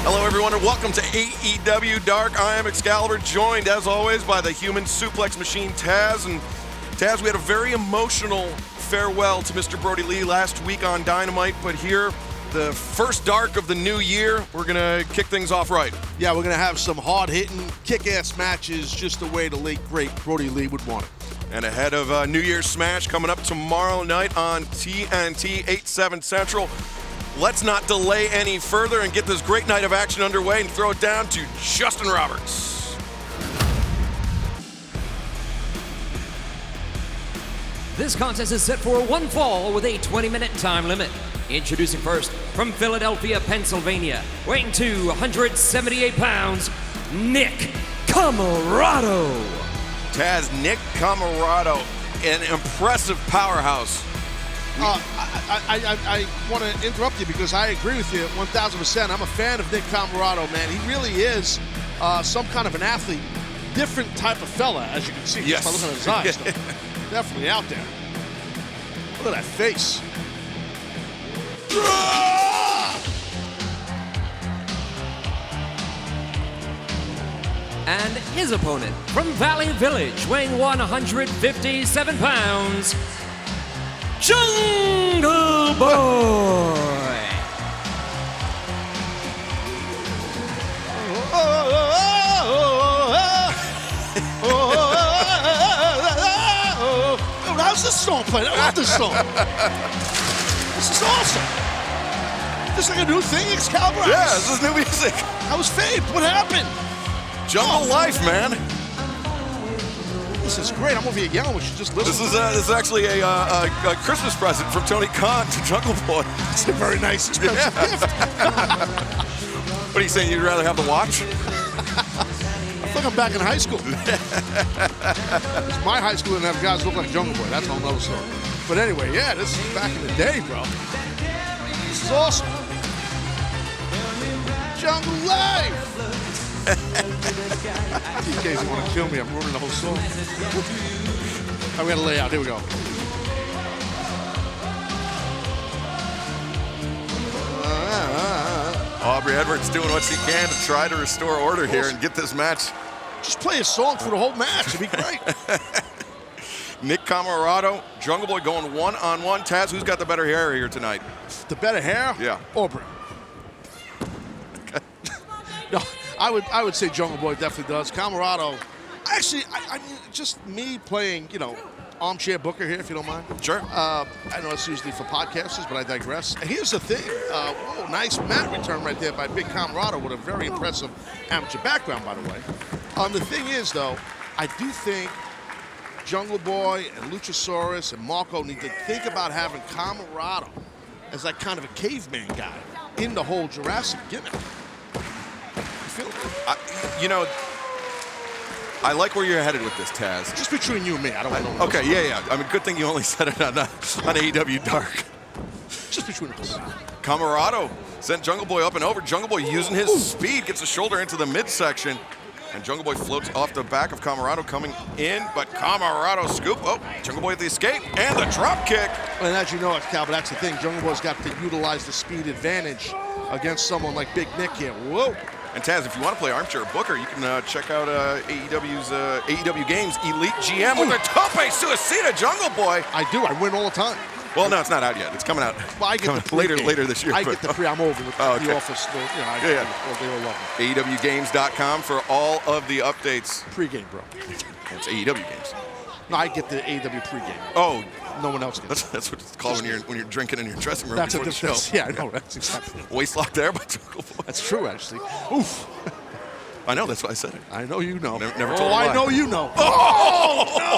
Hello, everyone, and welcome to AEW Dark. I am Excalibur, joined, as always, by the human suplex machine, Taz. And Taz, we had a very emotional farewell to Mr. Brody Lee last week on Dynamite, but here, the first Dark of the new year, we're going to kick things off right. Yeah, we're going to have some hard-hitting, kick-ass matches, just the way the late, great Brody Lee would want it. And ahead of New Year's Smash coming up tomorrow night on TNT, 8/7 Central. Let's not delay any further and get this great night of action underway and throw it down to Justin Roberts. This contest is set for one fall with a 20-minute time limit. Introducing first, from Philadelphia, Pennsylvania, weighing 278 pounds, Nick COMOROTO. Taz, Nick COMOROTO, an impressive powerhouse. I want to interrupt you because I agree with you 1,000%. I'm a fan of Nick COMOROTO, man. He really is some kind of an athlete. Different type of fella, as you can see, yes, just by looking at his eyes. Definitely out there. Look at that face. And his opponent, from Valley Village, weighing 157 pounds, Jungle Boy. How's this song playing? I love this song. This is awesome. This is like a new thing, Excalibur. Yeah, this is new music. I was fade. What happened? Jungle life, man. This is great. I'm over here yelling. We should just listen. This is actually a Christmas present from Tony Khan to Jungle Boy. It's a very nice, expensive gift. What are you saying? You'd rather have the watch? I feel like I'm back in high school. It's my high school didn't have guys look like Jungle Boy. That's a whole nother story. But anyway, yeah, this is back in the day, bro. This is awesome. Jungle life. In case you want to kill me, I'm ruining the whole song. I'm going to lay out. Here we go. Aubrey Edwards doing what she can to try to restore order here and get this match. Just play a song for the whole match. It'd be great. Nick COMOROTO, Jungle Boy going one-on-one. Taz, who's got the better hair here tonight? The better hair? Yeah. Aubrey. No, I would say Jungle Boy definitely does. COMOROTO, actually, I mean, just me playing, you know, armchair booker here, if you don't mind. Sure. I know it's usually for podcasters, but I digress. And here's the thing. Whoa, nice mat return right there by Big COMOROTO with a very impressive amateur background, by the way. The thing is, though, I do think Jungle Boy and Luchasaurus and Marko need to think about having COMOROTO as like kind of a caveman guy in the whole Jurassic gimmick. You know, I like where you're headed with this, Taz. Just between you and me. I don't want to know. Okay, yeah. I mean, good thing you only said it on AEW Dark. Just between us. COMOROTO sent Jungle Boy up and over. Jungle Boy using his speed, gets a shoulder into the midsection. And Jungle Boy floats off the back of COMOROTO coming in, but COMOROTO scoop. Oh, Jungle Boy with the escape and the drop kick. And as you know, Excalibur, that's the thing. Jungle Boy's got to utilize the speed advantage against someone like Big Nick here. Whoa. And Taz, if you want to play armchair booker, you can check out AEW's AEW Games Elite GM with a tope suicida Jungle Boy. I do. I win all the time. Well, no, it's not out yet. It's coming out. Well, I get the later this year. I get the pre. I'm over with the office. You know, they all love me. AEWGames.com for all of the updates. Pre-game, bro. It's AEW Games. No, I get the AEW pre-game. Oh. No one else gets That's what it's called when you're drinking in your dressing room. That's before the show. Yeah, I know. That's exactly it. Waistlock there by Jungle Boy. That's true, actually. Oof. I know, that's why I said it. I know you know. Never told a lie. I know you know. Oh, no!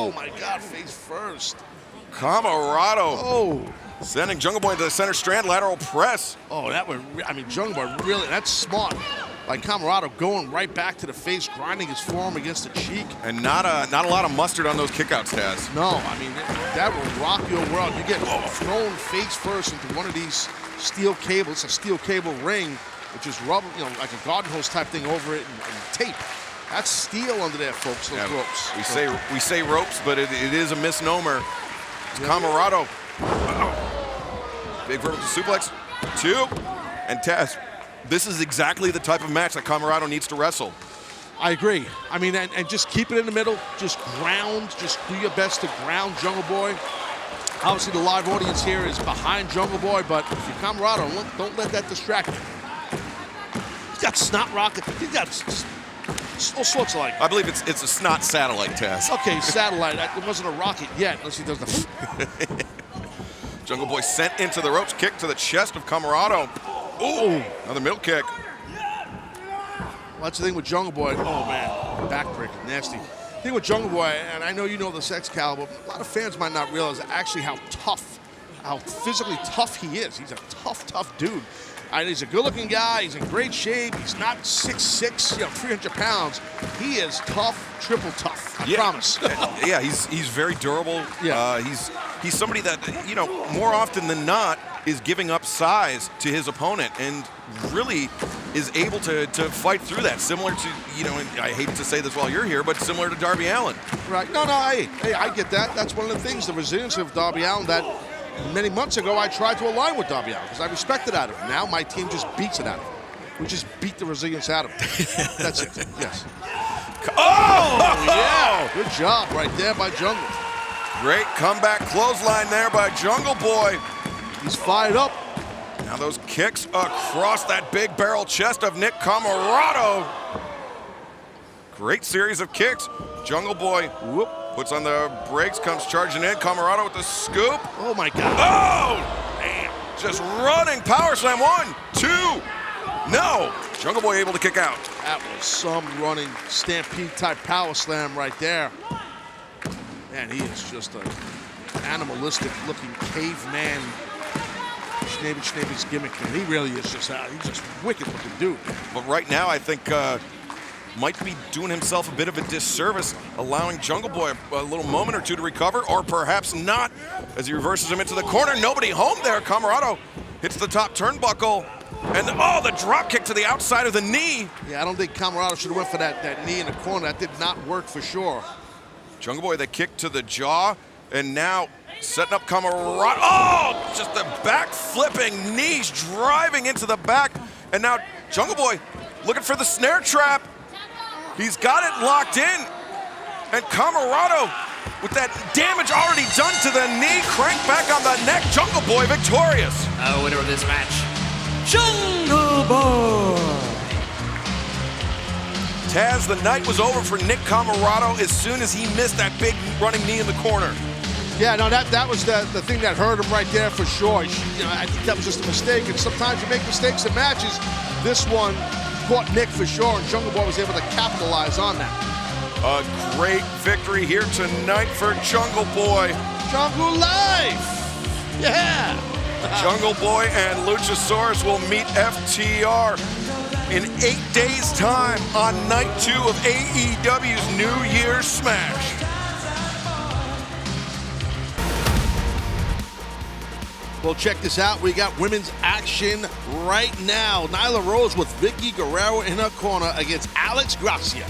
Oh, my God, face first. COMOROTO. Oh. Sending Jungle Boy into the center strand, lateral press. Oh, that would, I mean, Jungle Boy really, that's smart. Like COMOROTO going right back to the face, grinding his forearm against the cheek. And not a lot of mustard on those kickouts, Taz. No, I mean, that will rock your world. You get thrown face first into one of these steel cables, a steel cable ring, which is rubber, you know, like a garden hose type thing over it and tape. That's steel under there, folks, those ropes. We say ropes, but it is a misnomer. It's COMOROTO. Big vertical suplex. 2. And Taz, this is exactly the type of match that COMOROTO needs to wrestle. I agree. I mean, and just keep it in the middle. Just ground. Just do your best to ground Jungle Boy. Obviously, the live audience here is behind Jungle Boy, but if you're COMOROTO, don't let that distract you. He's got snot rocket. He's got all sorts of like. I believe it's a snot satellite, Taz. Okay, satellite. It wasn't a rocket yet, unless he does the. Jungle Boy sent into the ropes, kick to the chest of COMOROTO. Ooh, another middle kick. Well, that's the thing with Jungle Boy. Oh, man. Backbreaker, nasty. The thing with Jungle Boy, and I know you know this, Excalibur, a lot of fans might not realize actually how tough, how physically tough he is. He's a tough dude. He's a good-looking guy. He's in great shape. He's not 6'6", 300 pounds. He is tough, triple tough. I promise. Yeah, he's very durable. Yeah. He's somebody that, more often than not is giving up size to his opponent and really is able to fight through that. Similar to, and I hate to say this while you're here, but similar to Darby Allin. Right. No, hey, I get that. That's one of the things, the resilience of Darby Allin that many months ago I tried to align with Darby Allin because I respected out of him. Now my team just beats it out of him. We just beat the resilience out of him. That's it. Yes. Oh! Yeah. Good job right there by Jungle. Great comeback clothesline there by Jungle Boy. He's fired up. Now those kicks across that big barrel chest of Nick COMOROTO. Great series of kicks. Jungle Boy puts on the brakes, comes charging in. COMOROTO with the scoop. Oh, my God. Oh, man. Just running power slam. 1, 2. No. Jungle Boy able to kick out. That was some running stampede type power slam right there. Man, he is just an animalistic looking caveman. Schnaby's gimmick, and he really is just wicked looking dude. But right now, I think might be doing himself a bit of a disservice, allowing Jungle Boy a little moment or two to recover, or perhaps not, as he reverses him into the corner. Nobody home there. COMOROTO hits the top turnbuckle, and the drop kick to the outside of the knee. Yeah, I don't think COMOROTO should have went for that knee in the corner. That did not work for sure. Jungle Boy, the kick to the jaw, and now setting up COMOROTO. Oh, just the back flipping knees driving into the back. And now Jungle Boy looking for the snare trap. He's got it locked in. And COMOROTO, with that damage already done to the knee, cranked back on the neck. Jungle Boy victorious. Winner of this match, Jungle Boy. Taz, the night was over for Nick COMOROTO as soon as he missed that big running knee in the corner. Yeah, no, that was the thing that hurt him right there for sure. I think that was just a mistake, and sometimes you make mistakes in matches. This one caught Nick for sure, and Jungle Boy was able to capitalize on that. A great victory here tonight for Jungle Boy. Jungle Life! Yeah! Jungle Boy and Luchasaurus will meet FTR in 8 days' time on night 2 of AEW's New Year's Smash. Well, check this out. We got women's action right now. Nyla Rose with Vicky Guerrero in her corner against Alex Gracia.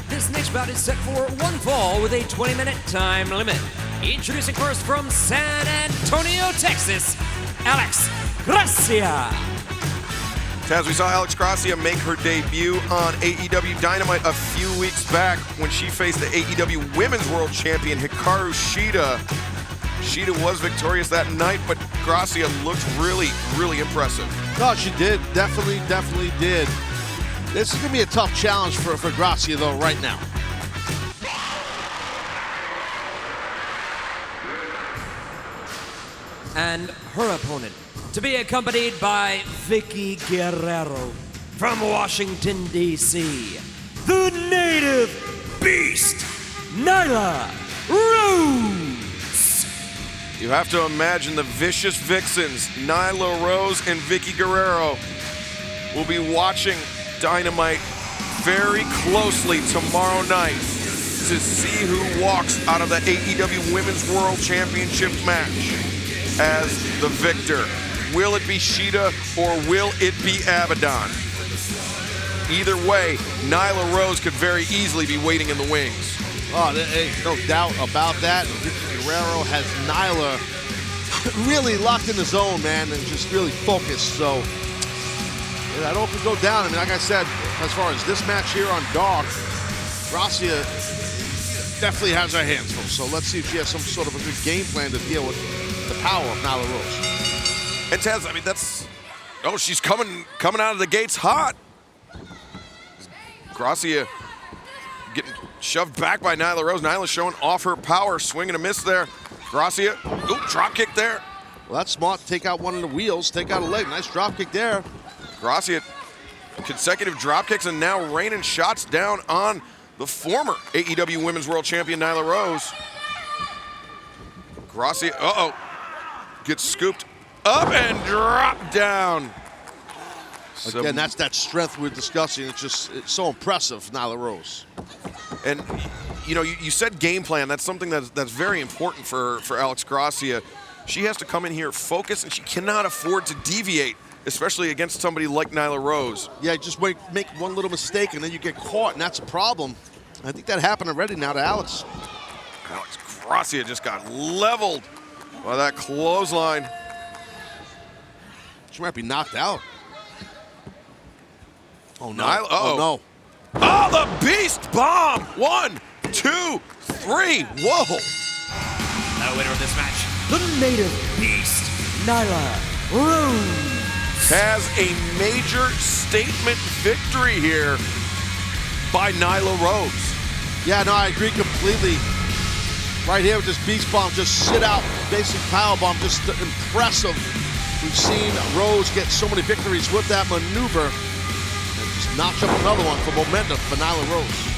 This next bout is set for one fall with a 20-minute time limit. Introducing first from San Antonio, Texas, Alex Gracia. Taz, we saw Alex Gracia make her debut on AEW Dynamite a few weeks back when she faced the AEW Women's World Champion Hikaru Shida. Shida was victorious that night, but Gracia looked really, really impressive. No, she did. Definitely did. This is going to be a tough challenge for Gracia, though, right now. And her opponent, to be accompanied by Vicky Guerrero from Washington, D.C., the native beast, Nyla Rose. You have to imagine the vicious vixens, Nyla Rose and Vicky Guerrero, will be watching Dynamite very closely tomorrow night to see who walks out of the AEW Women's World Championship match as the victor. Will it be Shida or will it be Abaddon? Either way, Nyla Rose could very easily be waiting in the wings. Oh, hey, no doubt about that. Vicky Guerrero has Nyla really locked in the zone, man, and just really focused. So yeah, that all could go down. I mean, like I said, as far as this match here on Dark, Gracia definitely has her hands full. So let's see if she has some sort of a good game plan to deal with the power of Nyla Rose. And Taz, I mean, she's coming out of the gates hot. Gracia getting shoved back by Nyla Rose. Nyla showing off her power, swing and a miss there. Gracia, drop kick there. Well, that's smart. Take out one of the wheels, take out a leg. Nice drop kick there. Gracia, consecutive drop kicks, and now raining shots down on the former AEW Women's World Champion Nyla Rose. Gracia, gets scooped up and dropped down. Again, that's that strength we're discussing. It's so impressive, Nyla Rose. And you said game plan. That's something that's very important for Alex Gracia. She has to come in here focused, and she cannot afford to deviate, especially against somebody like Nyla Rose. Yeah, just make one little mistake, and then you get caught, and that's a problem. I think that happened already now to Alex. Alex Gracia just got leveled by that clothesline. She might be knocked out. Oh, no. Nyla, oh, no. Oh, the Beast Bomb! 1, 2, 3. Whoa! The winner of this match, the Native Beast, Nyla Rose. Has a major statement victory here by Nyla Rose. Yeah, no, I agree completely. Right here with this Beast Bomb, just sit out, basic power bomb, just impressive. We've seen Rose get so many victories with that maneuver. And just notch up another one for momentum for Nyla Rose.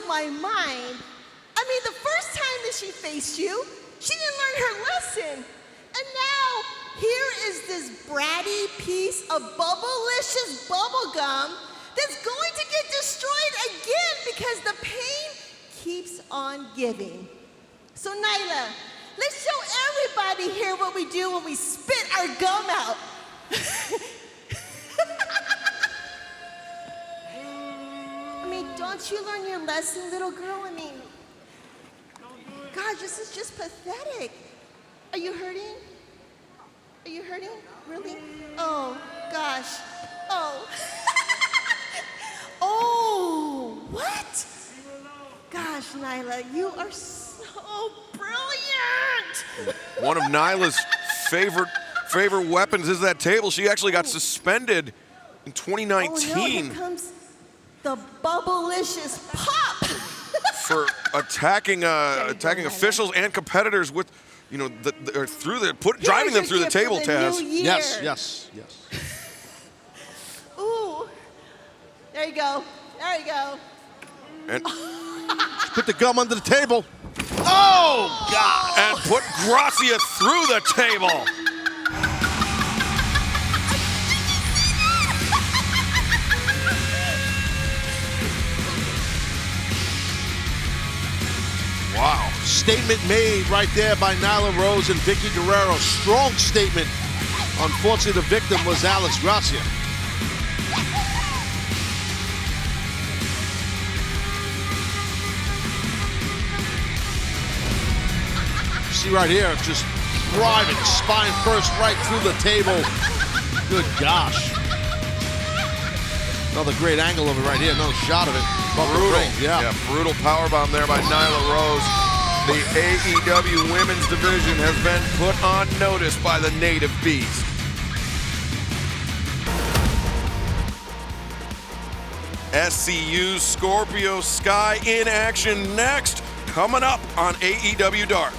My mind. I mean, the first time that she faced you, she didn't learn her lesson. And now, here is this bratty piece of bubblicious bubblegum that's going to get destroyed again because the pain keeps on giving. So Nyla, let's show everybody here what we do when we spit our gum out. Don't you learn your lesson, little girl? I mean, gosh, this is just pathetic. Are you hurting? Are you hurting? Really? Oh, gosh. Oh. Oh, what? Gosh, Nyla, you are so brilliant. One of Nyla's favorite weapons is that table. She actually got suspended in 2019. Oh, no, here comes the bubblicious pop for attacking officials and competitors with, driving them through the table, Taz. Yes. Ooh, there you go. And put the gum under the table. Oh God! And put Gracia through the table. Wow. Statement made right there by Nyla Rose and Vicky Guerrero. Strong statement. Unfortunately, the victim was Alex Gracia. See right here, just driving spine first right through the table. Good gosh. Another great angle of it right here. Another shot of it. Brutal. Yeah, brutal powerbomb there by Nyla Rose. The AEW Women's Division has been put on notice by the Native Beast. SCU's Scorpio Sky in action next, coming up on AEW Dark.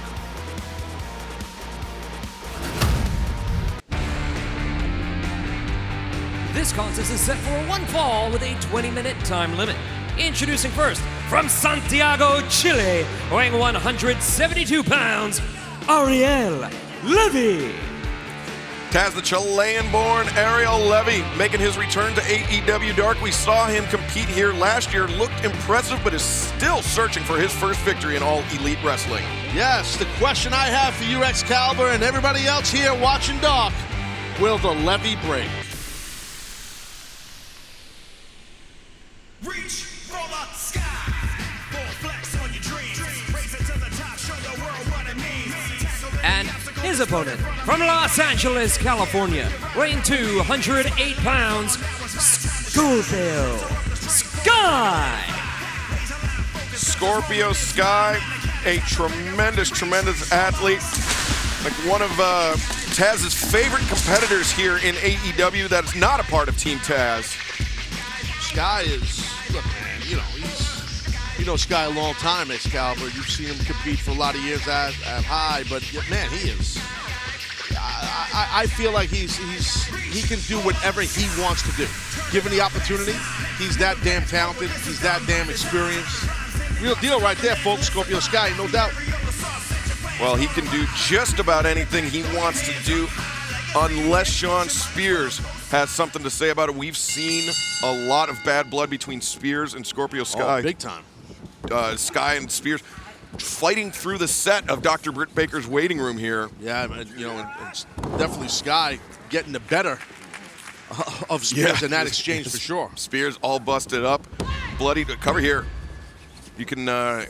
This contest is set for one fall with a 20-minute time limit. Introducing first, from Santiago, Chile, weighing 172 pounds, ARIEL, LEVY. Taz, the Chilean-born ARIEL LEVY, making his return to AEW Dark. We saw him compete here last year, looked impressive, but is still searching for his first victory in All Elite Wrestling. Yes, the question I have for you, Excalibur, and everybody else here watching Dark, will the levy break? Reach for the sky, for flex on your dreams, raise it to the top, show the world what it means. And his opponent from Los Angeles, California, weighing 208 pounds, Scorpio Sky. Scorpio Sky, a tremendous athlete. Like one of Taz's favorite competitors here in AEW that is not a part of Team Taz. Sky is, look, man, you know Sky a long time, Excalibur. You've seen him compete for a lot of years at high, but man, he is. I feel like he can do whatever he wants to do. Given the opportunity, he's that damn talented. He's that damn experienced. Real deal right there, folks. Scorpio Sky, no doubt. Well, he can do just about anything he wants to do, unless Shawn Spears has something to say about it. We've seen a lot of bad blood between Spears and Scorpio Sky. Oh, big time. Sky and Spears fighting through the set of Dr. Britt Baker's waiting room here. Yeah, and it's definitely Sky getting the better of Spears in that exchange for sure. Spears all busted up, bloody. Cover here. You can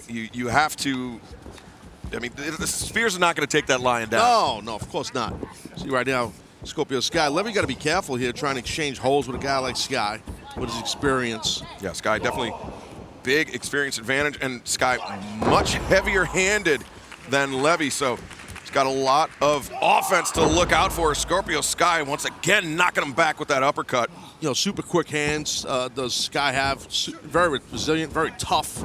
you have to. I mean, Spears is not going to take that lying down. No, of course not. See right now, Scorpio Sky. Levy got to be careful here trying to exchange holds with a guy like Sky with his experience. Yeah, Sky definitely big experience advantage, and Sky much heavier handed than Levy, so he's got a lot of offense to look out for. Scorpio Sky once again knocking him back with that uppercut. You know, super quick hands does Sky have. Very resilient, very tough.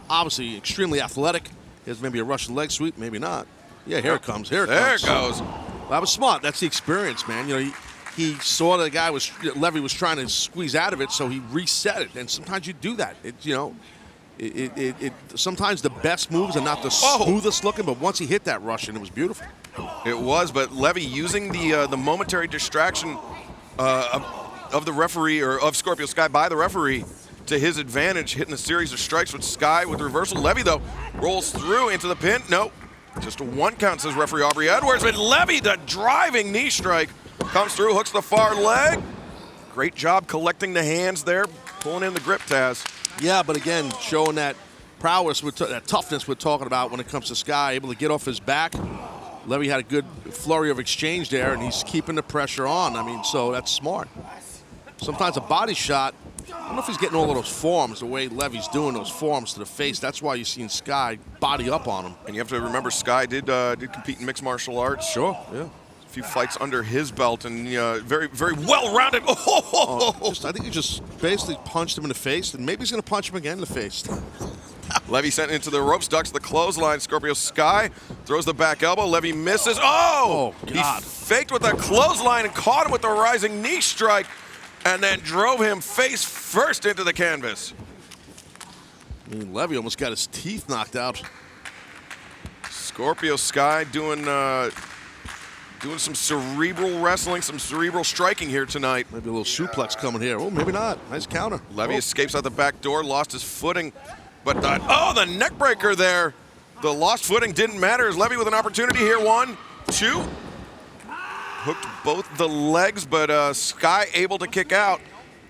Obviously extremely athletic. Here's maybe a Russian leg sweep, maybe not. Yeah, here it comes. There it goes. Well, that was smart. That's the experience, man. You know, he saw the guy Levy was trying to squeeze out of it, so he reset it. And sometimes you do that. Sometimes the best moves are not the smoothest looking, but once he hit that Russian, it was beautiful. It was, but Levy using the momentary distraction of the referee, or of Scorpio Sky by the referee, to his advantage, hitting a series of strikes with Sky with reversal. Levy, though, rolls through into the pin. Nope, just a one count, says referee Aubrey Edwards. But Levy, the driving knee strike, comes through, hooks the far leg. Great job collecting the hands there, pulling in the grip, Taz. Yeah, but again, showing that prowess, that toughness we're talking about when it comes to Sky, able to get off his back. Levy had a good flurry of exchange there, and he's keeping the pressure on. I mean, so that's smart. Sometimes a body shot, I don't know if he's getting all of those forearms, the way Levy's doing those forearms to the face. That's why you're seeing Sky body up on him. And you have to remember, Sky did compete in mixed martial arts. Sure, yeah. A few fights under his belt, and very well-rounded. I think he just basically punched him in the face, and maybe he's going to punch him again in the face. Levy sent into the ropes, ducks the clothesline. Scorpio Sky throws the back elbow. Levy misses. Oh, God. He faked with that clothesline and caught him with the rising knee strike, and then drove him face first into the canvas. I mean, Levy almost got his teeth knocked out. Scorpio Sky doing some cerebral wrestling, some cerebral striking here tonight. Maybe a little suplex coming here. Oh, maybe not. Nice counter. Levy escapes out the back door, lost his footing, but the neck breaker there. The lost footing didn't matter as Levy with an opportunity here. 1, 2. Hooked both the legs, but Sky able to kick out.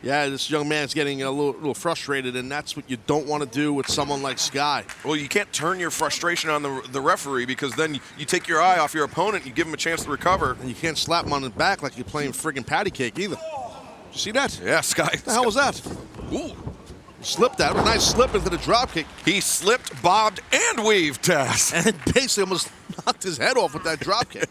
Yeah, this young man's getting a little frustrated, and that's what you don't want to do with someone like Sky. Well, you can't turn your frustration on the referee, because then you take your eye off your opponent, you give him a chance to recover. And you can't slap him on the back like you're playing friggin' patty cake either. Did you see that? Yeah, Sky. What the hell was that? Ooh. Slipped that. It was a nice slip into the drop kick. He slipped, bobbed, and weaved, Taz. And basically almost knocked his head off with that drop kick.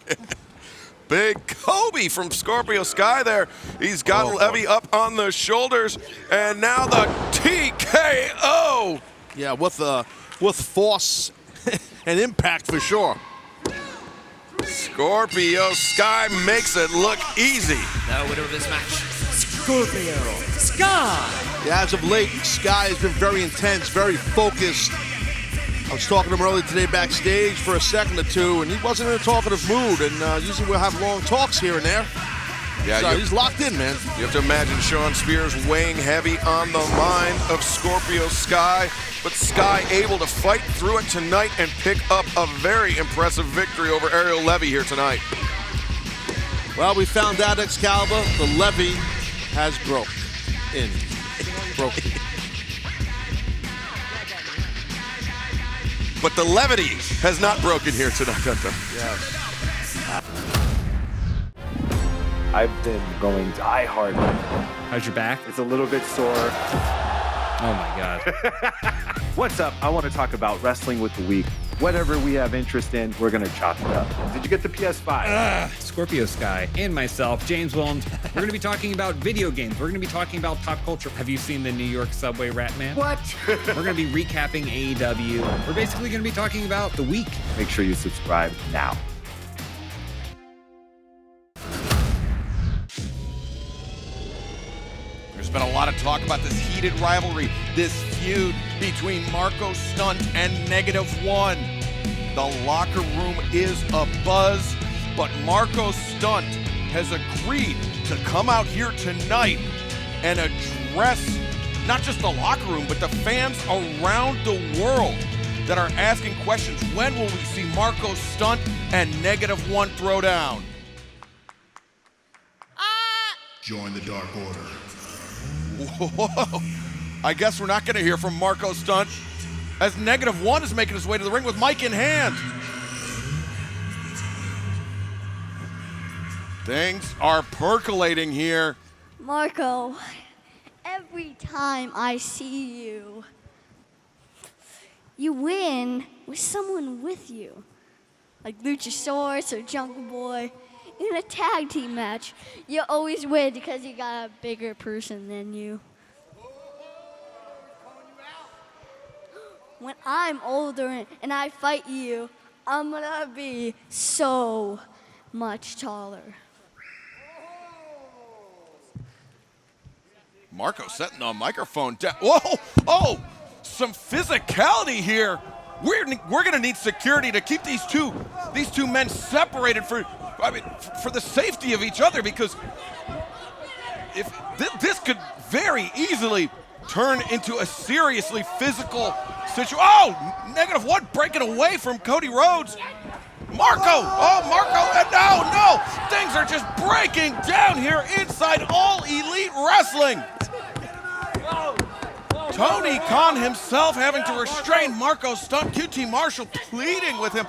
Big Kobe from Scorpio Sky there. He's got Levy up on the shoulders, and now the TKO. Yeah, with force and impact for sure. Scorpio Sky makes it look easy. The winner of this match, Scorpio Sky. Yeah, as of late, Sky has been very intense, very focused. I was talking to him earlier today backstage for a second or two, and he wasn't in a talkative mood. And usually we'll have long talks here and there. Yeah, so he's locked in, man. You have to imagine Sean Spears weighing heavy on the mind of Scorpio Sky, but Sky able to fight through it tonight and pick up a very impressive victory over ARIEL LEVY here tonight. Well, we found out, Excalibur, the levy has broken. But the levity has not broken here tonight, Hunter. Yes. I've been going die hard. How's your back? It's a little bit sore. Oh my God. What's up? I want to talk about wrestling with the week. Whatever we have interest in, we're going to chop it up. Did you get the PS5? Scorpio Sky and myself, James Willems, we're going to be talking about video games. We're going to be talking about pop culture. Have you seen the New York subway rat man? What? We're going to be recapping AEW. We're basically going to be talking about the week. Make sure you subscribe now. There's been a lot of talk about this heated rivalry, this feud between Marko, Stunt, and -1. The locker room is abuzz, but Marko Stunt has agreed to come out here tonight and address not just the locker room, but the fans around the world that are asking questions. When will we see Marko Stunt and -1 throw down? Join the Dark Order. Whoa. I guess we're not going to hear from Marko Stunt as -1 is making his way to the ring with mic in hand. Things are percolating here. Marko, every time I see you, you win with someone with you. Like Luchasaurus or Jungle Boy. In a tag team match, you always win because you got a bigger person than you. When I'm older and I fight you, I'm gonna be so much taller. Marko setting the microphone down. Whoa! Oh! Some physicality here. We're going to need security to keep these two men separated for the safety of each other, because if this could very easily turn into a seriously physical situation. Oh! -1 breaking away from Cody Rhodes. Marko! Oh, Marko! And no! Things are just breaking down here inside All Elite Wrestling. Tony Khan himself having to restrain Marko Stunt. QT Marshall pleading with him.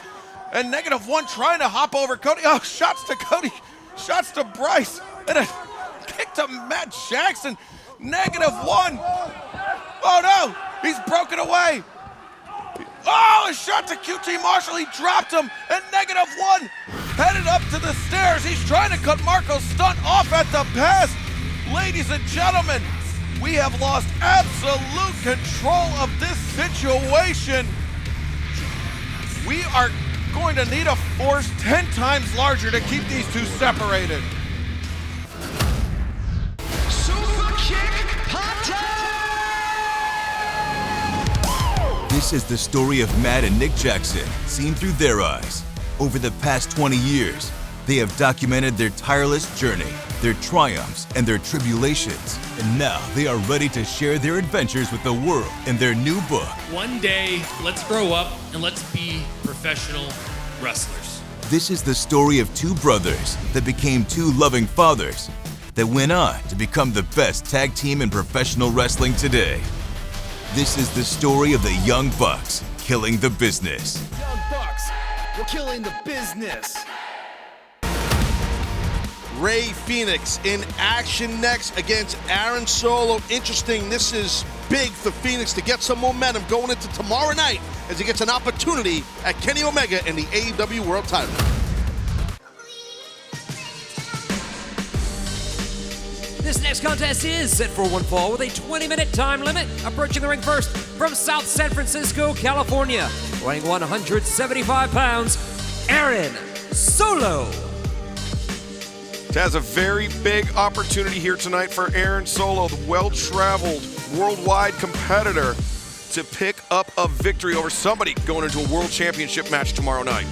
And -1 trying to hop over Cody. Oh, shots to Cody. Shots to Bryce. And a kick to Matt Jackson. -1. Oh, no. He's broken away. Oh, a shot to QT Marshall. He dropped him. And -1 headed up to the stairs. He's trying to cut Marko Stunt off at the pass. Ladies and gentlemen, we have lost absolute control of this situation. We are going to need a force 10 times larger to keep these two separated. Super kick This is the story of Matt and Nick Jackson, seen through their eyes. Over the past 20 years, they have documented their tireless journey, their triumphs, and their tribulations. And now they are ready to share their adventures with the world in their new book. One day, let's grow up and let's be professional wrestlers. This is the story of two brothers that became two loving fathers that went on to become the best tag team in professional wrestling today. This is the story of the Young Bucks killing the business. Young Bucks, we're killing the business. Ray Phoenix in action next against Aaron Solo. Interesting. This is big for Phoenix to get some momentum going into tomorrow night as he gets an opportunity at Kenny Omega in the AEW World title. This next contest is set for one fall with a 20-minute time limit. Approaching the ring first from South San Francisco, California, weighing 175 pounds, Aaron Solo. Has a very big opportunity here tonight for Aaron Solo, the well-traveled worldwide competitor, to pick up a victory over somebody going into a World Championship match tomorrow night.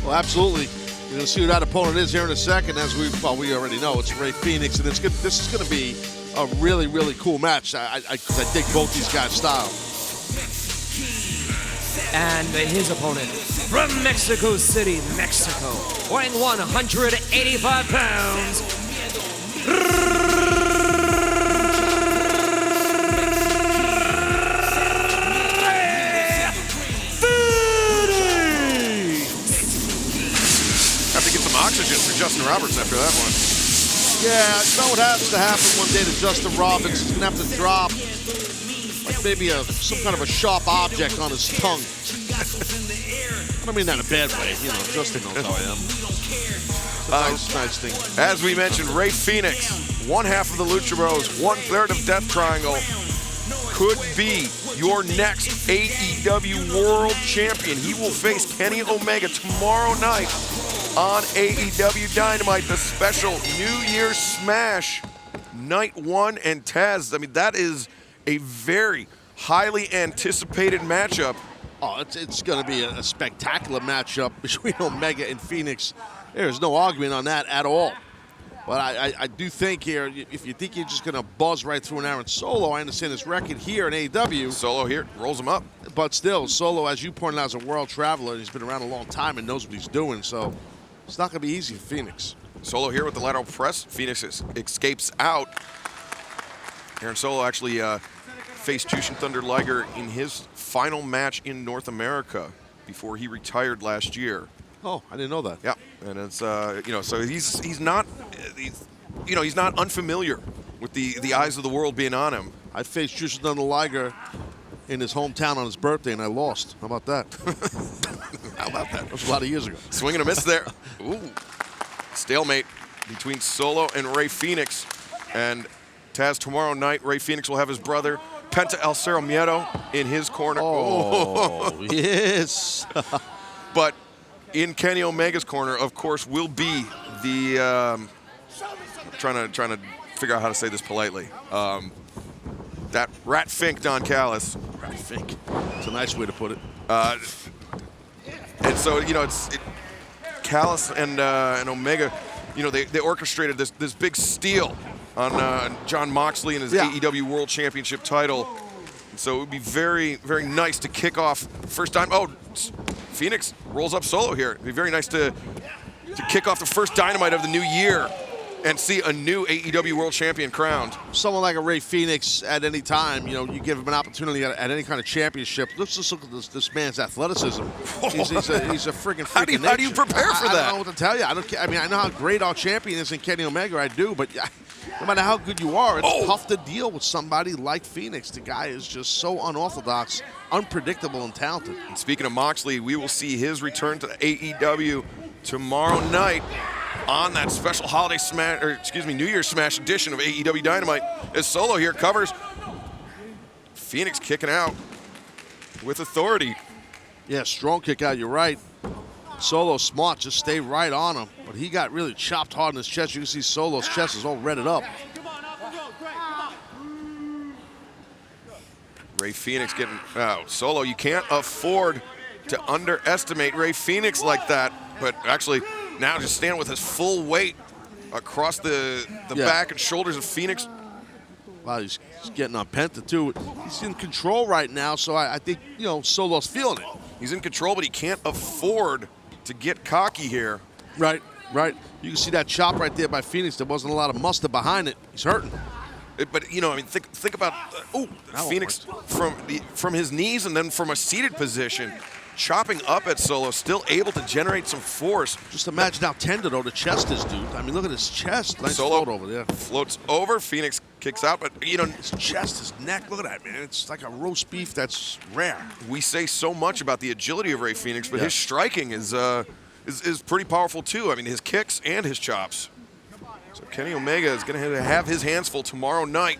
Well, absolutely. You're going to see who that opponent is here in a second. As we already know, it's Rey Fenix, and this is going to be a really, really cool match. I dig both these guys' style. And his opponent from Mexico City, Mexico, weighing 185 pounds, Have to get some oxygen for Justin Roberts after that one. Yeah, you know what has to happen one day to Justin Roberts? He's going to have to drop like maybe some kind of a sharp object on his tongue. I mean that in a bad way, you know, Justin knows how I am. Nice thing. As we mentioned, Rey Fenix, one half of the Lucha Bros, 1/3 of Death Triangle, could be your next AEW World Champion. He will face Kenny Omega tomorrow night on AEW Dynamite, the special New Year's Smash, Night 1. And Taz, I mean, that is a very highly anticipated matchup. Oh, it's going to be a spectacular matchup between Omega and Fenix. There's no argument on that at all. But I do think here, if you think you're just going to buzz right through an Aaron Solo, I understand his record here in AEW. Solo here rolls him up. But still, Solo, as you pointed out, is a world traveler. He's been around a long time and knows what he's doing. So it's not going to be easy for Fenix. Solo here with the lateral press. Fenix escapes out. Aaron Solo actually faced Jushin Thunder Liger in his final match in North America before he retired last year. Oh, I didn't know that. Yeah, and it's so he's not unfamiliar with the eyes of the world being on him. I faced Jushin Thunder Liger in his hometown on his birthday, and I lost. How about that? How about that? That was a lot of years ago. Swing and a miss there. Ooh, stalemate between Solo and Rey Fenix. And Taz, tomorrow night, Rey Fenix will have his brother Penta El Cerro Miedo in his corner. Oh, yes. But in Kenny Omega's corner, of course, will be the I'm trying to figure out how to say this politely. That Rat Fink Don Callis. Rat Fink. It's a nice way to put it. And so Callis and Omega, they orchestrated this big steal on Jon Moxley and his AEW World Championship title. And so it would be very, very nice to kick off first time. Oh, Fenix rolls up Solo here. It'd be very nice to kick off the first Dynamite of the new year and see a new AEW World Champion crowned. Someone like a Rey Fenix at any time, you give him an opportunity at any kind of championship. Let's just look at this man's athleticism. He's a freaking How do you prepare for that? I don't know what to tell you. I know how great our champion is in Kenny Omega. I do, but no matter how good you are, it's tough to deal with somebody like Fenix. The guy is just so unorthodox, unpredictable, and talented. And speaking of Moxley, we will see his return to AEW tomorrow night on that special holiday smash, New Year's Smash edition of AEW Dynamite. As Solo here covers. Fenix kicking out with authority. Yeah, strong kick out, you're right. Solo smart, just stay right on him. But he got really chopped hard in his chest. You can see Solo's chest is all redded up. Rey Fenix getting out. Solo, you can't afford to underestimate Rey Fenix like that. But actually, now just stand with his full weight across the back and shoulders of Fenix. Wow, he's getting on Penta, too. He's in control right now, so I think, Solo's feeling it. He's in control, but he can't afford to get cocky here. Right. You can see that chop right there by Fenix. There wasn't a lot of mustard behind it. He's hurting. But, think about, Fenix from his knees and then from a seated position, chopping up at Solo, still able to generate some force. Just imagine how tender, though, the chest is, dude. I mean, look at his chest. Nice Solo float over there. Floats over. Phoenix kicks out, but, his chest, his neck, look at that, man. It's like a roast beef that's rare. We say so much about the agility of Rey Fenix, but his striking is pretty powerful, too. I mean, his kicks and his chops. So Kenny Omega is going to have his hands full tomorrow night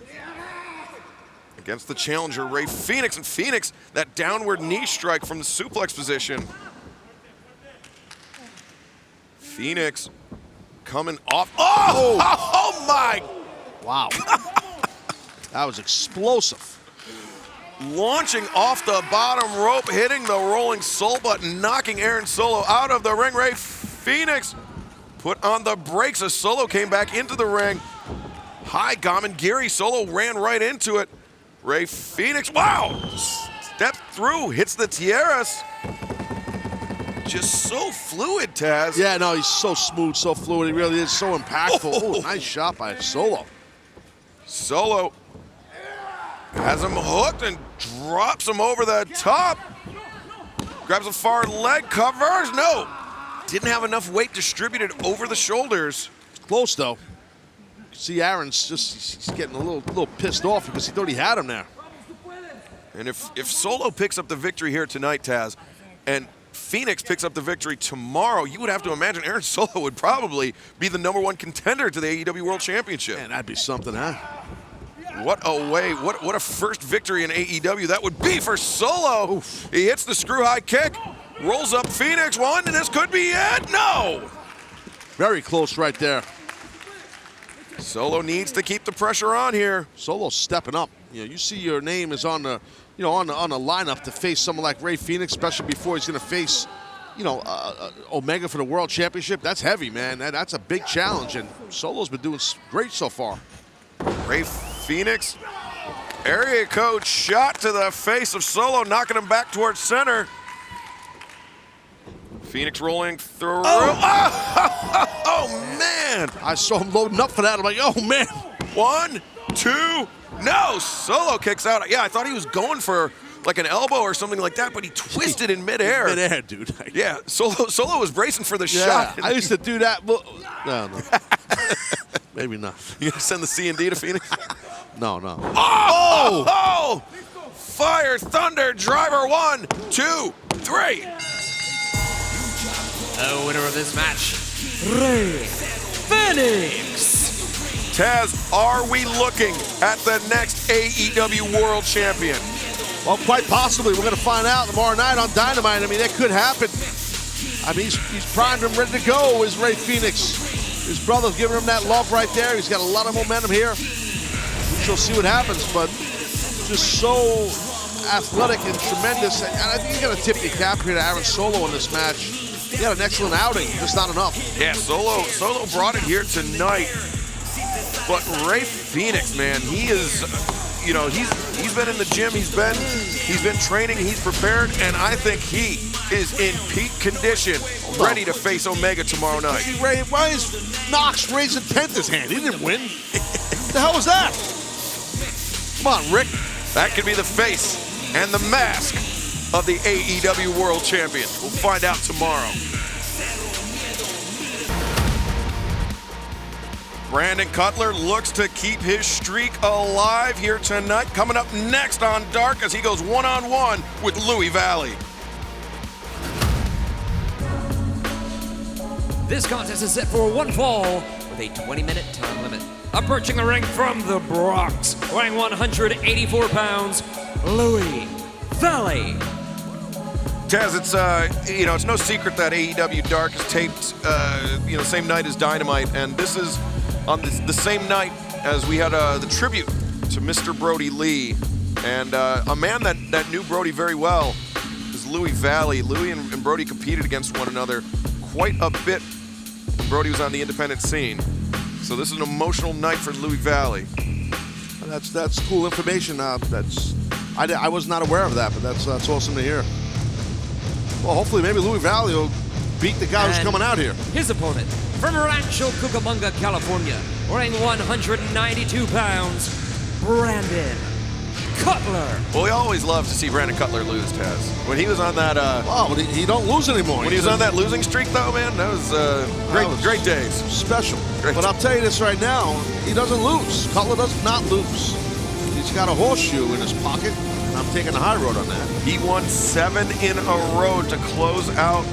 against the challenger, Rey Fenix. And Fenix, that downward knee strike from the suplex position. Fenix coming off. Oh my! Wow. That was explosive. launching off the bottom rope, hitting the rolling soul button, knocking Aaron Solo out of the ring. Rey Fénix put on the brakes as Solo came back into the ring. High Gary Solo ran right into it. Rey Fénix, wow! Step through, hits the tiaras. Just so fluid, Taz. Yeah, no, he's so smooth, so fluid. He really is so impactful. Oh, nice shot by Solo. Solo has him hooked and drops him over the top. Grabs a far leg, covers. No, didn't have enough weight distributed over the shoulders. It's close, though. You see Aaron's he's getting a little pissed off because he thought he had him there. And if Solo picks up the victory here tonight, Taz, and Fénix picks up the victory tomorrow, you would have to imagine Aaron Solo would probably be the #1 contender to the AEW World Championship. Man, that'd be something, huh? What a way, what a first victory in AEW that would be for Solo. Oof. He hits the screw high kick, rolls up Fénix, one, and this could be it. No! Very close right there. Solo needs to keep the pressure on here. Solo's stepping up. You see your name is on the, on the lineup to face someone like Rey Fénix, especially before he's going to face, Omega for the World Championship. That's heavy, man. That's a big challenge, and Solo's been doing great so far. Rey Fénix, area code shot to the face of Solo, knocking him back towards center. Fénix rolling through. Oh, man! I saw him loading up for that. I'm like, oh, man. 1, 2, no! Solo kicks out. Yeah, I thought he was going for like an elbow or something like that, but he twisted in midair. Midair, dude. Yeah, Solo was bracing for the shot. I used to do that. No. Maybe not. You gonna send the C&D to Fénix? No. Oh! Fire, thunder, driver, 1, 2, 3. The winner of this match, Rey Fénix. Taz, are we looking at the next AEW World Champion? Well, quite possibly. We're going to find out tomorrow night on Dynamite. I mean, that could happen. I mean, he's primed and ready to go, is Rey Fénix. His brother's giving him that love right there. He's got a lot of momentum here. We shall see what happens, but just so athletic and tremendous. And I think you got to tip your cap here to Aaron Solo in this match. He had an excellent outing, just not enough. Yeah, Solo brought it here tonight. But Rey Fénix, man, he is, he's been in the gym, he's been training, he's prepared, and I think he is in peak condition, ready to face Omega tomorrow night. Why is Knox raising his hand? He didn't win. What the hell was that? Come on, Rick. That could be the face and the mask of the AEW World Champion. We'll find out tomorrow. Brandon Cutler looks to keep his streak alive here tonight. Coming up next on Dark as he goes one-on-one with Louie VALLE. This contest is set for one fall with a 20-minute time limit. Approaching the ring from the Bronx, weighing 184 pounds, Louie VALLE. Taz, it's no secret that AEW Dark is taped, same night as Dynamite, and this is on the same night as we had the tribute to Mr. Brody Lee, and a man that knew Brody very well is Louie VALLE. Louie and Brody competed against one another quite a bit. Brody was on the independent scene, so this is an emotional night for Louie VALLE. That's cool information. I was not aware of that, but that's awesome to hear. Well, hopefully maybe Louie VALLE will beat the guy who's coming out here. His opponent, from Rancho Cucamonga, California, weighing 192 pounds, Brandon Cutler. Well, we always love to see Brandon Cutler lose, Taz. When he was on that... he don't lose anymore. When he was on that losing streak, though, man, that was great days. Special. But I'll tell you this right now, he doesn't lose. Cutler does not lose. He's got a horseshoe in his pocket. I'm taking the high road on that. He won 7 in a row to close out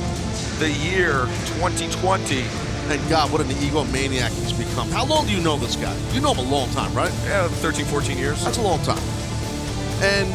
the year 2020. And God, what an egomaniac he's become. How long do you know this guy? You know him a long time, right? Yeah, 13, 14 years. That's a long time. And,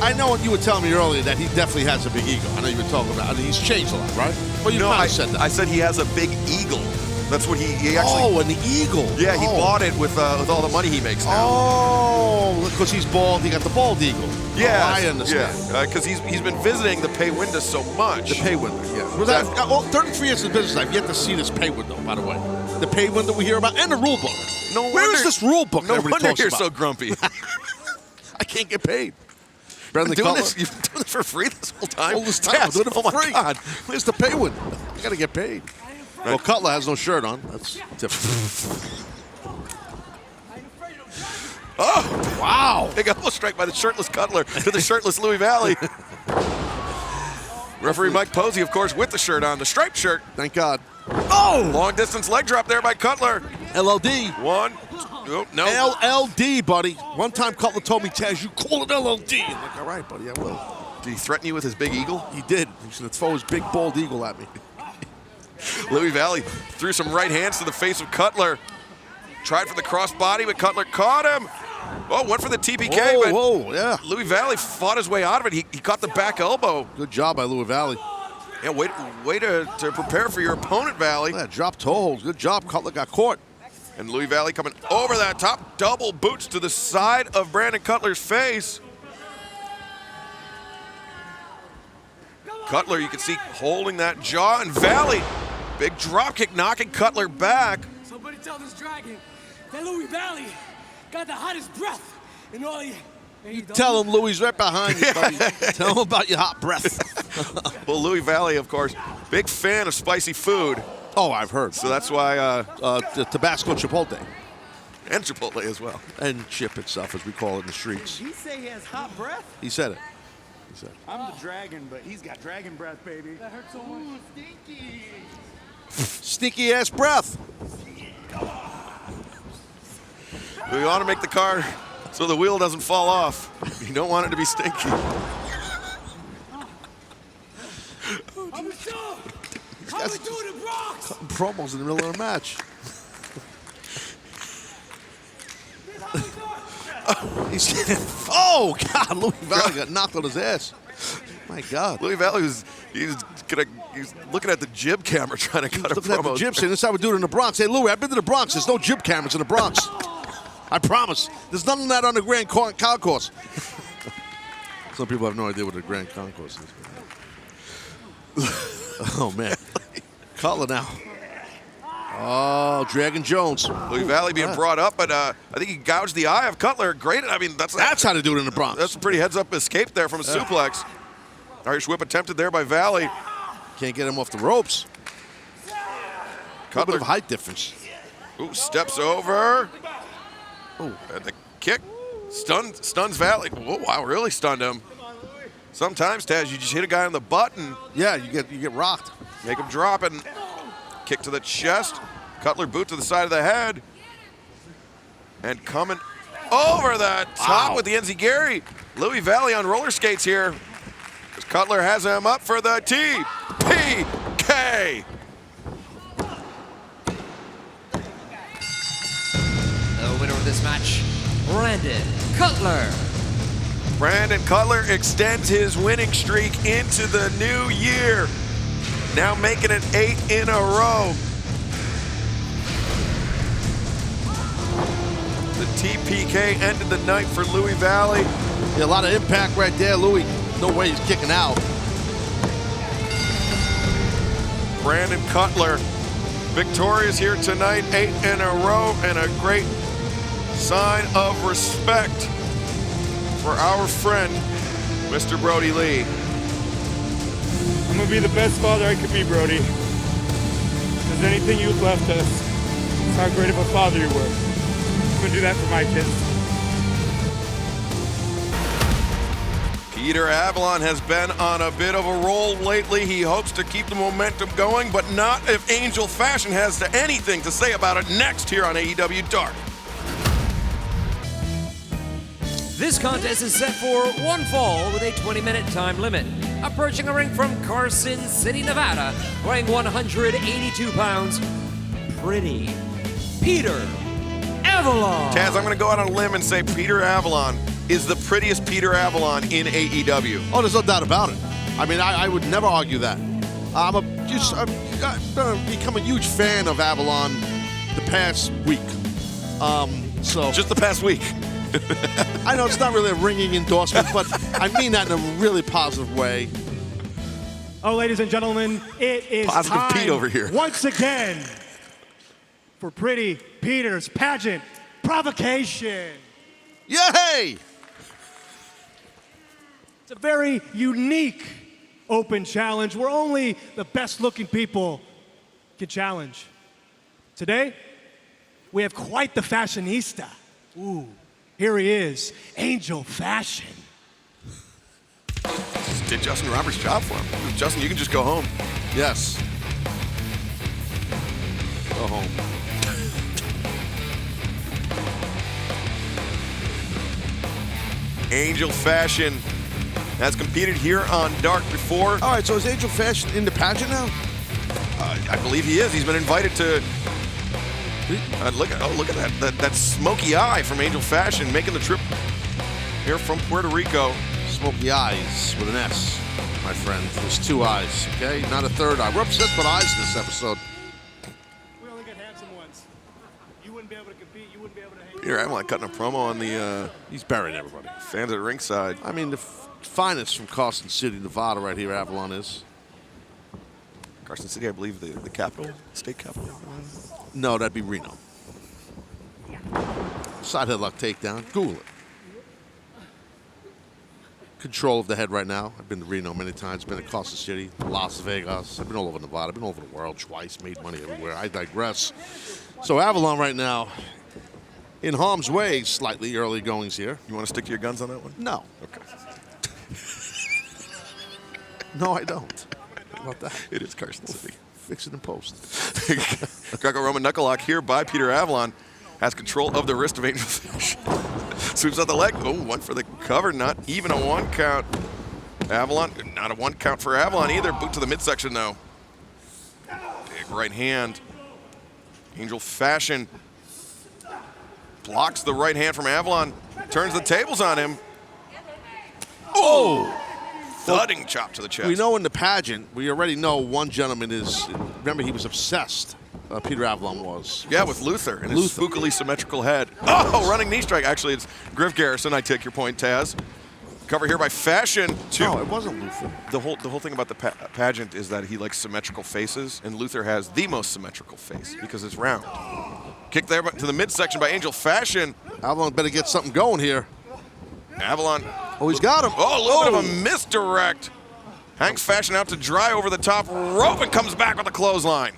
I know what you were telling me earlier that he definitely has a big ego. I know you were talking about it. He's changed a lot, right? Well, you kind of said that. I said he has a big eagle. That's what he actually... Oh, an eagle. Yeah, he bought it with all the money he makes now. Oh, Oh, because he's bald, he got the bald eagle. Yeah, I understand. Yeah, because he's been visiting the pay window so much. The pay window, yeah. 33 years in business, I've yet to see this pay window, by the way. The pay window we hear about, and the rule book. Where is this rule book? No everybody wonder talks you're about? so grumpy. I can't get paid. You've been doing this for free this whole time? All this time, I'm doing it for free. God. Where's the pay window? I got to get paid. Well, Cutler has no shirt on. That's different. Oh, wow. Big elbow strike by the shirtless Cutler to the shirtless Louie Valley. Referee Mike Posey, of course, with the shirt on, the striped shirt. Thank God. Oh! Long distance leg drop there by Cutler. LLD. One. Oh, no. LLD, buddy. One time Cutler told me, Taz, you call it LLD. I'm like, all right, buddy, I will. Did he threaten you with his big eagle? He did. He was going to throw his big bald eagle at me. Louie Valley threw some right hands to the face of Cutler. Tried for the crossbody, but Cutler caught him. Oh, went for the TPK, but yeah. Louie Valley fought his way out of it. He caught the back elbow. Good job by Louie Valley. Yeah, way to prepare for your opponent, Valley. Yeah, drop toe hold. Good job. Cutler got caught. And Louie Valley coming over that top, double boots to the side of Brandon Cutler's face. Cutler, you can see holding that jaw, and Valley, big drop kick knocking Cutler back. Somebody tell this dragon that Louie Valley got the hottest breath in all you. Tell him Louie's right behind you, buddy. Tell him about your hot breath. Well, Louie Valley, of course, big fan of spicy food. Oh, I've heard. So that's why. The Tabasco Chipotle. And Chipotle as well. And chip itself, as we call it in the streets. Did he say he has hot breath? He said it. I'm the dragon, but he's got dragon breath, baby. That hurts so much. Ooh, stinky. Stinky ass breath. We want to make the car so the wheel doesn't fall off. You don't want it to be stinky. I'm a show. How we doing in Bronx? Cutting promos in the middle of a match. Oh, God, Louie Valley got knocked on his ass. My God. Louie Valley he's looking at the jib camera trying to cut a looking at the promo. jib saying, this is how we do it in the Bronx. Hey, Louie, I've been to the Bronx. There's no jib cameras in the Bronx. I promise. There's none of that on the Grand Concourse. Some people have no idea what a Grand Concourse is. Oh, man. Cutler now. Oh, Dragon Jones. Louie Valley being brought up, but I think he gouged the eye of Cutler. Great. I mean, that's how to do it in the Bronx. That's a pretty heads-up escape there from a suplex. Irish whip attempted there by Valley. Can't get him off the ropes. Cutler. A bit of height difference. Ooh, steps over. Ooh. And the kick stuns Valley. Whoa, wow, really stunned him. Sometimes, Taz, you just hit a guy on the butt and yeah, you get rocked. Make him drop and kick to the chest. Cutler boot to the side of the head. And coming over that top with the enziguri. Louie Valley on roller skates here. As Cutler has him up for the TPK. The winner of this match, Brandon Cutler. Brandon Cutler extends his winning streak into the new year. Now making it 8 in a row. The TPK ended the night for Louie Valley. Yeah, a lot of impact right there, Louie. No way he's kicking out. Brandon Cutler victorious here tonight, 8 in a row, and a great sign of respect for our friend, Mr. Brody Lee. I'm gonna be the best father I could be, Brody. If there's anything you've left us, it's how great of a father you were. I'm gonna do that for my kids. Peter Avalon has been on a bit of a roll lately. He hopes to keep the momentum going, but not if Angel Fashion has anything to say about it next here on AEW Dark. This contest is set for one fall with a 20-minute time limit. Approaching a ring from Carson City, Nevada, weighing 182 pounds, Pretty Peter Avalon. Taz, I'm going to go out on a limb and say Peter Avalon is the prettiest Peter Avalon in AEW. Oh, there's no doubt about it. I mean, I would never argue that. I've become a huge fan of Avalon the past week. Just the past week. I know it's not really a ringing endorsement, but I mean that in a really positive way. Oh, ladies and gentlemen, it is Positive time Pete over here. once again for Pretty Peter's pageant provocation. Yay! It's a very unique open challenge where only the best-looking people can challenge. Today, we have quite the fashionista. Ooh, here he is, Angel Fashion. Did Justin Roberts' job for him. Justin, you can just go home. Yes. Go home. Angel Fashion has competed here on Dark before. All right, so is Angel Fashion in the pageant now? I believe he is. He's been invited to. Look at that smoky eye from Angel Fashion making the trip here from Puerto Rico. Smoky eyes with an S, my friend. There's two eyes, okay? Not a third eye. We're obsessed with eyes this episode. We only get handsome ones. You wouldn't be able to compete. You wouldn't be able to hang. Peter Avalon cutting a promo on the. He's burying everybody. Fans at ringside. I mean, the finest from Carson City, Nevada, right here. Avalon is. Carson City, I believe, the capital, state capital. No, that'd be Reno. Side headlock takedown. Google it. Control of the head right now. I've been to Reno many times. Been to Carson City, Las Vegas. I've been all over Nevada. I've been all over the world twice. Made money everywhere. I digress. So Avalon right now in harm's way. Slightly early goings here. You want to stick to your guns on that one? No. Okay. No, I don't. How about that? It is Carson City. Fix it in post. Greco-Roman knuckle lock here by Peter Avalon. Has control of the wrist of Angel Fashion. Sweeps out the leg. Oh, one for the cover. Not even a one count. Avalon, not a one count for Avalon either. Boot to the midsection though. Big right hand. Angel Fashion blocks the right hand from Avalon. Turns the tables on him. Oh! Thudding chop to the chest. We know in the pageant, we already know one gentleman is, remember he was obsessed. Peter Avalon was. Yeah, with Luther and his spookily symmetrical head. Oh, running knee strike. Actually, it's Griff Garrison. I take your point, Taz. Cover here by Fashion. No, it wasn't Luther. The whole thing about the pageant is that he likes symmetrical faces, and Luther has the most symmetrical face because it's round. Kick there to the midsection by Angel Fashion. Avalon better get something going here. Avalon. Oh, he's got him. Oh, a little bit of a misdirect. Hangs Fashion out to dry over the top rope and comes back with a clothesline.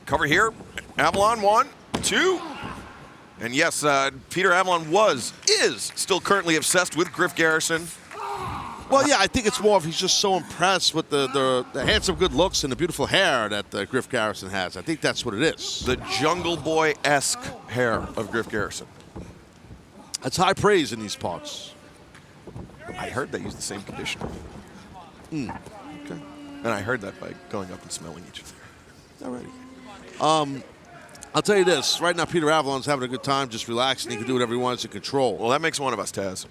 Cover here. Avalon 1, 2. And yes, Peter Avalon is still currently obsessed with Griff Garrison. Well, yeah, I think it's more of he's just so impressed with the handsome good looks and the beautiful hair that Griff Garrison has. I think that's what it is. The Jungle Boy-esque hair of Griff Garrison. That's high praise in these parts. I heard they use the same conditioner. Okay. And I heard that by going up and smelling each other. Alrighty. I'll tell you this. Right now, Peter Avalon's having a good time, just relaxing. He can do whatever he wants in control. Well, that makes one of us, Taz.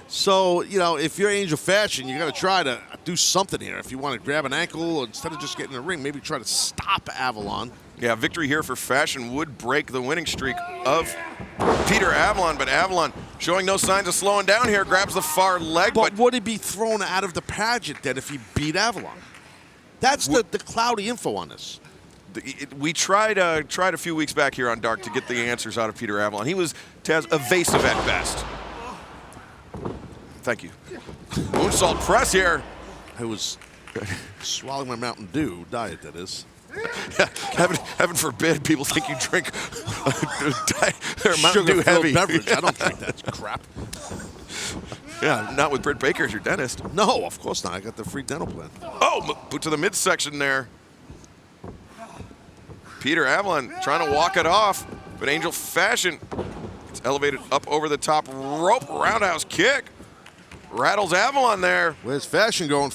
So, you know, if you're Angel Fashion, you got to try to do something here. If you want to grab an ankle, instead of just getting in the ring, maybe try to stop Avalon. Yeah, victory here for Fashion would break the winning streak of Peter Avalon, but Avalon showing no signs of slowing down here, grabs the far leg. But would he be thrown out of the pageant then if he beat Avalon? That's the cloudy info on this. We tried a few weeks back here on Dark to get the answers out of Peter Avalon. He was, Taz, evasive at best. Thank you. Moonsault press here. I was swallowing my Mountain Dew diet, that is. Yeah, heaven forbid people think you drink Mountain Dew heavy beverage. I don't drink that crap. Yeah, not with Britt Baker as your dentist. No, of course not. I got the free dental plan. Oh, boot to the midsection there. Peter Avalon trying to walk it off, but Angel Fashion gets elevated up over the top rope. Roundhouse kick. Rattles Avalon there. Where's Fashion going?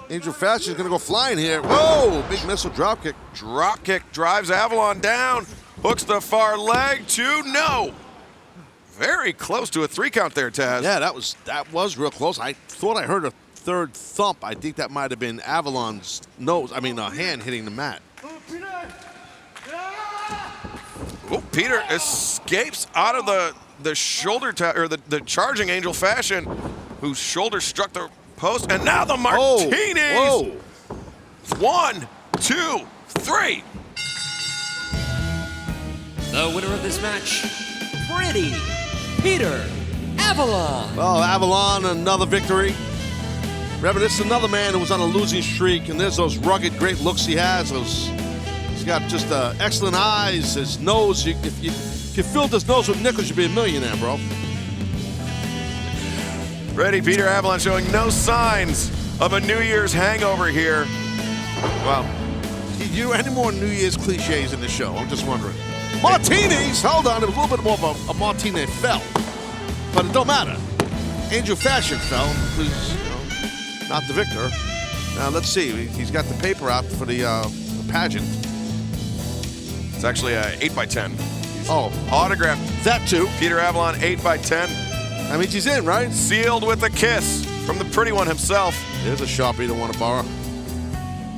Angel Fashion's going to go flying here. Whoa, big missile drop kick. Drop kick drives Avalon down. Hooks the far leg to no. Very close to a 3 count there, Taz. Yeah, that was real close. I thought I heard a third thump. I think that might have been Avalon's hand hitting the mat. Oh, Peter escapes out of the shoulder or the charging angel fashion, whose shoulder struck the post, and now the martinis. Whoa. 1, 2, 3. The winner of this match, Pretty Peter Avalon. Well, Avalon, another victory. Reminiscent another man who was on a losing streak, and there's those rugged, great looks he has. He's got just excellent eyes. His nose, if you filled his nose with nickels, you'd be a millionaire, bro. Ready, Peter Avalon showing no signs of a New Year's hangover here. Wow. Do you do any more New Year's cliches in the show? I'm just wondering. Martinis! Hold on, it was a little bit more of a martini fell. But it don't matter. Angel Fashion fell, because, not the victor. Now, let's see. He's got the paper out for the pageant. It's actually 8x10. Oh. Autographed. That too. Peter Avalon, 8x10. That means he's in, right? Sealed with a kiss from the pretty one himself. There's a Sharpie to want to borrow.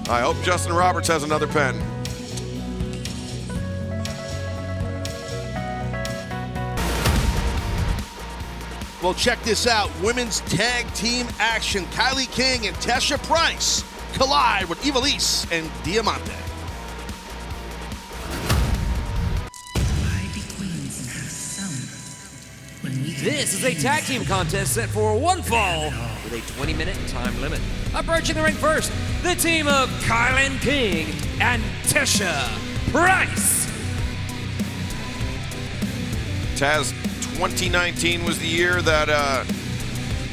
I hope Justin Roberts has another pen. Well, check this out. Women's tag team action. Kylie King and Tasha Price collide with Ivelisse and Diamante. This is a tag team contest set for one fall with a 20-minute time limit. Approaching the ring first, the team of Kylie King and Tasha Price. Taz, 2019 was the year that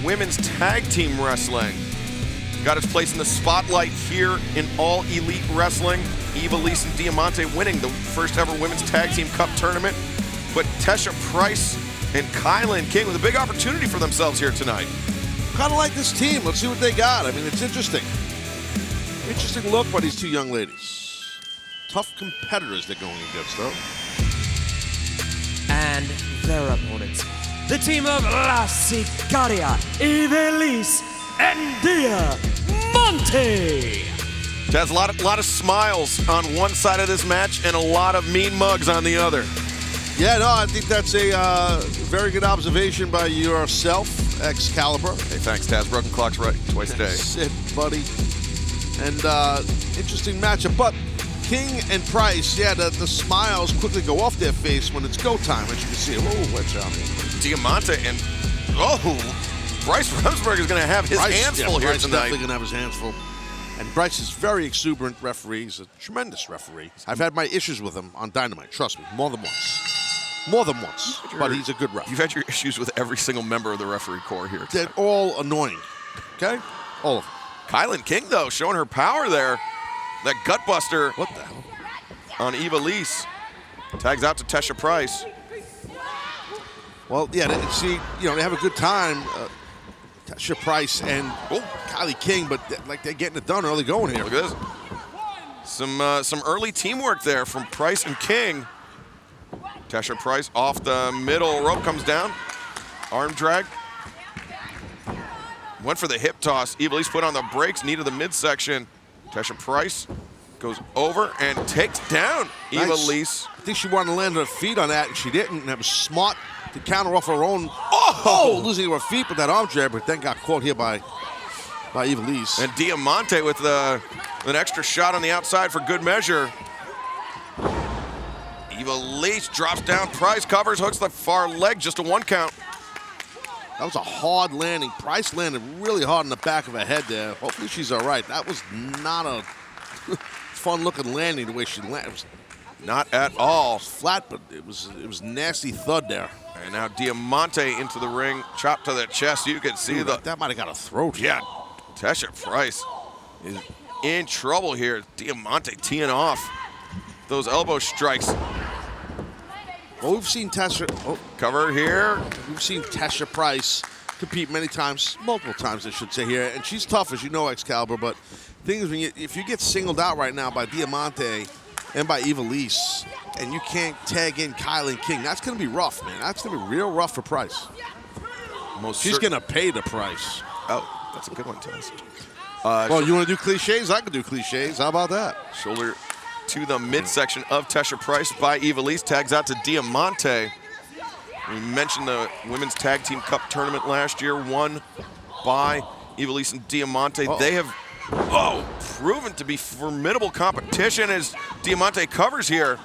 women's tag team wrestling got its place in the spotlight here in All Elite Wrestling. Ivelisse and Diamante winning the first ever Women's Tag Team Cup tournament. But Tasha Price and Kylie King with a big opportunity for themselves here tonight. Kind of like this team. Let's see what they got. I mean, it's interesting. Interesting look by these two young ladies. Tough competitors they're going against, though. And their opponents, the team of La Sicaria, Ivelisse, and Diamante. Taz, a lot of smiles on one side of this match and a lot of mean mugs on the other. Yeah, no, I think that's a very good observation by yourself, Excalibur. Hey, thanks, Taz. Broken clock's right twice a day. That's it, buddy. And interesting matchup. But King and Price, yeah, the smiles quickly go off their face when it's go time, as you can see. Oh, watch out. Diamante and, Bryce Remsburg is going to have his hands full here Bryce tonight. Definitely going to have his hands full. And Bryce is a very exuberant referee. He's a tremendous referee. I've had my issues with him on Dynamite, trust me, more than once. More than once, but he's a good ref. You've had your issues with every single member of the referee corps here. They're all annoying, okay? All of them. Kylie King, though, showing her power there. That gutbuster. What the hell? On Ivelisse. Tags out to Tasha Price. Well, yeah, they have a good time. Tasha Price and Kylie King, but they're getting it done early going here. Look at this. Some early teamwork there from Price and King. Tasha Price off the middle rope, comes down. Arm drag. Went for the hip toss. Ivelisse put on the brakes, knee to the midsection. Tasha Price goes over and takes down Ivelisse. I think she wanted to land her feet on that, and she didn't. And that was smart to counter off her own. Losing her feet with that arm drag, but then got caught here by Ivelisse. And Diamante with an extra shot on the outside for good measure. Ivelisse drops down, Price covers, hooks the far leg, just a 1 count. That was a hard landing. Price landed really hard in the back of her head there. Hopefully she's all right. That was not a fun-looking landing the way she landed. Not at all. It was flat, but it was nasty thud there. And now Diamante into the ring, chop to the chest. You can see that might have got a throat. Yeah, Tasha Price is in trouble here. Diamante teeing off those elbow strikes. Well, we've seen Tasha cover here. We've seen Tasha Price compete many times, multiple times, I should say here, and she's tough, as you know, Excalibur. But the thing is, if you get singled out right now by Diamante and by Ivelisse, and you can't tag in Kylie King, that's going to be rough, man. That's going to be real rough for Price. She's going to pay the price. Oh, that's a good one, Taz. Well, you want to do cliches? I can do cliches. How about that? Shoulder to the midsection of Tesha Price by Ivelisse. Tags out to Diamante. We mentioned the Women's Tag Team Cup tournament last year, won by Ivelisse and Diamante. They have proven to be formidable competition as Diamante covers here.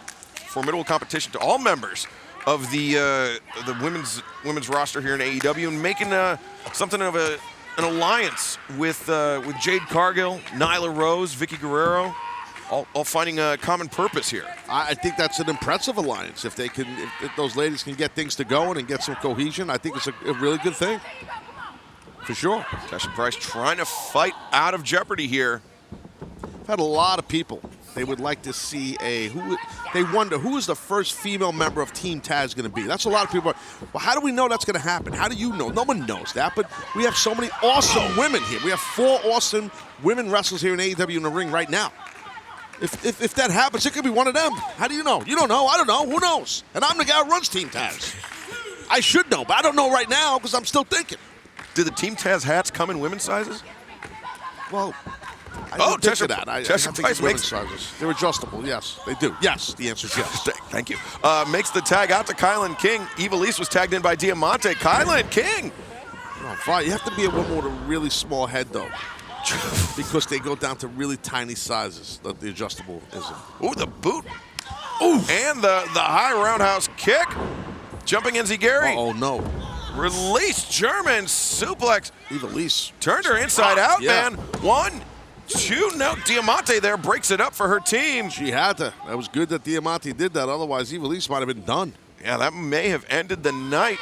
Formidable competition to all members of the women's roster here in AEW, and making something of an alliance with Jade Cargill, Nyla Rose, Vicky Guerrero, all finding a common purpose here. I think that's an impressive alliance. If those ladies can get things to going and get some cohesion, I think it's a really good thing. For sure. Tesha Price trying to fight out of jeopardy here. I've had a lot of people. They would like to see they wonder who is the first female member of Team Taz going to be. That's a lot of people. Well, how do we know that's going to happen? How do you know? No one knows that, but we have so many awesome women here. We have 4 awesome women wrestlers here in AEW in the ring right now. If that happens, it could be one of them. How do you know? You don't know. I don't know. Who knows? And I'm the guy who runs Team Taz. I should know, but I don't know right now because I'm still thinking. Do the Team Taz hats come in women's sizes? Well, I didn't think of that. Tesha Price makes sizes. They're adjustable. Yes, they do. Yes, the answer is yes. Thank you. Makes the tag out to Kylan King. Ivelisse was tagged in by Diamante. Kylan King. Oh, fine. You have to be a woman with a really small head, though, because they go down to really tiny sizes. The adjustable isn't. Ooh, the boot. Ooh, and the high roundhouse kick. Jumping Enziguri. Oh no. Release German suplex. Ivelisse turned her inside out, yeah. man. 1, 2, no. Diamante there breaks it up for her team. She had to. That was good that Diamante did that. Otherwise, Ivelisse might have been done. Yeah, that may have ended the night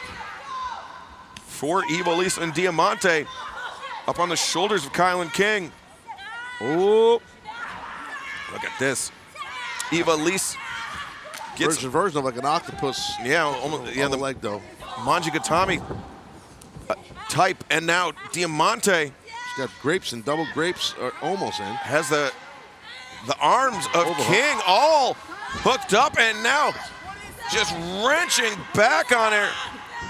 for Ivelisse and Diamante. Up on the shoulders of Kylan King. Oh, look at this. Ivelisse gets version of like an octopus. Yeah, almost. Yeah, the leg though. Manjigatami type, and now Diamante. She's got grapes and double grapes almost in. Has the arms of King all hooked up, and now just wrenching back on her.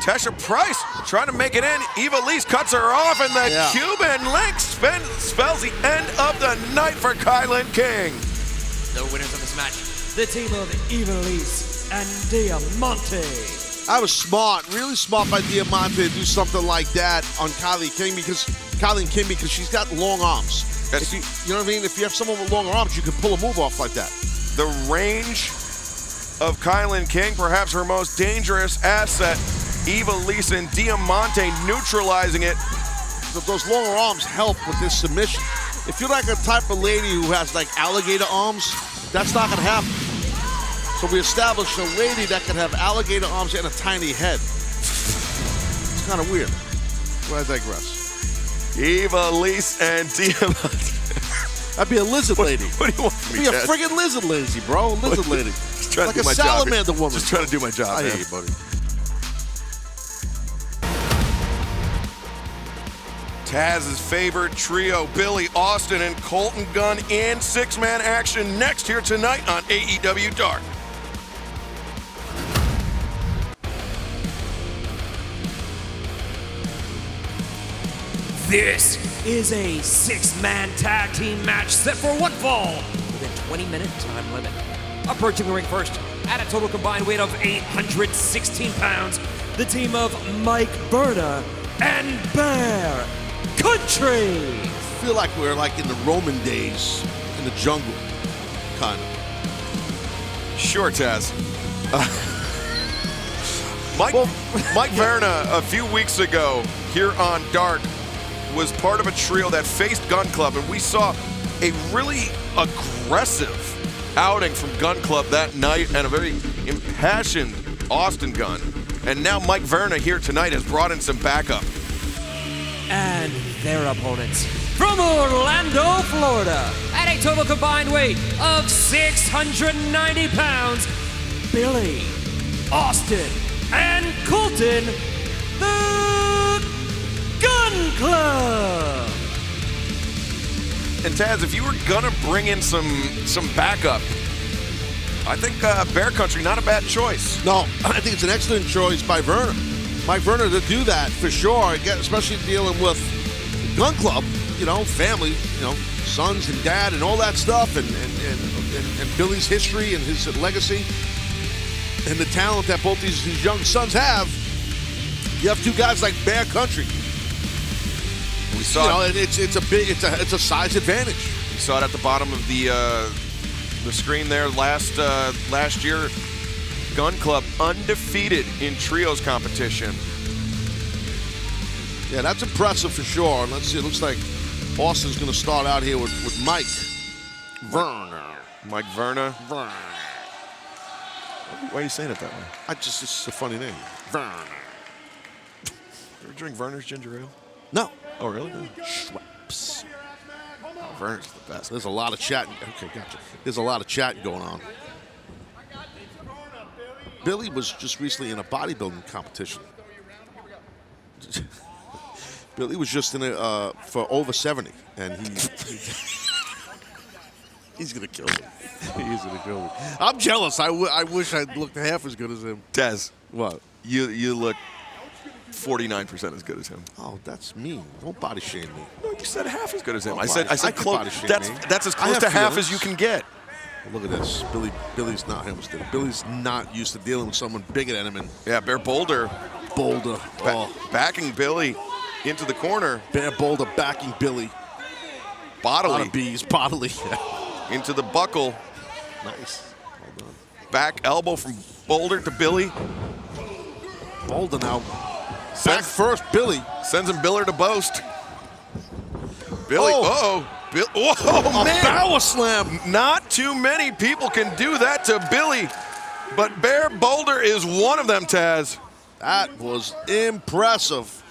Tesha Price trying to make it in. Ivelisse cuts her off, and the Cuban link spells the end of the night for Kylan King. The winners of this match, the team of Ivelisse and Diamante. I was smart, really smart by Diamante to do something like that on Kylan King because she's got long arms. You know what I mean? If you have someone with long arms, you can pull a move off like that. The range of Kylan King, perhaps her most dangerous asset. Ivelisse and Diamante neutralizing it. But those longer arms help with this submission. If you're like a type of lady who has like alligator arms, that's not gonna happen. So we established a lady that can have alligator arms and a tiny head. It's kind of weird. But I digress. Ivelisse and Diamante. I'd be a lizard lady. What do you want from me, Be a friggin' lizard lady, bro. Lizard lady. Like a salamander woman. Just trying to do my job. I hear you, buddy. Taz's favorite trio, Billy Austin and Colton Gunn, in 6-man action next here tonight on AEW Dark. This is a 6-man tag team match set for one fall with a 20-minute time limit. Approaching the ring first at a total combined weight of 816 pounds, the team of Mike VERNA and Bear Country. I feel like we're like in the Roman days in the jungle, kind of. Sure, Taz. Mike VERNA, a few weeks ago here on Dark, was part of a trio that faced Gun Club, and we saw a really aggressive outing from Gun Club that night and a very impassioned Austin Gunn. And now Mike VERNA here tonight has brought in some backup. And their opponents from Orlando, Florida, at a total combined weight of 690 pounds, Billy, Austin, and Colton, the Gun Club. And Taz, if you were gonna bring in some backup, I think Bear Country, not a bad choice. No, I think it's an excellent choice by VERNA. Mike VERNA to do that for sure, especially dealing with Gun Club, you know, family, you know, sons and dad and all that stuff, and Billy's history and his legacy, and the talent that both these young sons have. You have two guys like Bear Country. We saw it's a size advantage. We saw it at the bottom of the screen there last year. Gun Club undefeated in trios competition. Yeah, that's impressive for sure. Let's see. It looks like Austin's going to start out here with Mike VERNA. Mike VERNA. Why are you saying it that way? It's a funny name. VERNA. You ever drink Verner's ginger ale? No. Oh, really? No. Schweppes. Oh, Verner's the best. There's a lot of chatting. Okay, gotcha. There's a lot of chatting going on. Billy was just recently in a bodybuilding competition. Billy was just in it for over 70, and he's gonna kill him. He's gonna kill him. I'm jealous. I wish I looked half as good as him. Tez, what? You look 49% as good as him. Oh, that's mean. Don't body shame me. No, you said half as good as him. I Can said body close. shame me. That's as close to half as you can get. Look at this. Billy's not Hempstead. Billy's not used to dealing with someone bigger than him. And yeah, Bear Boulder. Backing Billy into the corner. Bear Boulder backing Billy. Bodily. Bodily. Into the buckle. Nice. Well done. Back elbow from Boulder to Billy. Boulder now. Back first, Billy. Sends him Biller to boast. Billy. Whoa, man. Power slam. Not too many people can do that to Billy, but Bear Boulder is one of them, Taz. That was impressive.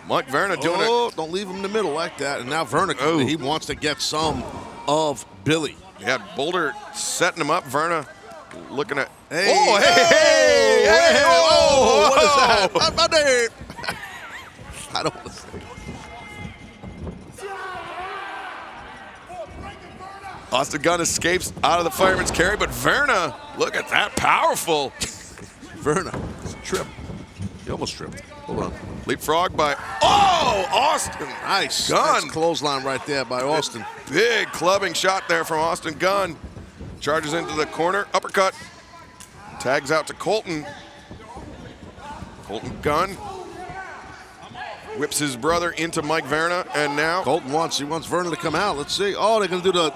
Mike VERNA doing it. Don't leave him in the middle like that. And now VERNA, he wants to get some of Billy. Yeah, Boulder setting him up. VERNA looking at. Hey. What is that? My name. I don't want to say. Austin Gunn escapes out of the fireman's carry, but VERNA, look at that, powerful. VERNA, trip. He almost tripped. Hold on. Leapfrog by, Austin. Nice. Gunn. Nice clothesline right there by Austin. Big clubbing shot there from Austin Gunn. Charges into the corner, uppercut. Tags out to Colton. Colton Gunn whips his brother into Mike VERNA, and now Colton wants VERNA to come out. Let's see. Oh, they're gonna do the.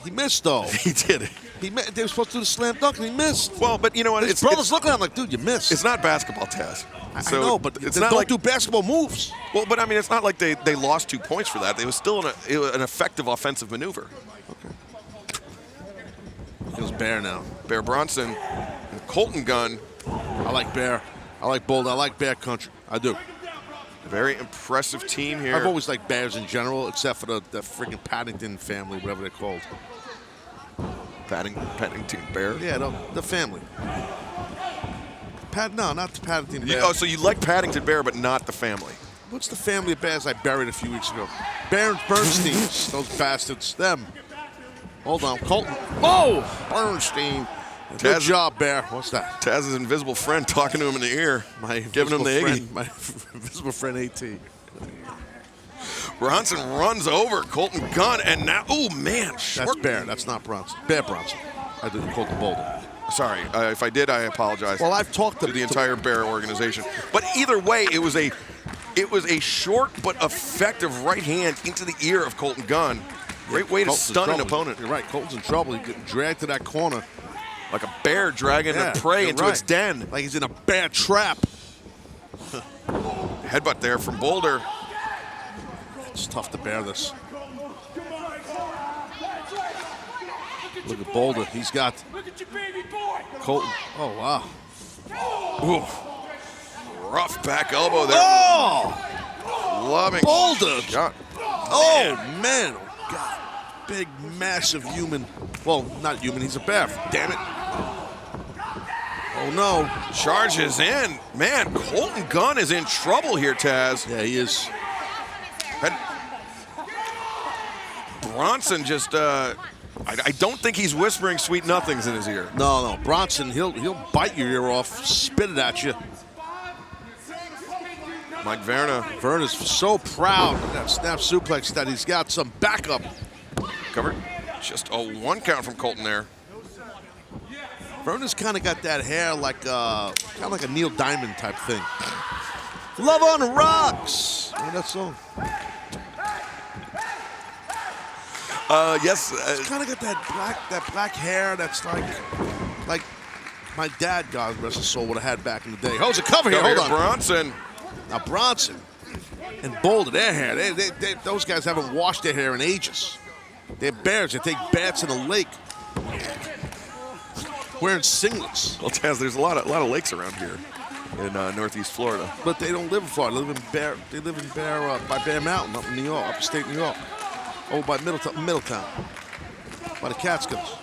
He missed though. He did it. They were supposed to do the slam dunk, and he missed. Well, but you know what? His brother's looking at him like, dude, you missed. It's not basketball, Taz. So I know, but it's they not don't like do basketball moves. Well, but I mean, it's not like they lost 2 points for that. It was still an effective offensive maneuver. Okay. Here's Bear now. Bear Bronson and Colton Gunn. I like Bear. I like Boulder. I like Bear Country. I do. Very impressive team here. I've always liked Bears in general, except for the freaking Paddington family, whatever they're called. Paddington Bear? Yeah, the family. No, not the Paddington Bear. Oh, so you like Paddington Bear, but not the family. What's the family of bears I buried a few weeks ago? Baron Bernsteins, those bastards, them. Hold on, Colton. Whoa! Bernstein. Good job, Bear. What's that? Taz's invisible friend talking to him in the ear. Giving him the Iggy. My invisible friend AT. Bronson runs over Colton Gunn, and now, man. That's Bear. That's not Bronson. Bear Bronson. I did Colton Boulder. Sorry, if I did, I apologize. Well, I've talked to the entire Bear organization. But either way, it was a short but effective right hand into the ear of Colton Gunn. Great way to stun an opponent. You're right. Colton's in trouble. He's getting dragged to that corner. Like a bear dragging the prey into its den. Like he's in a bear trap. Headbutt there from Boulder. It's tough to bear this. Look at Boulder. He's got Colton. Oh, wow. Ooh. Rough back elbow there. Oh! Loving Boulder. shot. Oh, man. Oh, God. Big, massive human. Well, not human. He's a bear. Damn it. Oh, no. Charges in. Man, Colton Gunn is in trouble here, Taz. Yeah, he is. And Bronson just, I don't think he's whispering sweet nothings in his ear. No. Bronson, he'll bite your ear off, spit it at you. Mike VERNA. VERNA's so proud of that snap suplex that he's got some backup. Covered. Just a 1 count from Colton there. VERNA's kind of got that hair like kind of like a Neil Diamond type thing. Love on the Rocks. I mean, that song. Yes. It's kind of got that black hair that's like my dad, God rest his soul, would have had back in the day. How's the cover here? Hold on. Bronson. Now Bronson and Boulder, their hair, those guys haven't washed their hair in ages. They're bears. They take baths in a lake. Wearing singlets. Well, Taz, there's a lot of lakes around here in Northeast Florida. But they don't live in Florida. They live in by Bear Mountain, up in New York, upstate New York, over by Middletown, by the Catskills,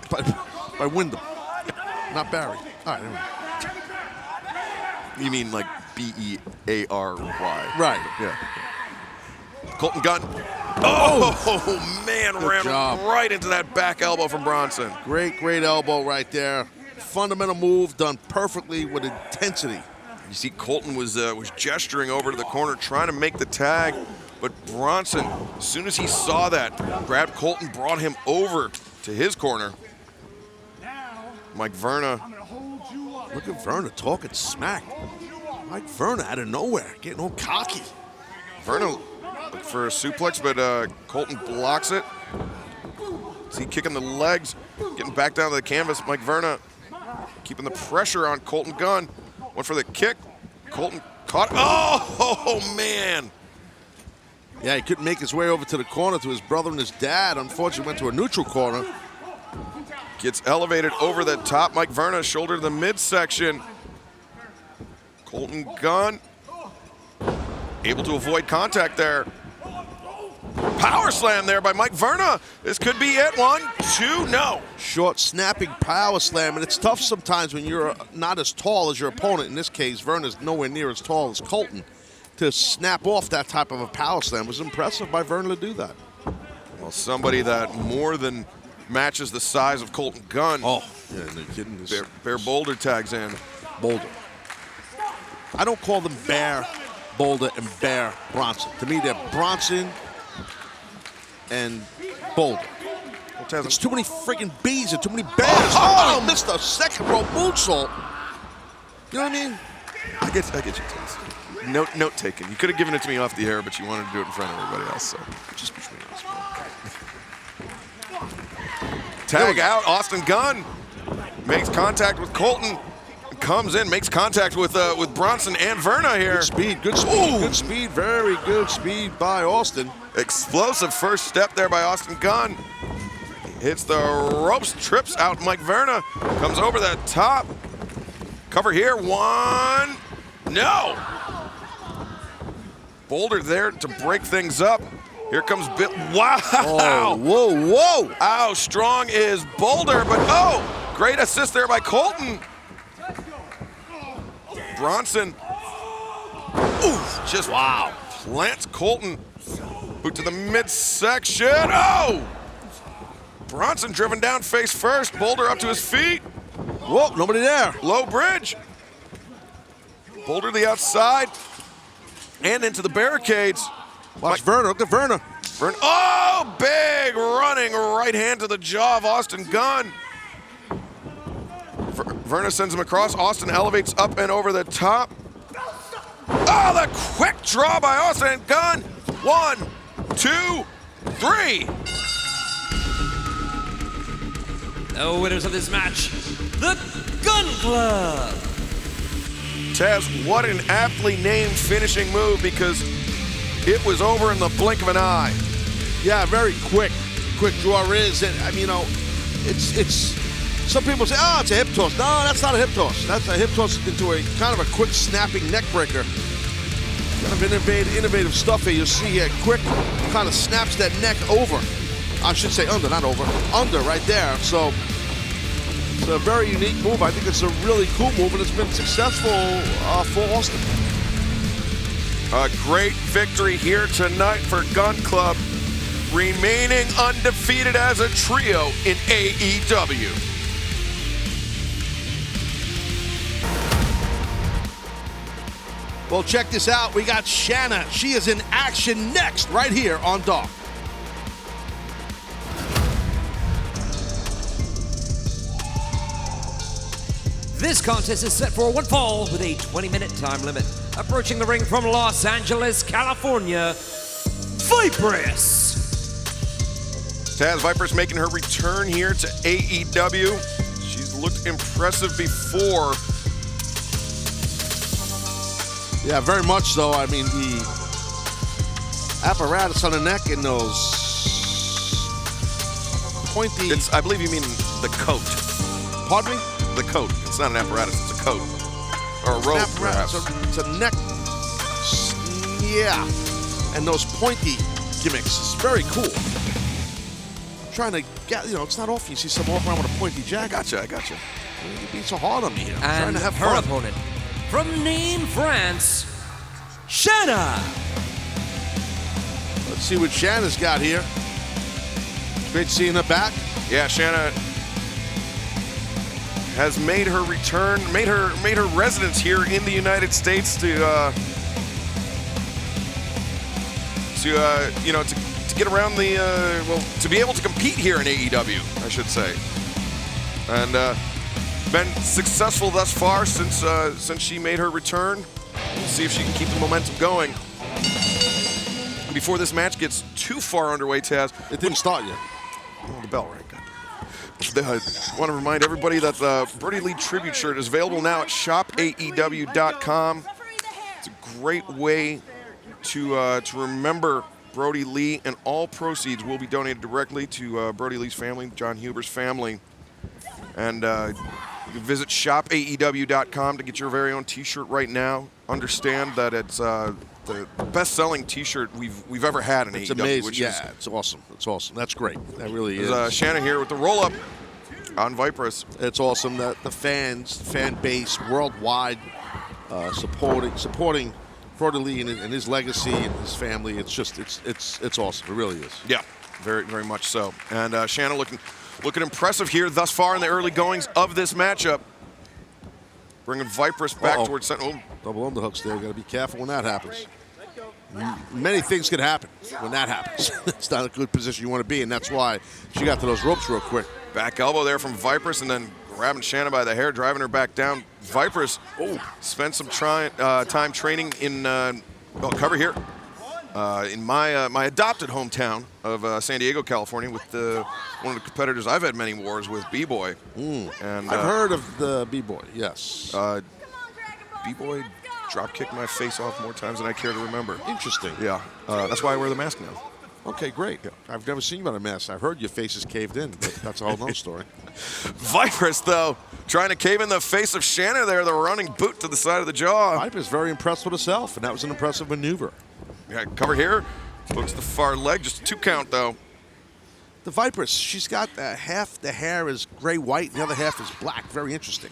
by Wyndham, not Barry. All right, anyway. You mean like B-E-A-R-Y? Right. Yeah. Colton Gunn. Oh man, Good ran job. right into that back elbow from Bronson. Great elbow right there. Fundamental move done perfectly with intensity. You see Colton was gesturing over to the corner trying to make the tag, but Bronson, as soon as he saw that, grabbed Colton, brought him over to his corner. Mike VERNA. Look at VERNA talking smack. Mike VERNA out of nowhere, getting all cocky. VERNA looked for a suplex, but Colton blocks it. See, kicking the legs, getting back down to the canvas. Mike VERNA keeping the pressure on Colton Gunn. Went for the kick. Colton caught. Oh, man. Yeah, he couldn't make his way over to the corner to his brother and his dad. Unfortunately, went to a neutral corner. Gets elevated over the top. Mike VERNA, shoulder to the midsection. Colton Gunn able to avoid contact there. Power slam there by Mike VERNA. This could be it. 1, 2, no. Short snapping power slam, and it's tough sometimes when you're not as tall as your opponent. In this case, VERNA's nowhere near as tall as Colton. To snap off that type of a power slam was impressive by VERNA to do that. Well, somebody that more than matches the size of Colton Gunn. Oh, yeah, no kidding. Bear Boulder tags in. Boulder. I don't call them Bear, Boulder, and Bear Bronson. To me, they're Bronson and Boulder. There's too many freaking B's and too many Bears. Oh, missed a second row moonsault. You know what I mean? I get you, Taz. Note taken. You could have given it to me off the air, but you wanted to do it in front of everybody else. So just between us, bro. Tag out. Austin Gunn makes contact with Colton. Comes in, makes contact with Bronson and VERNA here. Good speed, very good speed by Austin. Explosive first step there by Austin Gunn. Hits the ropes, trips out Mike VERNA, comes over the top. Cover here, 1, no. Boulder there to break things up. Here comes Bill. Wow. Oh, whoa. How strong is Boulder, but great assist there by Colton. Bronson, just plants Colton. Boot to the midsection. Bronson driven down face first. Boulder up to his feet. Whoa, nobody there. Low bridge. Boulder to the outside and into the barricades. Watch VERNA, look at VERNA. Big running right hand to the jaw of Austin Gunn. VERNA sends him across. Austin elevates up and over the top. The quick draw by Austin Gunn. 1, 2, 3. The winners of this match, the Gunn Club. Taz, what an aptly named finishing move because it was over in the blink of an eye. Yeah, very quick draw is, and I mean, it's. Some people say, it's a hip toss. No, that's not a hip toss. That's a hip toss into a kind of a quick snapping neck breaker. Kind of innovative stuff here. You'll see here, quick kind of snaps that neck over. I should say under, not over. Under right there. So it's a very unique move. I think it's a really cool move, and it's been successful for Austin. A great victory here tonight for Gunn Club, remaining undefeated as a trio in AEW. Well, check this out. We got Shanna. She is in action next, right here on Dark. This contest is set for one fall with a 20-minute time limit. Approaching the ring from Los Angeles, California, Viperous. Taz, Viperous making her return here to AEW. She's looked impressive before. Yeah, very much so. I mean, the apparatus on the neck and those pointy... I believe you mean the coat. Pardon me? The coat. It's not an apparatus, it's a coat. Or a robe, perhaps. It's a neck. Yeah. And those pointy gimmicks. It's very cool. I'm trying to get, it's not often you see someone walk around with a pointy jacket. I gotcha. You're being so hard on me here. I'm trying And to have her fun. opponent, from Nîmes, France, Shanna. Let's see what Shanna's got here. Great seeing her back. Yeah, Shanna has made her return, made her residence here in the United States to get around the to be able to compete here in AEW, I should say, and been successful thus far since she made her return. We'll see if she can keep the momentum going. Before this match gets too far underway, Taz. It didn't start yet. Oh, the bell rang. I want to remind everybody that the Brody Lee tribute shirt is available now at shopaew.com. It's a great way to remember Brody Lee, and all proceeds will be donated directly to Brody Lee's family, John Huber's family. And you can visit shopaew.com to get your very own T-shirt right now. Understand that it's the best-selling T-shirt we've ever had in AEW. It's amazing. Which Yeah, it's awesome. It's awesome. That's great. That really is. Shanna here with the roll-up on Viperous. It's awesome that the fan base worldwide supporting Brody Lee and his legacy and his family. It's just it's awesome. It really is. Yeah, very very much so. And Shanna looking impressive here thus far in the early goings of this matchup. Bringing Viperous back towards center. Oh. Double underhooks there. Got to be careful when that happens. Many things could happen when that happens. It's not a good position you want to be, and that's why she got to those ropes real quick. Back elbow there from Viperous, and then grabbing Shanna by the hair, driving her back down. Viperous spent some time training in cover here in my adopted hometown of San Diego, California, with one of the competitors I've had many wars with, B-Boy. And I've heard of the B-Boy. Yes. B-Boy drop kicked my face off more times than I care to remember. Interesting. Yeah, that's why I wear the mask now. Okay, great. Yeah. I've never seen you without a mask. I've heard your face is caved in, but that's a whole nother story. Viperous, though, trying to cave in the face of Shanna there, the running boot to the side of the jaw. Viperous very impressed with herself, and that was an impressive maneuver. Yeah, cover here. Hooks the far leg, just a 2 count, though. The Viperous, she's got half the hair is gray-white, and the other half is black. Very interesting.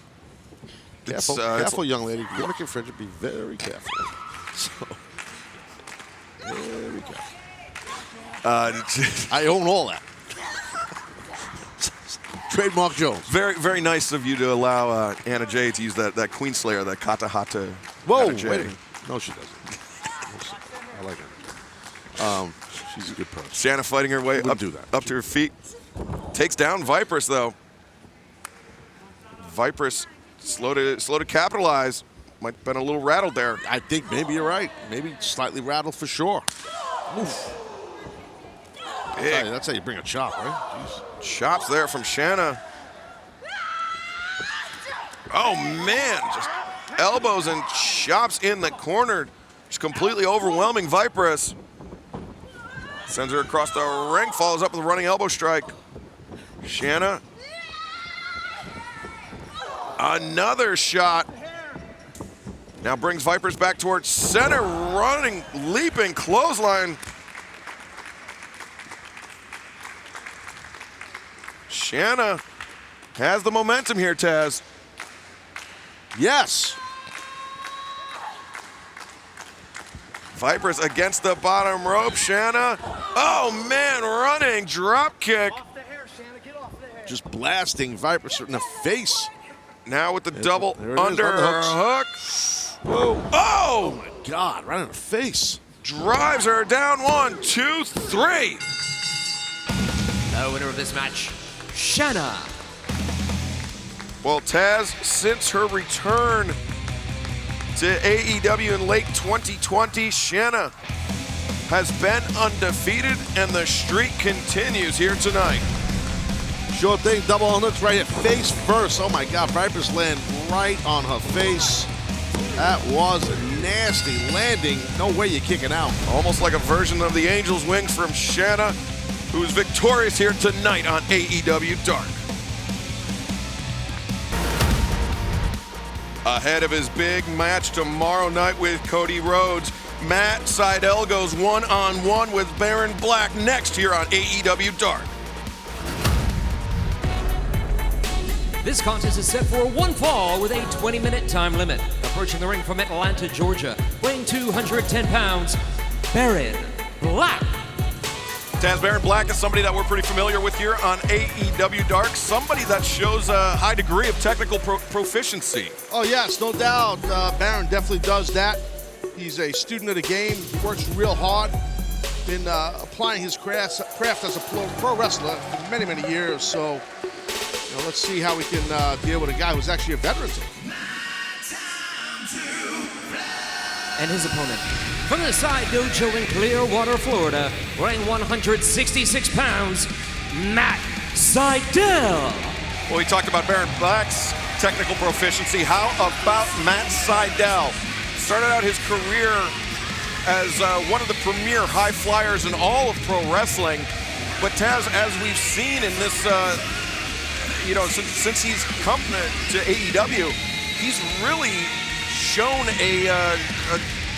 Careful, careful, young lady. Gimmick infringement, be very careful. So, very careful. I own all that. Trademark Jones. Very, very nice of you to allow Anna Jay to use that Queen Slayer, that Kata Hata. Whoa, Anna Jay. wait a minute. No, she doesn't. I like her. She's a good person. Shanna fighting her way up to her feet. Takes down Viperous, though. Viperous slow to capitalize. Might have been a little rattled there. I think maybe you're right. Maybe slightly rattled for sure. Oof. That's how you bring a chop, right? Jeez. Chops there from Shanna. Oh, man. Just elbows and chops in the corner. Just completely overwhelming Viperous. Sends her across the ring. Follows up with a running elbow strike. Shanna. Another shot. Now brings Viperous back towards center. Running, leaping clothesline. Shanna has the momentum here, Taz. Yes. Viperous against the bottom rope. Shanna. Oh, man, running drop kick. Just blasting Viperous in the face. Now with the double there it is, underhook. Whoa. Oh! God, right in the face. Drives her down 1, 2, 3. The winner of this match, Shanna. Well, Taz, since her return to AEW in late 2020, Shanna has been undefeated, and the streak continues here tonight. Sure thing, double hooks right here, face first. Oh my God, Vipers land right on her face. That was a nasty landing. No way you're kicking out. Almost like a version of the Angel's Wings from Shanna, who's victorious here tonight on AEW Dark. Ahead of his big match tomorrow night with Cody Rhodes, Matt Sydal goes one-on-one with Baron Black next here on AEW Dark. This contest is set for one fall with a 20-minute time limit. Approaching the ring from Atlanta, Georgia, weighing 210 pounds, Baron Black. Taz, Baron Black is somebody that we're pretty familiar with here on AEW Dark, somebody that shows a high degree of technical proficiency. Oh yes, no doubt. Baron definitely does that. He's a student of the game. He works real hard. Been applying his craft as a pro wrestler for many, many years. So let's see how we can deal with a guy who's actually a veteran. And his opponent, from the Side Dojo in Clearwater, Florida, weighing 166 pounds, Matt Sydal. Well, we talked about Baron Black's technical proficiency. How about Matt Sydal? Started out his career as one of the premier high flyers in all of pro wrestling. But Taz, as we've seen in this, since he's come to AEW, he's really shown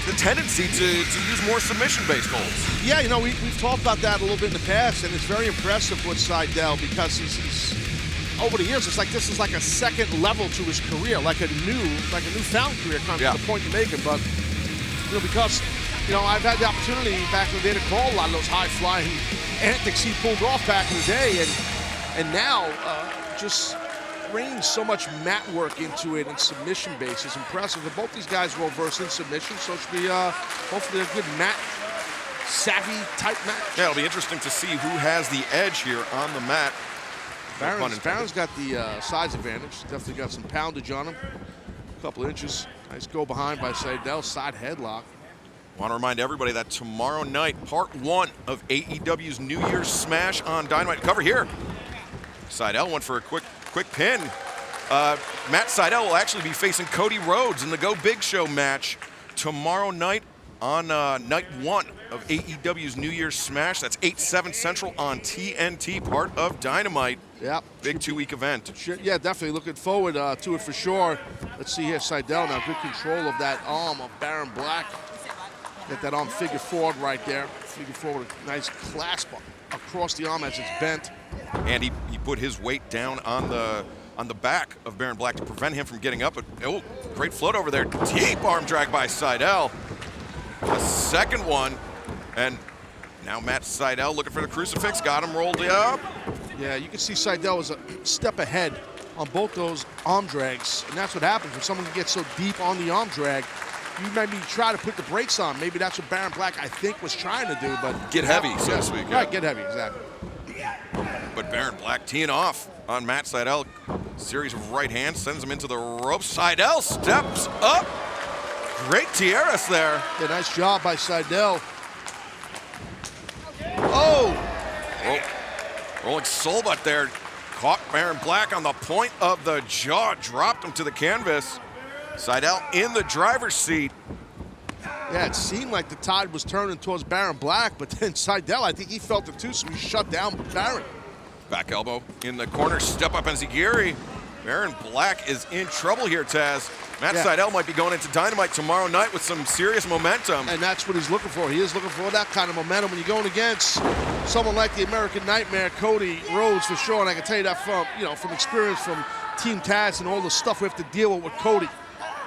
the tendency to use more submission-based holds. Yeah, we've talked about that a little bit in the past, and it's very impressive with Sydal because he's over the years, it's like this is like a second level to his career, like a newfound career, kind of to the point you're making. But because I've had the opportunity back in the day to call a lot of those high-flying antics he pulled off back in the day, and now just brings so much mat work into it and submission base is impressive. And both these guys are well versed in submission, so it should be hopefully a good mat savvy type match. Yeah, it'll be interesting to see who has the edge here on the mat. Baron's got the size advantage. Definitely got some poundage on him. A couple of inches. Nice go behind by Sydal. Side headlock. Want to remind everybody that tomorrow night, part 1 of AEW's New Year's Smash on Dynamite. Cover here. Sydal went for a quick pin. Matt Sydal will actually be facing Cody Rhodes in the Go Big Show match tomorrow night on night 1 of AEW's New Year's Smash. That's 8/7 Central on TNT, part of Dynamite. Yep. Big 2-week event. Yeah, definitely looking forward to it for sure. Let's see here, Sydal now, good control of that arm of Baron Black. Get that arm figure forward right there. Figure forward, a nice clasp across the arm as it's bent. And he put his weight down on the back of Baron Black to prevent him from getting up. Oh, great float over there. Deep arm drag by Sydal. The second one. And now Matt Sydal looking for the crucifix. Got him rolled up. Yeah, you can see Sydal was a step ahead on both those arm drags. And that's what happens when someone gets so deep on the arm drag. You maybe try to put the brakes on. Maybe that's what Baron Black, I think, was trying to do. But get heavy, so to speak. Right, get heavy, exactly. But Baron Black teeing off on Matt Sydal. Series of right hands, sends him into the ropes. Sydal steps up. Great tiaras there. Yeah, nice job by Sydal. Oh! Rolling soul butt there. Caught Baron Black on the point of the jaw. Dropped him to the canvas. Sydal in the driver's seat. Yeah, it seemed like the tide was turning towards Baron Black, but then Sydal, I think he felt it too, so he shut down Baron. Back elbow in the corner, step up enziguri. Baron Black is in trouble here, Taz. Matt Sydal might be going into Dynamite tomorrow night with some serious momentum. And that's what he's looking for. He is looking for that kind of momentum when you're going against someone like the American Nightmare, Cody Rhodes, for sure. And I can tell you that from experience from Team Taz and all the stuff we have to deal with Cody.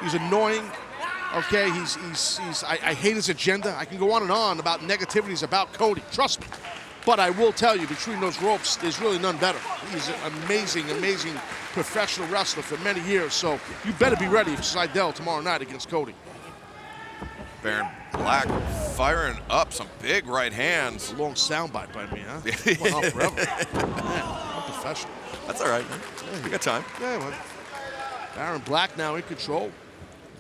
He's annoying. Okay, I hate his agenda. I can go on and on about negativities about Cody, trust me. But I will tell you, between those ropes, there's really none better. He's an amazing, amazing professional wrestler for many years. So you better be ready for Sydal tomorrow night against Cody. Baron Black firing up some big right hands. A long soundbite by me, huh? Went on forever. Man, I'm professional. That's all right, man. We got time. Yeah, well, Baron Black now in control.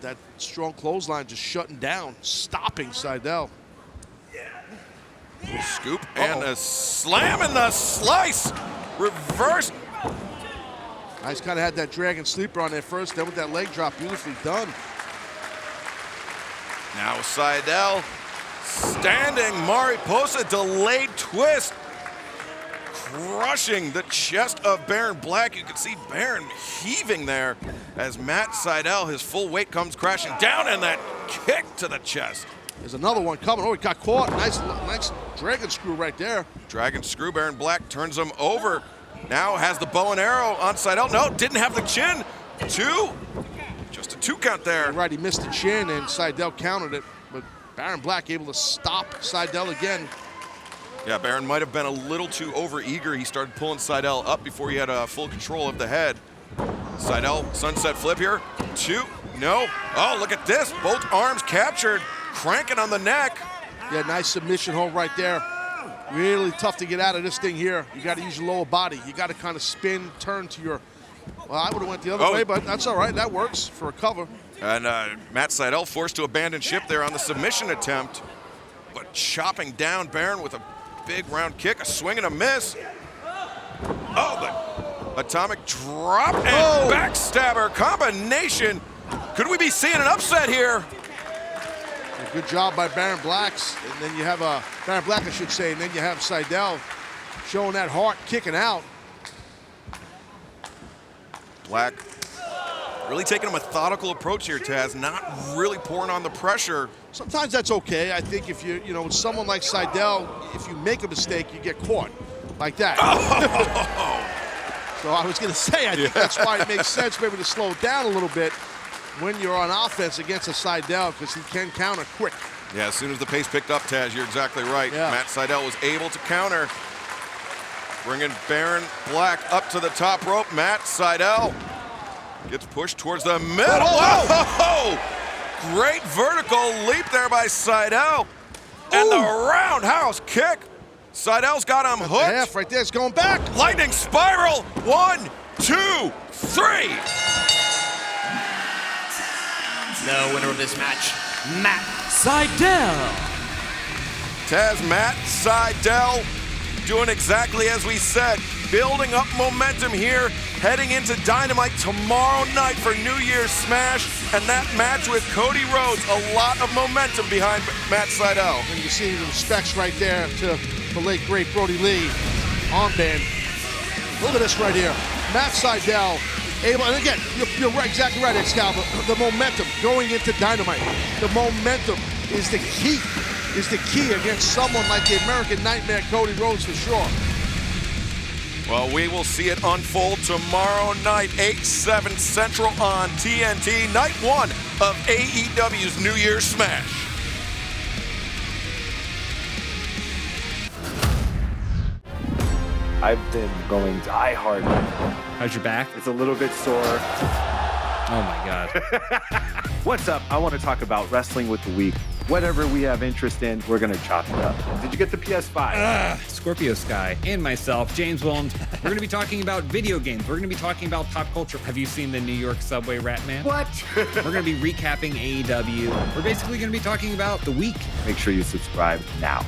That strong clothesline just shutting down, stopping Seidel. Little scoop and a slam in the slice. Reverse. Nice, kind of had that dragon sleeper on there first, then with that leg drop, beautifully done. Now Seidel standing. Mariposa delayed twist. Crushing the chest of Baron Black. You can see Baron heaving there as Matt Seidel, his full weight comes crashing down, and that kick to the chest. There's another one coming. Oh, he got caught. Nice dragon screw right there. Dragon screw. Baron Black turns him over. Now has the bow and arrow on Seidel. No, didn't have the chin. Two. Just a 2 count there. Right, he missed the chin, and Seidel countered it. But Baron Black able to stop Seidel again. Yeah, Baron might have been a little too over-eager. He started pulling Seidel up before he had full control of the head. Seidel, sunset flip here. 2, no. Oh, look at this. Both arms captured, cranking on the neck. Yeah, nice submission hold right there. Really tough to get out of this thing here. You got to use your lower body. You got to kind of spin, turn to your... Well, I would have went the other way, but that's all right. That works for a cover. And Matt Seidel forced to abandon ship there on the submission attempt. But chopping down Baron with a big round kick, a swing and a miss. Oh, the atomic drop and backstabber combination. Could we be seeing an upset here? A good job by Baron Blacks. And then you have Baron Black, I should say, and then you have Seidel showing that heart, kicking out. Black really taking a methodical approach here, Taz, not really pouring on the pressure. Sometimes that's okay. I think if you know, with someone like Seidel, if you make a mistake, you get caught like that. So I was going to say, I think that's why it makes sense maybe to slow it down a little bit when you're on offense against a Seidel, because he can counter quick. Yeah, as soon as the pace picked up, Taz, you're exactly right. Yeah. Matt Seidel was able to counter, bringing Baron Black up to the top rope. Matt Seidel gets pushed towards the middle. Whoa! Great vertical leap there by Seidel. And the roundhouse kick. Seidel's got him hooked. Half right there, it's going back. Lightning spiral. 1, 2, 3. The winner of this match, Matt Seidel. Taz, Matt Seidel doing exactly as we said, building up momentum here, heading into Dynamite tomorrow night for New Year's Smash, and that match with Cody Rhodes, a lot of momentum behind Matt Seidel. And you see the respects right there to the late, great Brody Lee, armband. Look at this right here. Matt Seidel able, and again, you're right, exactly right, Excalibur. The momentum going into Dynamite. The momentum is the key against someone like the American Nightmare Cody Rhodes for sure. Well, we will see it unfold tomorrow night, 8/7 Central on TNT, night 1 of AEW's New Year's Smash. I've been going die hard. How's your back? It's a little bit sore. Oh my God. What's up? I want to talk about wrestling with the week. Whatever we have interest in, we're going to chop it up. Did you get the PS5? Scorpio Sky and myself, James Williams, we're going to be talking about video games. We're going to be talking about pop culture. Have you seen the New York subway rat man? What? We're going to be recapping AEW. We're basically going to be talking about the week. Make sure you subscribe now.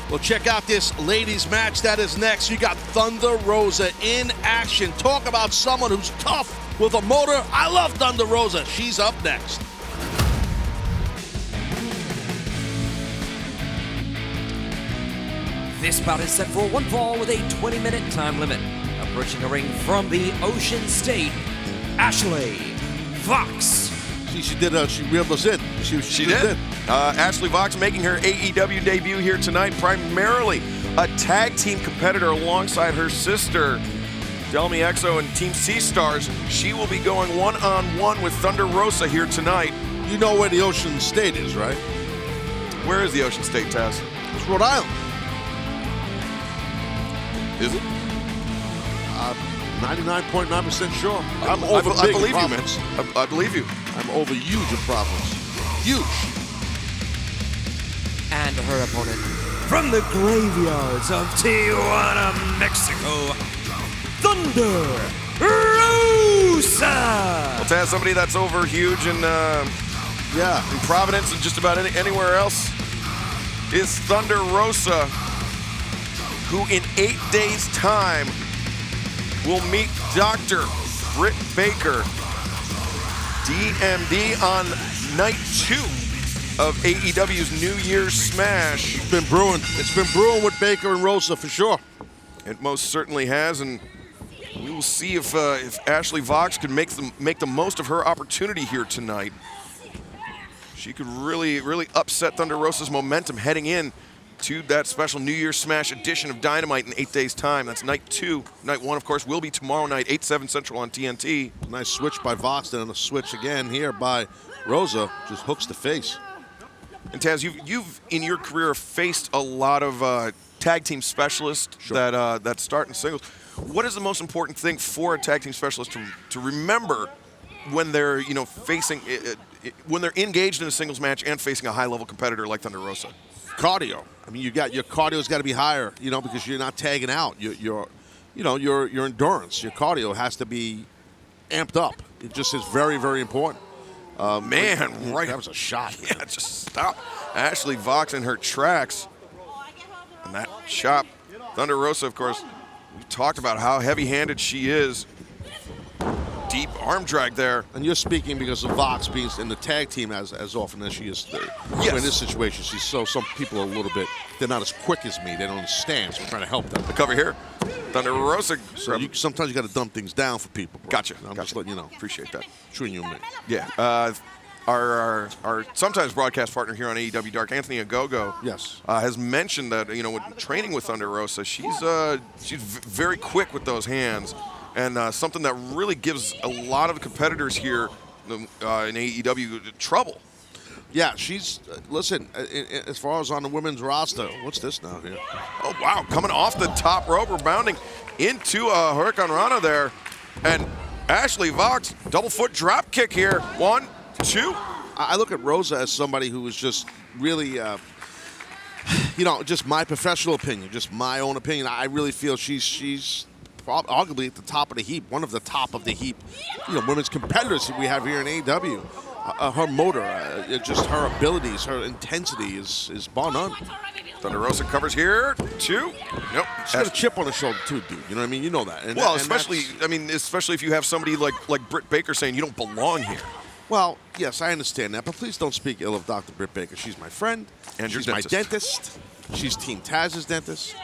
Well, check out this ladies match that is next. You got Thunder Rosa in action. Talk about someone who's tough with a motor. I love Thunder Rosa. She's up next. This bout is set for one fall with a 20-minute time limit. Approaching the ring from the Ocean State, Ashley Vox. She did. She reeled us in. She did. Ashley Vox making her AEW debut here tonight, primarily a tag team competitor alongside her sister, Delmi Exo and Team C-Stars. She will be going one-on-one with Thunder Rosa here tonight. You know where the Ocean State is, right? Where is the Ocean State, Taz? It's Rhode Island. Is it? 99.9% sure. I believe you, man. problems. I believe you. I'm over huge in problems. Huge. And her opponent from the graveyards of Tijuana, Mexico, Thunder Rosa. Well, to have somebody that's over huge in Providence and just about anywhere else is Thunder Rosa, who in 8 days' time will meet Dr. Britt Baker, DMD, on night 2 of AEW's New Year's Smash. It's been brewing. It's been brewing with Baker and Rosa for sure. It most certainly has, and we will see if Ashley Vox can make the most of her opportunity here tonight. She could really upset Thunder Rosa's momentum heading in to that special New Year's Smash edition of Dynamite in 8 days' time. That's night 2. Night 1, of course, will be tomorrow night, 8/7 Central on TNT. Nice switch by Vox, and a switch again here by Rosa. Just hooks the face. And Taz, you've in your career faced a lot of tag team specialists that start in singles. What is the most important thing for a tag team specialist to remember when they're facing when they're engaged in a singles match and facing a high-level competitor like Thunder Rosa? Cardio. I mean, your cardio's got to be higher, because you're not tagging out. Your endurance, your cardio has to be amped up. It just is very, very important. Man, right. That was a shot. Yeah, just stop. Ashley Vox in her tracks. And that shot. Thunder Rosa, of course, we talked about how heavy-handed she is. Deep arm drag there. And you're speaking because of Vox being in the tag team as often as she is. Yes. In this situation, some people are a little bit, they're not as quick as me. They don't understand, so I'm trying to help them. The cover here. Thunder Rosa. So sometimes you got to dumb things down for people, bro. Gotcha. I'm just letting you know. Appreciate that. Between you and me. Yeah. Our sometimes broadcast partner here on AEW Dark, Anthony Agogo, yes, has mentioned that when training with Thunder Rosa, she's very quick with those hands, and something that really gives a lot of competitors here in AEW trouble. Yeah, she's listen. As far as on the women's roster, what's this now here? Oh wow, coming off the top rope, rebounding into a Hurricane Rana there, and Ashley Vox double foot drop kick here. 1, 2. I look at Rosa as somebody who is just really, just my professional opinion, just my own opinion. I really feel she's arguably at the top of the heap, one of the top of the heap, women's competitors we have here in AEW. Her motor, just her abilities, her intensity is bar none. Thunder Rosa covers here. 2. Nope. She's got a chip on her shoulder too, dude. You know what I mean? You know that. And especially if you have somebody like Britt Baker saying you don't belong here. Well, yes, I understand that, but please don't speak ill of Dr. Britt Baker. She's my friend. And she's my dentist. She's Team Taz's dentist.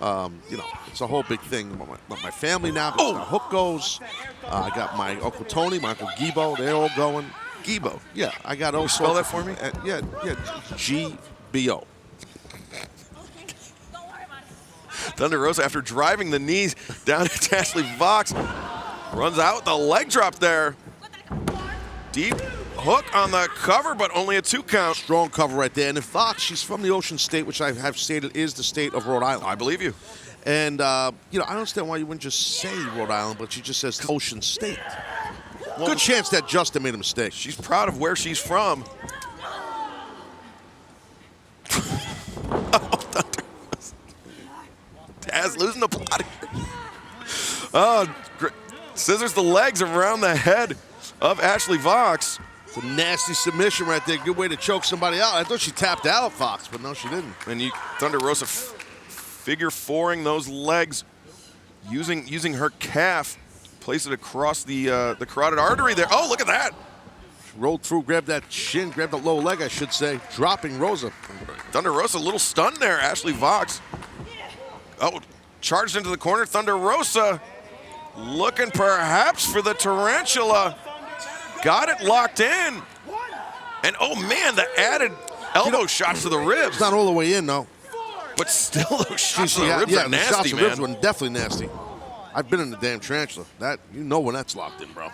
It's a whole big thing. My family now, because the hook goes. I got my Uncle Tony, my Uncle Gibo. They're all going. Gibo? Yeah, I got all. Spell that for me? Yeah, G-B-O. Thunder Rosa, after driving the knees down at Ashley Vox, runs out the leg drop there. Deep hook on the cover, but only a 2 count. Strong cover right there. And in Vox, she's from the Ocean State, which I have stated is the state of Rhode Island. I believe you. And, I don't understand why you wouldn't just say Rhode Island, but she just says Ocean State. Well, good chance that Justin made a mistake. She's proud of where she's from. Taz losing the plot here. Oh, scissors the legs around the head of Ashley Vox. It's a nasty submission right there. Good way to choke somebody out. I thought she tapped out Vox, but no, she didn't. And Thunder Rosa figure fouring those legs, using her calf, place it across the carotid artery there. Oh, look at that! She rolled through, grabbed that shin, grabbed the low leg, I should say, dropping Rosa. Thunder Rosa a little stunned there. Ashley Vox. Oh, charged into the corner. Thunder Rosa looking perhaps for the tarantula. Got it locked in. And oh man, the added elbow shots to the ribs. It's not all the way in, though. But still, those shots to the ribs are nasty, shots to man. Ribs were definitely nasty. I've been in the damn tarantula. That when that's locked in, bro.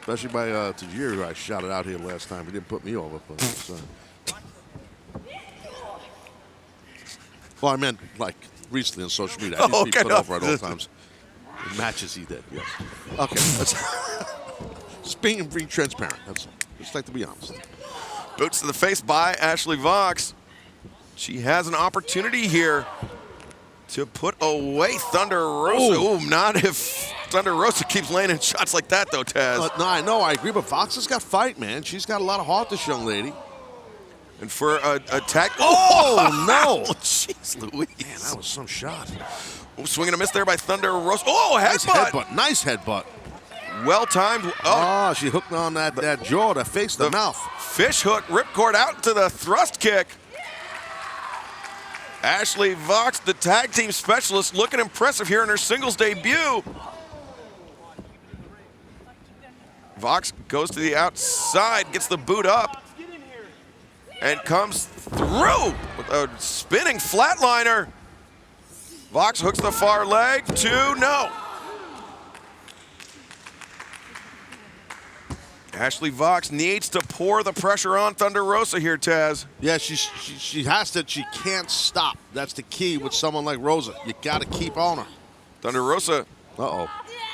Especially by Tajiri, who I shouted out here last time. He didn't put me over. But well, I meant like recently on social media. I didn't be put over at all times. Matches he did, yes. Okay, that's just being transparent. That's all. Just like to be honest. Boots to the face by Ashley Vox. She has an opportunity here to put away Thunder Rosa. Ooh, not if Thunder Rosa keeps landing shots like that, though, Taz. No, I know, I agree, but Vox has got fight, man. She's got a lot of heart, this young lady. And for a tag. Oh, no. Jeez Louise. Man, that was some shot. Ooh, swing and a miss there by Thunder Rosa. Oh, headbutt. Nice headbutt. Well timed. Oh, she hooked on that jaw, the face, the mouth. Fish hook, ripcord out to the thrust kick. Ashley Vox, the tag team specialist, looking impressive here in her singles debut. Vox goes to the outside, gets the boot up, and comes through with a spinning flatliner. Vox hooks the far leg, 2, no. Ashley Vox needs to pour the pressure on Thunder Rosa here, Taz. Yeah, she has to. She can't stop. That's the key with someone like Rosa. You got to keep on her. Thunder Rosa.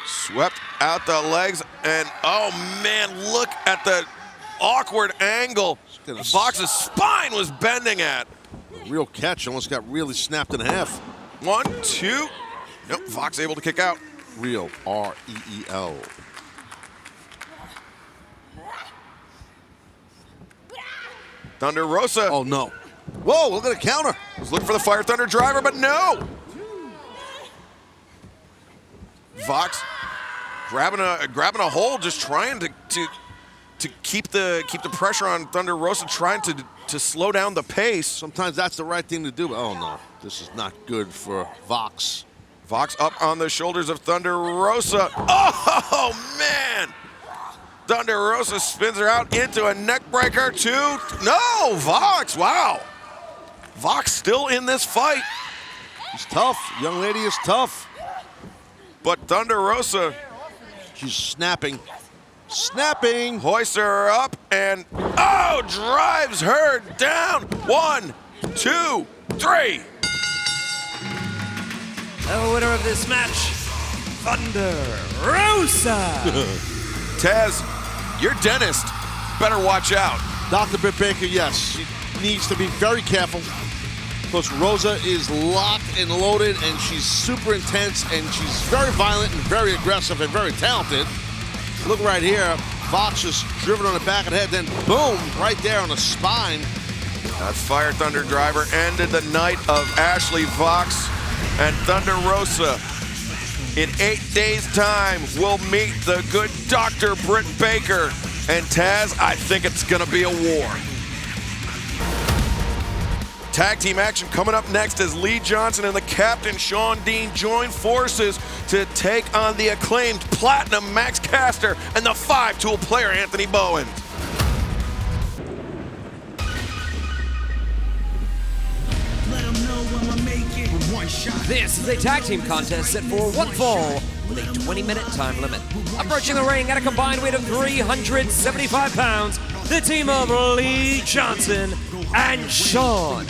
Swept out the legs, and oh man, look at the awkward angle Vox's spine was bending at. Real catch, almost got really snapped in half. 1, 2. Nope, Vox able to kick out. Real, R-E-E-L. Thunder Rosa. Oh, no. Whoa, look at the counter. Was looking for the Fire Thunder driver, but no. Vox grabbing a hold, just trying to keep the pressure on Thunder Rosa, trying to slow down the pace. Sometimes that's the right thing to do, but oh, no. This is not good for Vox. Vox up on the shoulders of Thunder Rosa. Oh, man. Thunder Rosa spins her out into a neck breaker. 2. No, Vox, wow. Vox still in this fight. She's tough. Young lady is tough. But Thunder Rosa. She's snapping. Snapping. Hoists her up and, oh, drives her down. 1, 2, 3. The winner of this match, Thunder Rosa. Taz, your dentist better watch out. Dr. Britt Baker, yes, she needs to be very careful because Rosa is locked and loaded, and she's super intense, and she's very violent and very aggressive and very talented. Look right here, Vox is driven on the back of the head, then boom, right there on the spine. That Fire Thunder driver ended the night of Ashley Vox and Thunder Rosa. In 8 days' time, we'll meet the good Dr. Britt Baker. And Taz, I think it's gonna be a war. Tag team action coming up next as Lee Johnson and the captain Sean Dean join forces to take on the acclaimed Platinum Max Caster and the 5-tool player Anthony Bowen. This is a tag team contest set for one fall with a 20-minute time limit. Approaching the ring at a combined weight of 375 pounds, the team of Lee Johnson and Sean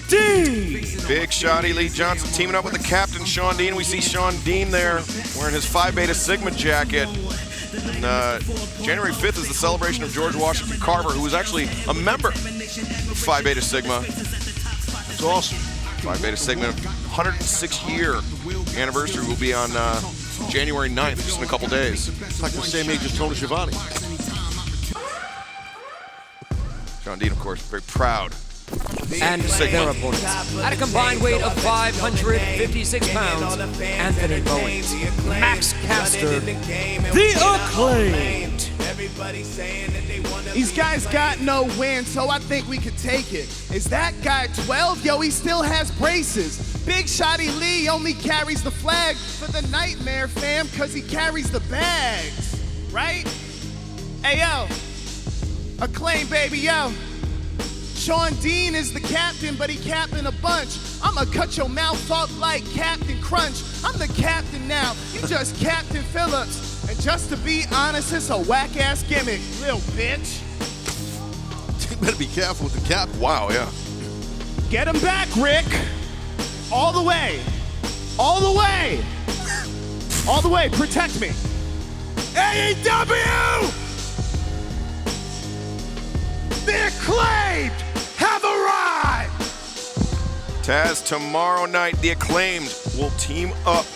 Dean. Big shotty Lee Johnson teaming up with the captain Sean Dean. We see Sean Dean there wearing his Phi Beta Sigma jacket. And, January 5th is the celebration of George Washington Carver, who was actually a member of Phi Beta Sigma. It's awesome. Phi Beta Sigma 106-year anniversary will be on January 9th, just in a couple days. It's like the same age as Tony Schiavone. Sean Dean, of course, very proud. And their opponents. At a combined weight of 556 pounds, Anthony Bowen, Max Caster, the Acclaimed. These guys got no win, so I think we could take it. Is that guy 12? Yo, he still has braces. Big Shotty Lee only carries the flag for the Nightmare fam because he carries the bags, right? Hey, yo, Acclaim, baby, yo. Sean Dean is the captain, but he captain a bunch. I'ma cut your mouth off like Captain Crunch. I'm the captain now, you just Captain Phillips. And just to be honest, it's a whack-ass gimmick, little bitch. You better be careful with the cap. Wow, yeah. Get him back, Rick. All the way. All the way. All the way, protect me. AEW! The Acclaimed have arrived! Taz, tomorrow night, the Acclaimed will team up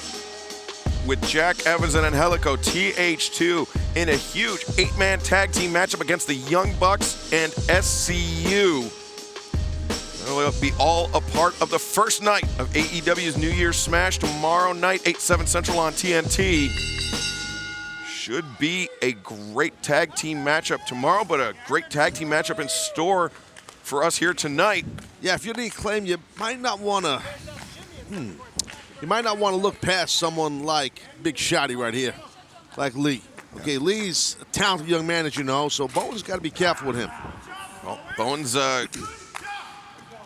with Jack Evans and Angelico, TH2, in a huge 8-man tag team matchup against the Young Bucks and SCU. It'll be all a part of the first night of AEW's New Year's Smash tomorrow night, 8/7 Central on TNT. Should be a great tag team matchup tomorrow, but a great tag team matchup in store for us here tonight. Yeah, if you're the Acclaim, you might not want to. You might not want to look past someone like Big Shotty right here, like Lee. Okay, Lee's a talented young man, as you know, so Bowen's got to be careful with him. Well, Bowen's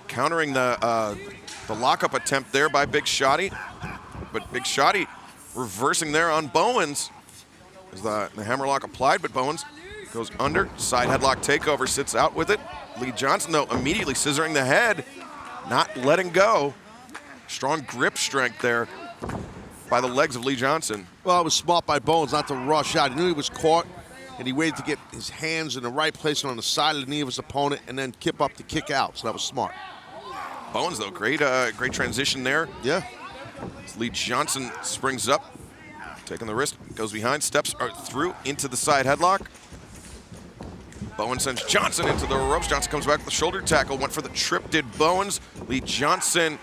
countering the lockup attempt there by Big Shotty, but Big Shotty reversing there on Bowens. As the hammerlock applied, but Bowens goes under, side headlock takeover, sits out with it. Lee Johnson, though, immediately scissoring the head, not letting go. Strong grip strength there by the legs of Lee Johnson. Well, it was smart by Bowens not to rush out. He knew he was caught, and he waited to get his hands in the right place on the side of the knee of his opponent and then kip up to kick out, so that was smart. Bowens, though, great transition there. Yeah. As Lee Johnson springs up, taking the wrist, goes behind, steps through into the side headlock. Bowen sends Johnson into the ropes. Johnson comes back with the shoulder tackle. Went for the trip, did Bowens. Lee Johnson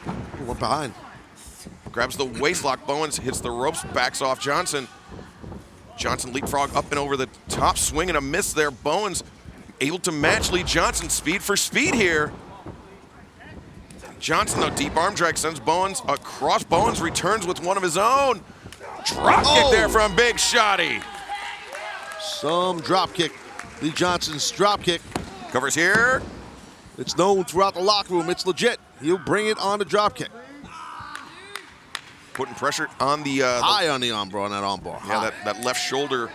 went behind. Grabs the waistlock. Bowens hits the ropes, backs off Johnson. Johnson leapfrog up and over the top, swing and a miss there. Bowens able to match Lee Johnson, speed for speed here. Johnson, though, deep arm drag sends Bowens across. Bowens returns with one of his own. Drop kick there from Big Shotty. Some drop kick. Lee Johnson's drop kick. Covers here. It's known throughout the locker room. It's legit. He'll bring it on the drop kick. Putting pressure on the high on the arm bar, on that arm bar. Yeah, that left shoulder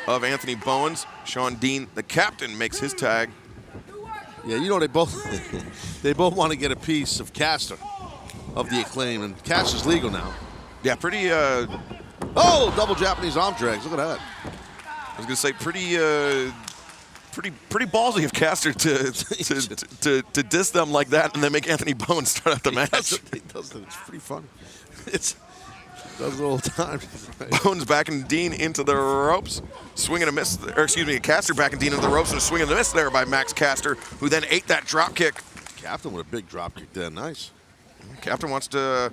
of Anthony Bowens. Sean Dean, the captain, makes his tag. Yeah, you know they both want to get a piece of Caster, of the Acclaim, and Caster's legal now. Yeah, pretty. Oh, double Japanese arm drags. Look at that. I was gonna say pretty ballsy of Caster to diss them like that and then make Anthony Bowens start out the match. He does it. It's pretty funny. It does it all the time. Bowens backing Dean into the ropes, swinging a miss. Or excuse me, Caster backing Dean into the ropes and a swing and a miss there by Max Caster, who then ate that drop kick. Captain with a big drop kick there. Nice. Captain wants to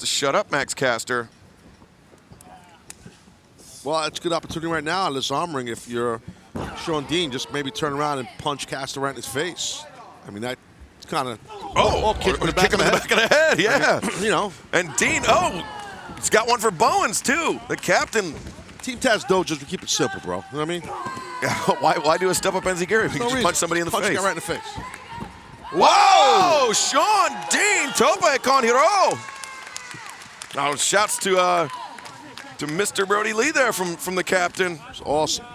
shut up Max Caster. Well, it's a good opportunity right now on this arm ring if you're Sean Dean, just maybe turn around and punch Caster right in his face. I mean, that's kind of... kick in the back of the head, yeah. I mean, you know. And Dean, he's got one for Bowens, too. The captain. Team Taz Dojos, we keep it simple, bro. You know what I mean? Yeah, why do a step-up Enziguri? We can just punch somebody in the face. Punch a guy right in the face. Whoa! Sean Dean, tope con hero. Oh, shouts to Mr. Brody Lee there from the captain. It's awesome.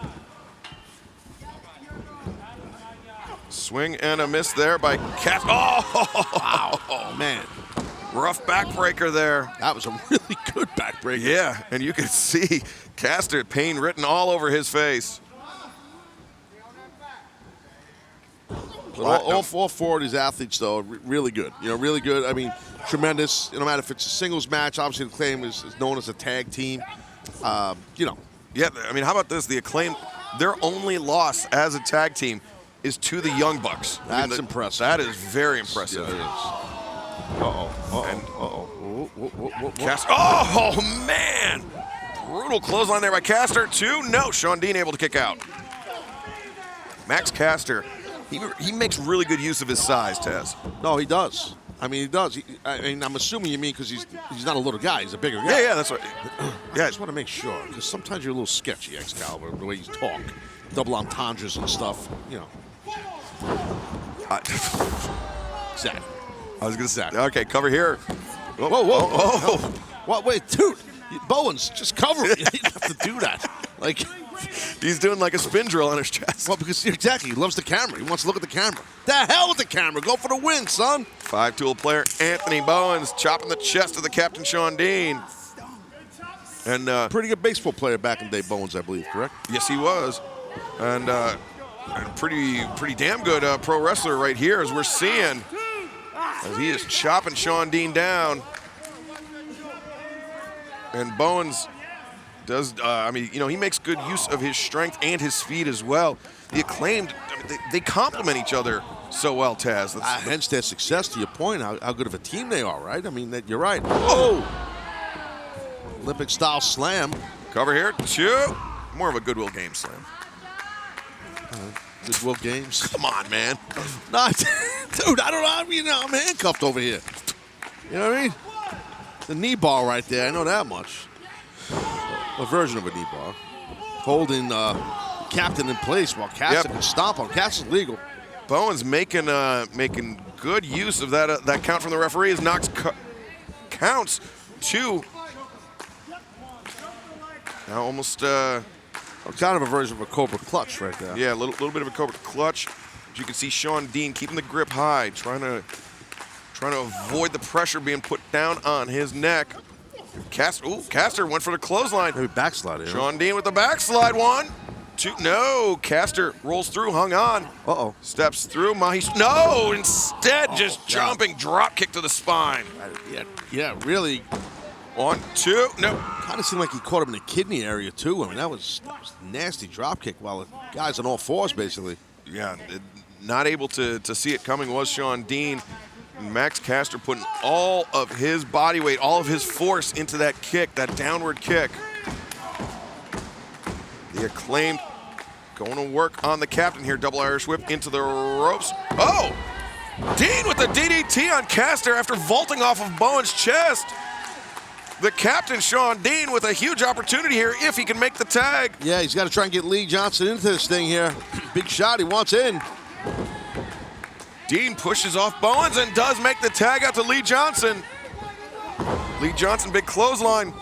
Swing and a miss there by Cass. Oh, man. Rough backbreaker there. That was a really good backbreaker. Yeah, and you can see Caster, pain written all over his face. All four of these athletes, though, are really good. You know, really good. I mean, tremendous. No matter if it's a singles match, obviously the Acclaim is known as a tag team. You know. Yeah, I mean, how about this? The Acclaim, their only loss as a tag team is to the Young Bucks. That's impressive. That is very impressive. Yeah, it is. Caster. Oh, man. Brutal clothesline there by Caster. 2, no. Sean Dean able to kick out. Max Caster, he makes really good use of his size, Taz. No, he does. I mean, he does. I mean, I'm assuming you mean because he's not a little guy. He's a bigger guy. Yeah, that's right. Yeah, I just want to make sure because sometimes you're a little sketchy, Excalibur, the way you talk, double entendres and stuff. You know. Zach. I was gonna say. Okay, cover here. Whoa. What? Wait, dude. Bowens, just cover it. You didn't have to do that. Like, he's doing like a spin drill on his chest. Well, because exactly, he loves the camera. He wants to look at the camera. The hell with the camera. Go for the win, son. 5-tool player Anthony Bowens chopping the chest of the captain Sean Dean. And pretty good baseball player back in the day, Bowens, I believe, correct? Yes, he was. And pretty damn good pro wrestler right here, as we're seeing. As he is chopping Shawn Dean down. And Bowens does, I mean, you know, he makes good use of his strength and his speed as well. The Acclaimed, I mean, they complement each other so well, Taz. Hence their success, to your point, how good of a team they are, right? I mean, you're right. Oh! Olympic-style slam. Cover here, 2. More of a Goodwill game slam. Goodwill games. Come on, man. No, dude, I don't know. I mean, I'm handcuffed over here. You know what I mean? The knee bar right there. I know that much. A version of a knee bar. Holding Captain in place while Caster can stomp on. Caster's legal. Bowens making good use of that count from the referee as Knox counts 2. Now almost kind of a version of a Cobra clutch right there. Yeah, a little bit of a Cobra clutch. As you can see Shawn Dean keeping the grip high, trying to avoid the pressure being put down on his neck. Caster went for the clothesline. Maybe backslide here. Shawn Dean with the backslide, 1, 2. No, Caster rolls through, hung on. Uh-oh. Steps through. No, instead just jumping, drop kick to the spine. Yeah, really. 1, 2, no. Kind of seemed like he caught him in the kidney area, too. I mean, that was a nasty drop kick while the guy's on all fours, basically. Yeah, not able to see it coming was Shawn Dean. Max Caster putting all of his body weight, all of his force into that kick, that downward kick. The Acclaimed going to work on the Captain here. Double Irish whip into the ropes. Oh! Dean with the DDT on Caster after vaulting off of Bowens' chest. The Captain, Shawn Dean, with a huge opportunity here if he can make the tag. Yeah, he's got to try and get Lee Johnson into this thing here. Big shot, he wants in. Dean pushes off Bowens and does make the tag out to Lee Johnson. Lee Johnson, big clothesline.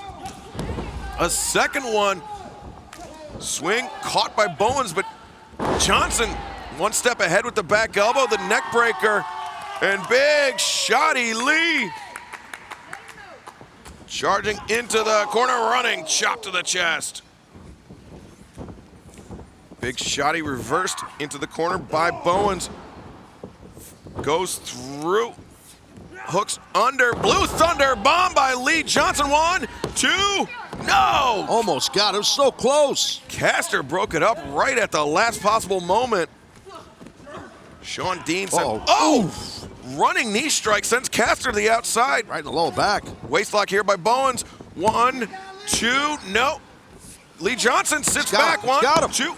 A second one. Swing caught by Bowens, but Johnson one step ahead with the back elbow, the neck breaker, and big shotty Lee. Charging into the corner, running, chop to the chest. Big shotty reversed into the corner by Bowens. Goes through, hooks under, Blue Thunder bomb by Lee Johnson. 1, 2, no! Almost got him, so close. Caster broke it up right at the last possible moment. Shawn Dean said, running knee strike sends Caster to the outside. Right in the lower back. Waistlock here by Bowens. 1, 2, no. Lee Johnson sits back. 1, 2.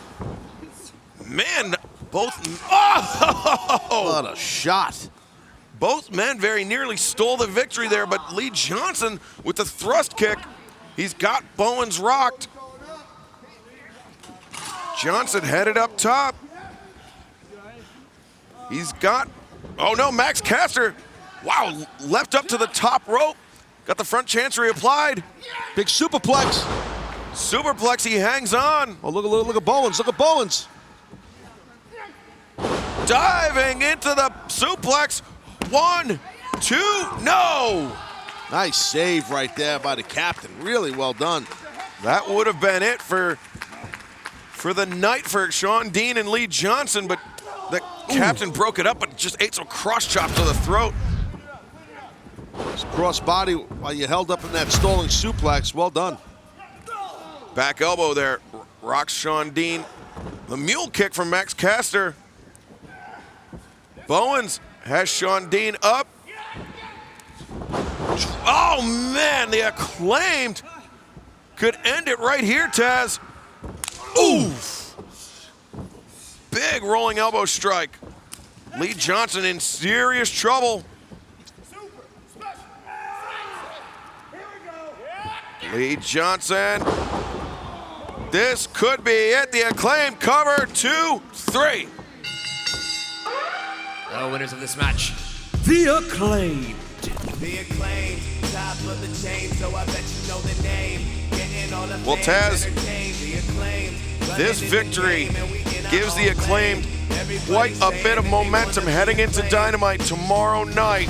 Man, both. Oh! What a shot. Both men very nearly stole the victory there, but Lee Johnson with the thrust kick. He's got Bowens rocked. Johnson headed up top. He's got, oh no, Max Caster. Wow, left up to the top rope. Got the front chancery applied. Big superplex. Superplex, he hangs on. Oh, look at Bowens, look at Bowens. Diving into the suplex. 1, 2, no. Nice save right there by the Captain. Really well done. That would have been it for the night for Shawn Dean and Lee Johnson, but the Captain broke it up, but just ate some cross chops to the throat. Cross body while you held up in that stalling suplex. Well done. Back elbow there. Rocks Shawn Dean. The mule kick from Max Caster. Bowens has Shawn Dean up. Oh man, the Acclaimed could end it right here, Taz. Oof. Big rolling elbow strike. Lee Johnson in serious trouble. Lee Johnson. This could be it. The Acclaimed cover. 2, 3. The winners of this match, The Acclaimed. The Acclaimed, top of the chain, so I bet you know the name. Well, Taz, this victory gives the Acclaimed quite a bit of momentum heading into Dynamite tomorrow night.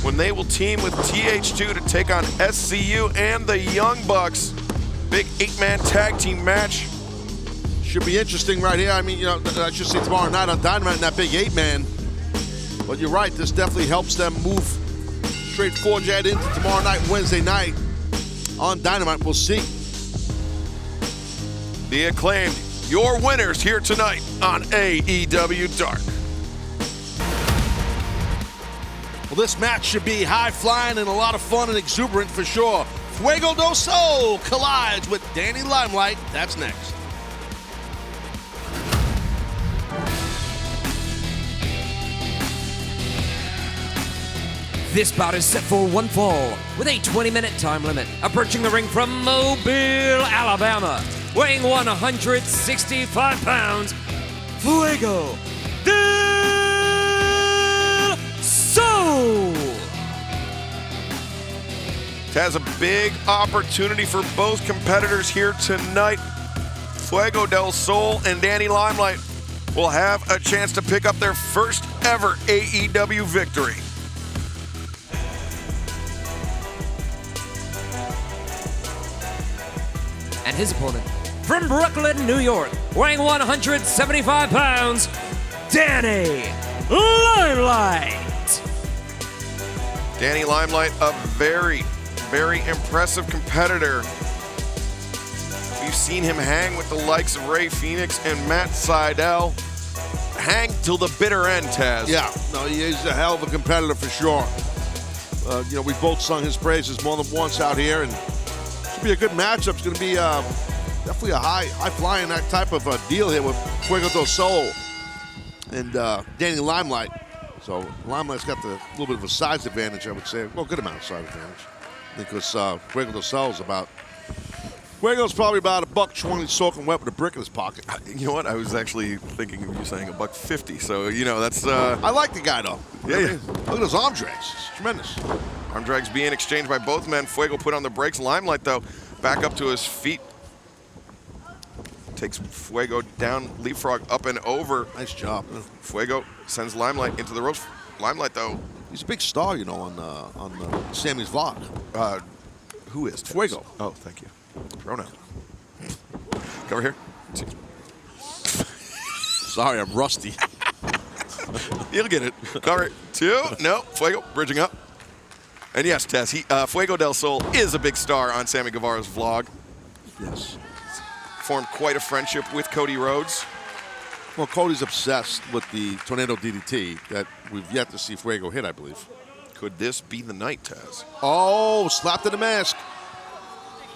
when they will team with TH2 to take on SCU and the Young Bucks. Big 8-man tag team match. Should be interesting right here. I mean, you know, I should say tomorrow night on Dynamite in that big 8-man. But you're right, this definitely helps them move straight forward into tomorrow night, Wednesday night on Dynamite. We'll see. The Acclaimed, your winners here tonight on AEW Dark. Well, this match should be high-flying and a lot of fun and exuberant for sure. Fuego del Sol collides with Danny Limelight. That's next. This bout is set for one fall with a 20-minute time limit. Approaching the ring from Mobile, Alabama, weighing 165 pounds, Fuego del Sol. It has a big opportunity for both competitors here tonight. Fuego del Sol and Danny Limelight will have a chance to pick up their first ever AEW victory. And his opponent, from Brooklyn, New York, weighing 175 pounds, Danny Limelight. Danny Limelight, a very, very impressive competitor. We've seen him hang with the likes of Ray Phoenix and Matt Sydal. Hang till the bitter end, Taz. Yeah, no, he's a hell of a competitor for sure. You know, we've both sung his praises more than once out here, and be a good matchup. It's going to be definitely a high-flying that type of deal here with Fuego del Sol and Danny Limelight. So Limelight's got a little bit of a size advantage, I would say. Well, good amount of size advantage. Because Fuego del Sol's Fuego's probably about $120 soaking wet with a brick in his pocket. You know what? I was actually thinking of you saying $150. So, you know, that's... I like the guy, though. Yeah. Look at those arm drags. It's tremendous. Arm drags being exchanged by both men. Fuego put on the brakes. Limelight, though, back up to his feet. Takes Fuego down, leapfrog up and over. Nice job. Fuego sends Limelight into the ropes. Limelight, though. He's a big star, you know, on Sammy's vlog. Who is? Fuego. Oh, thank you. Pronoun. Cover here. Sorry, I'm rusty. You'll get it. Cover 2. No. Fuego bridging up. And yes, Tess, Fuego del Sol is a big star on Sammy Guevara's vlog. Yes. Formed quite a friendship with Cody Rhodes. Well, Cody's obsessed with the Tornado DDT that we've yet to see Fuego hit, I believe. Could this be the night, Taz? Oh, slapped in the mask.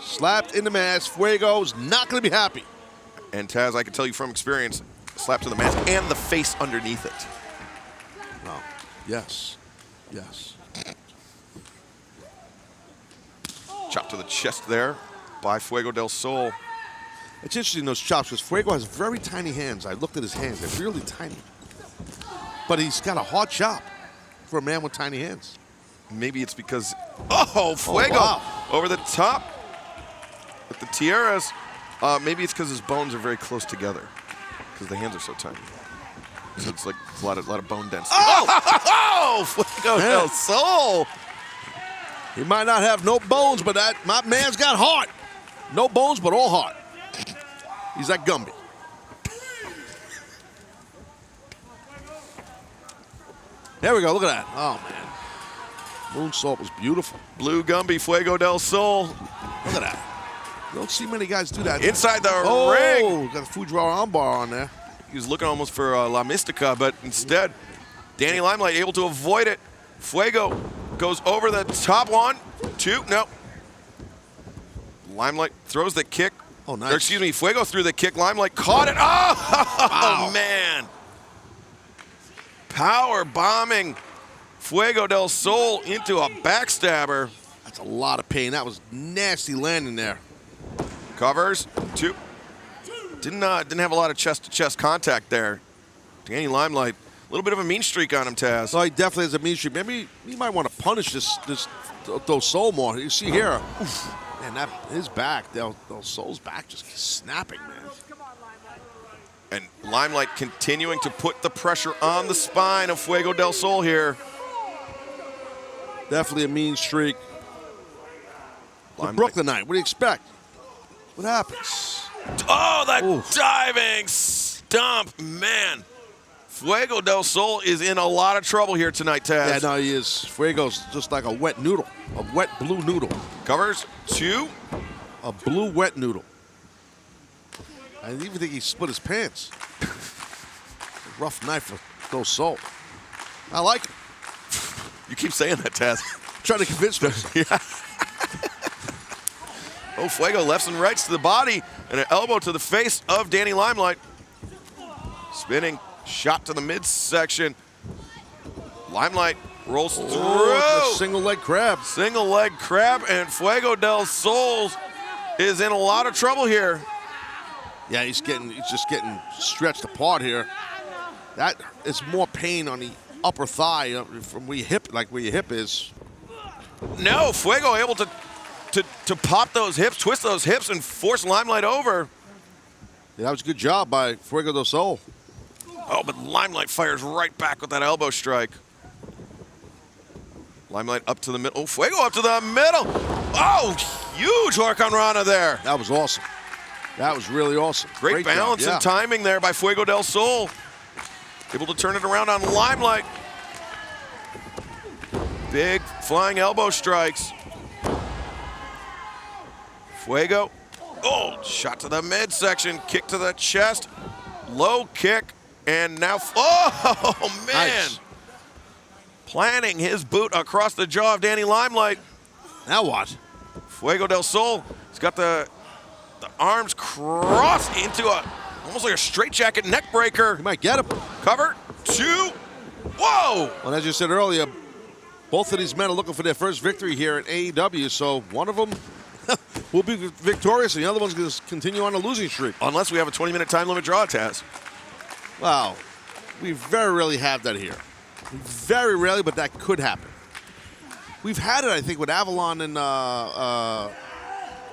Slapped in the mask. Fuego's not going to be happy. And Taz, I can tell you from experience, slap to the mask and the face underneath it. Wow. Yes. Yes. Chop to the chest there by Fuego del Sol. It's interesting, those chops, because Fuego has very tiny hands. I looked at his hands. They're really tiny. But he's got a hard chop for a man with tiny hands. Maybe it's because... Oh, Fuego over the top with the tiaras. Maybe it's because his bones are very close together because the hands are so tiny. So it's like a lot of bone density. Oh, Fuego del Sol. He might not have no bones, but my man's got heart. No bones, but all heart. He's like Gumby. There we go. Look at that. Oh, man. Moonsault was beautiful. Blue Gumby, Fuego del Sol. Look at that. You don't see many guys do that. Inside the ring. Got a Fujiwara armbar on there. He was looking almost for La Mystica, but instead, Danny Limelight able to avoid it. Fuego goes over the top 1, 2, no. Limelight throws the kick. Oh, nice. Or excuse me, Fuego threw the kick. Limelight caught it. Oh, man. Power bombing Fuego del Sol into a backstabber. That's a lot of pain. That was nasty landing there. Covers, 2. Didn't have a lot of chest-to-chest contact there. Danny Limelight, a little bit of a mean streak on him, Taz. So he definitely has a mean streak. Maybe he might want to punish this del Sol more. You see here, man, his back, del Sol's back just snapping, man. And Limelight continuing to put the pressure on the spine of Fuego del Sol here. Definitely a mean streak. The Brooklynite, what do you expect? What happens? Oh, that diving stomp, man. Fuego del Sol is in a lot of trouble here tonight, Taz. Yeah, no, he is. Fuego's just like a wet noodle, a wet blue noodle. Covers 2. A blue wet noodle. I even think he split his pants. A rough night for del Sol. I like it. You keep saying that, Taz. Trying to convince me. Yeah. Oh, Fuego lefts and rights to the body and an elbow to the face of Danny Limelight. Spinning shot to the midsection. Limelight rolls through. The single leg crab. Single leg crab, and Fuego del Sol is in a lot of trouble here. Yeah, he's just getting stretched apart here. That is more pain on the upper thigh from where your hip is. No, Fuego able to pop those hips, twist those hips, and force Limelight over. Yeah, that was a good job by Fuego del Sol. Oh, but Limelight fires right back with that elbow strike. Limelight up to the middle. Oh, Fuego up to the middle. Oh, huge Hurricane Rana there. That was awesome. That was really awesome. Great balance and timing there by Fuego del Sol. Able to turn it around on Limelight. Big flying elbow strikes. Fuego. Oh, shot to the midsection, kick to the chest, low kick, and now, oh man. Nice. Planting his boot across the jaw of Danny Limelight. Now what? Fuego del Sol, he's got the arms crossed into almost like a straitjacket neck breaker. He might get him. Cover, 2, whoa! Well, as you said earlier, both of these men are looking for their first victory here at AEW, so one of them will be victorious, and the other one's going to continue on a losing streak. Unless we have a 20-minute time limit draw, Taz. Wow. We very rarely have that here. Very rarely, but that could happen. We've had it, I think, with Avalon and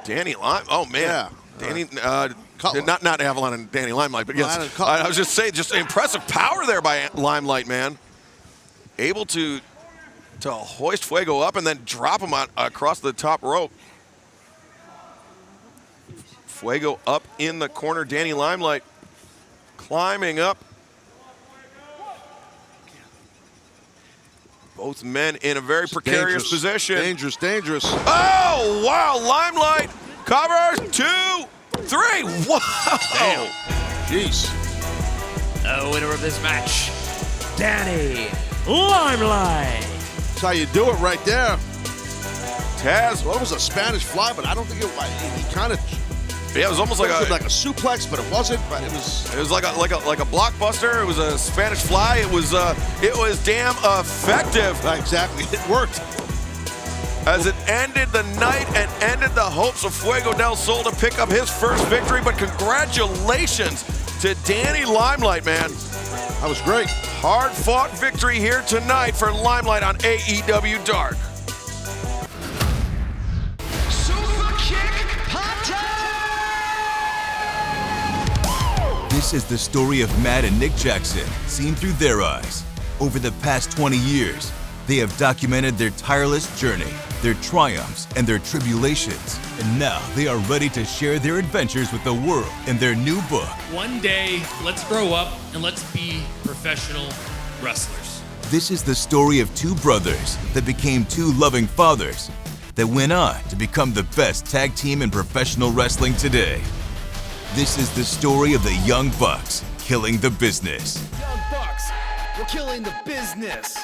Danny Lime. Oh, man. Yeah. Danny, not Avalon and Danny Limelight, but yes. I was just saying, just impressive power there by Limelight, man. Able to hoist Fuego up and then drop him across the top rope. Fuego up in the corner. Danny Limelight climbing up. Both men in a very precarious position. Dangerous, dangerous. Oh, wow. Limelight covers 2, 3. Wow. Damn. Jeez. The winner of this match, Danny Limelight. That's how you do it right there. Taz. Well, it was a Spanish fly, but I don't think he kind of. Yeah, it was almost like a suplex, but it wasn't. But it was like a blockbuster. It was a Spanish fly. It was damn effective. Exactly, it worked. As it ended the night and ended the hopes of Fuego del Sol to pick up his first victory. But congratulations to Danny Limelight, man. That was great. Hard-fought victory here tonight for Limelight on AEW Dark. This is the story of Matt and Nick Jackson, seen through their eyes. Over the past 20 years, they have documented their tireless journey, their triumphs, and their tribulations. And now they are ready to share their adventures with the world in their new book. One day, let's grow up and let's be professional wrestlers. This is the story of two brothers that became two loving fathers that went on to become the best tag team in professional wrestling today. This is the story of the Young Bucks killing the business. Young Bucks, we're killing the business.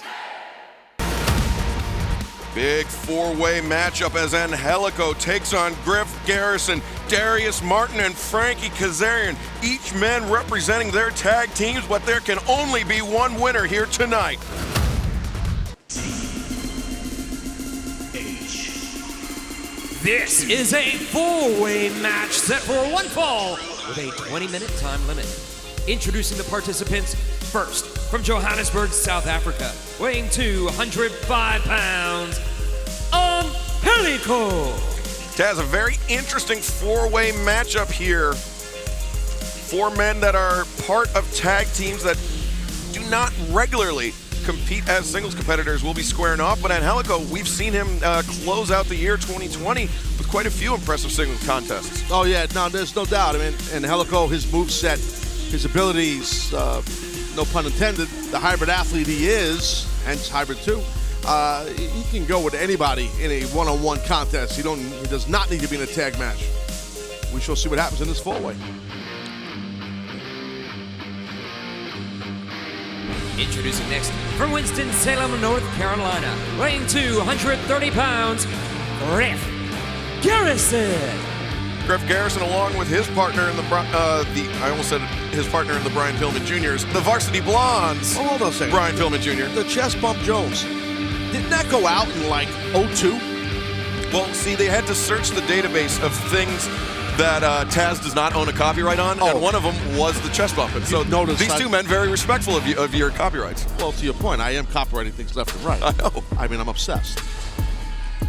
Big four-way matchup as Angelico takes on Griff Garrison, Darius Martin, and Frankie Kazarian. Each man representing their tag teams, but there can only be one winner here tonight. This is a four-way match set for one fall with a 20-minute time limit. Introducing the participants first from Johannesburg, South Africa, weighing 205 pounds, Angelico. Taz, a very interesting four-way matchup here. Four men that are part of tag teams that do not regularly compete as singles competitors will be squaring off. But Angelico, we've seen him close out the year 2020 with quite a few impressive singles contests. Oh, yeah, no, there's no doubt. I mean, Angelico, his moveset, his abilities, no pun intended, the hybrid athlete he is, hence hybrid 2, he can go with anybody in a one-on-one contest. He does not need to be in a tag match. We shall see what happens in this four-way. Introducing next, from Winston-Salem, North Carolina, weighing 230 pounds, Griff Garrison. Griff Garrison, along with his partner in I almost said his partner in the Brian Pillman Jr.'s, the Varsity Blondes. Oh, hold on a second. Brian Pillman Jr. The chest bump Jones. Didn't that go out in like 02? Well, see, they had to search the database of things that Taz does not own a copyright on, and one of them was the chest bump. And so these two men very respectful of your copyrights. Well, to your point, I am copyrighting things left and right. I know. I mean, I'm obsessed.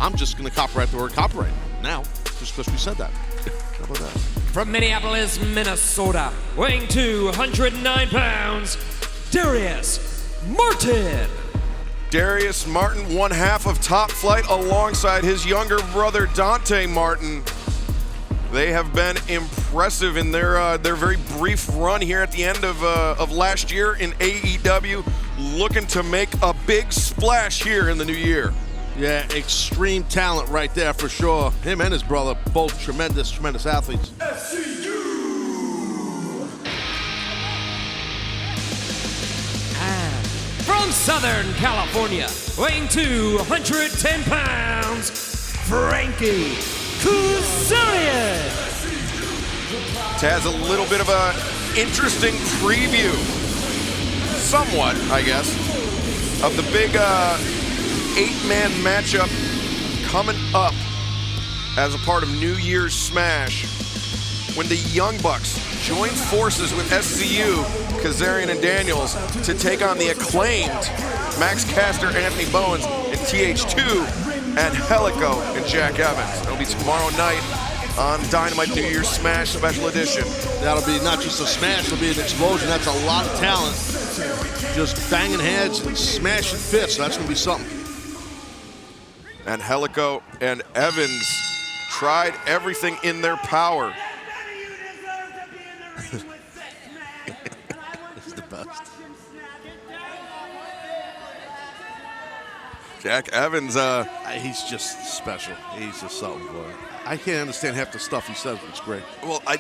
I'm just going to copyright the word copyright now, just because we said that. How about that? From Minneapolis, Minnesota, weighing 209 pounds, Darius Martin. Darius Martin, one half of Top Flight, alongside his younger brother Dante Martin. They have been impressive in their very brief run here at the end of last year in AEW, looking to make a big splash here in the new year. Yeah, extreme talent right there for sure. Him and his brother, both tremendous athletes. And from Southern California, weighing 210 pounds, Frankie Kazarian. Taz, a little bit of a interesting preview, somewhat, I guess, of the big 8-man matchup coming up as a part of New Year's Smash when the Young Bucks join forces with SCU, Kazarian and Daniels to take on the acclaimed Max Caster, Anthony Bowens, and TH2, and Angelico and Jack Evans. It'll be tomorrow night on Dynamite New Year's Smash Special Edition. That'll be not just a smash, it'll be an explosion. That's a lot of talent. Just banging heads and smashing fists. That's going to be something. And Angelico and Evans tried everything in their power. This is the best. Jack Evans, he's just special. He's just something, boy. I can't understand half the stuff he says, but it's great. Well, I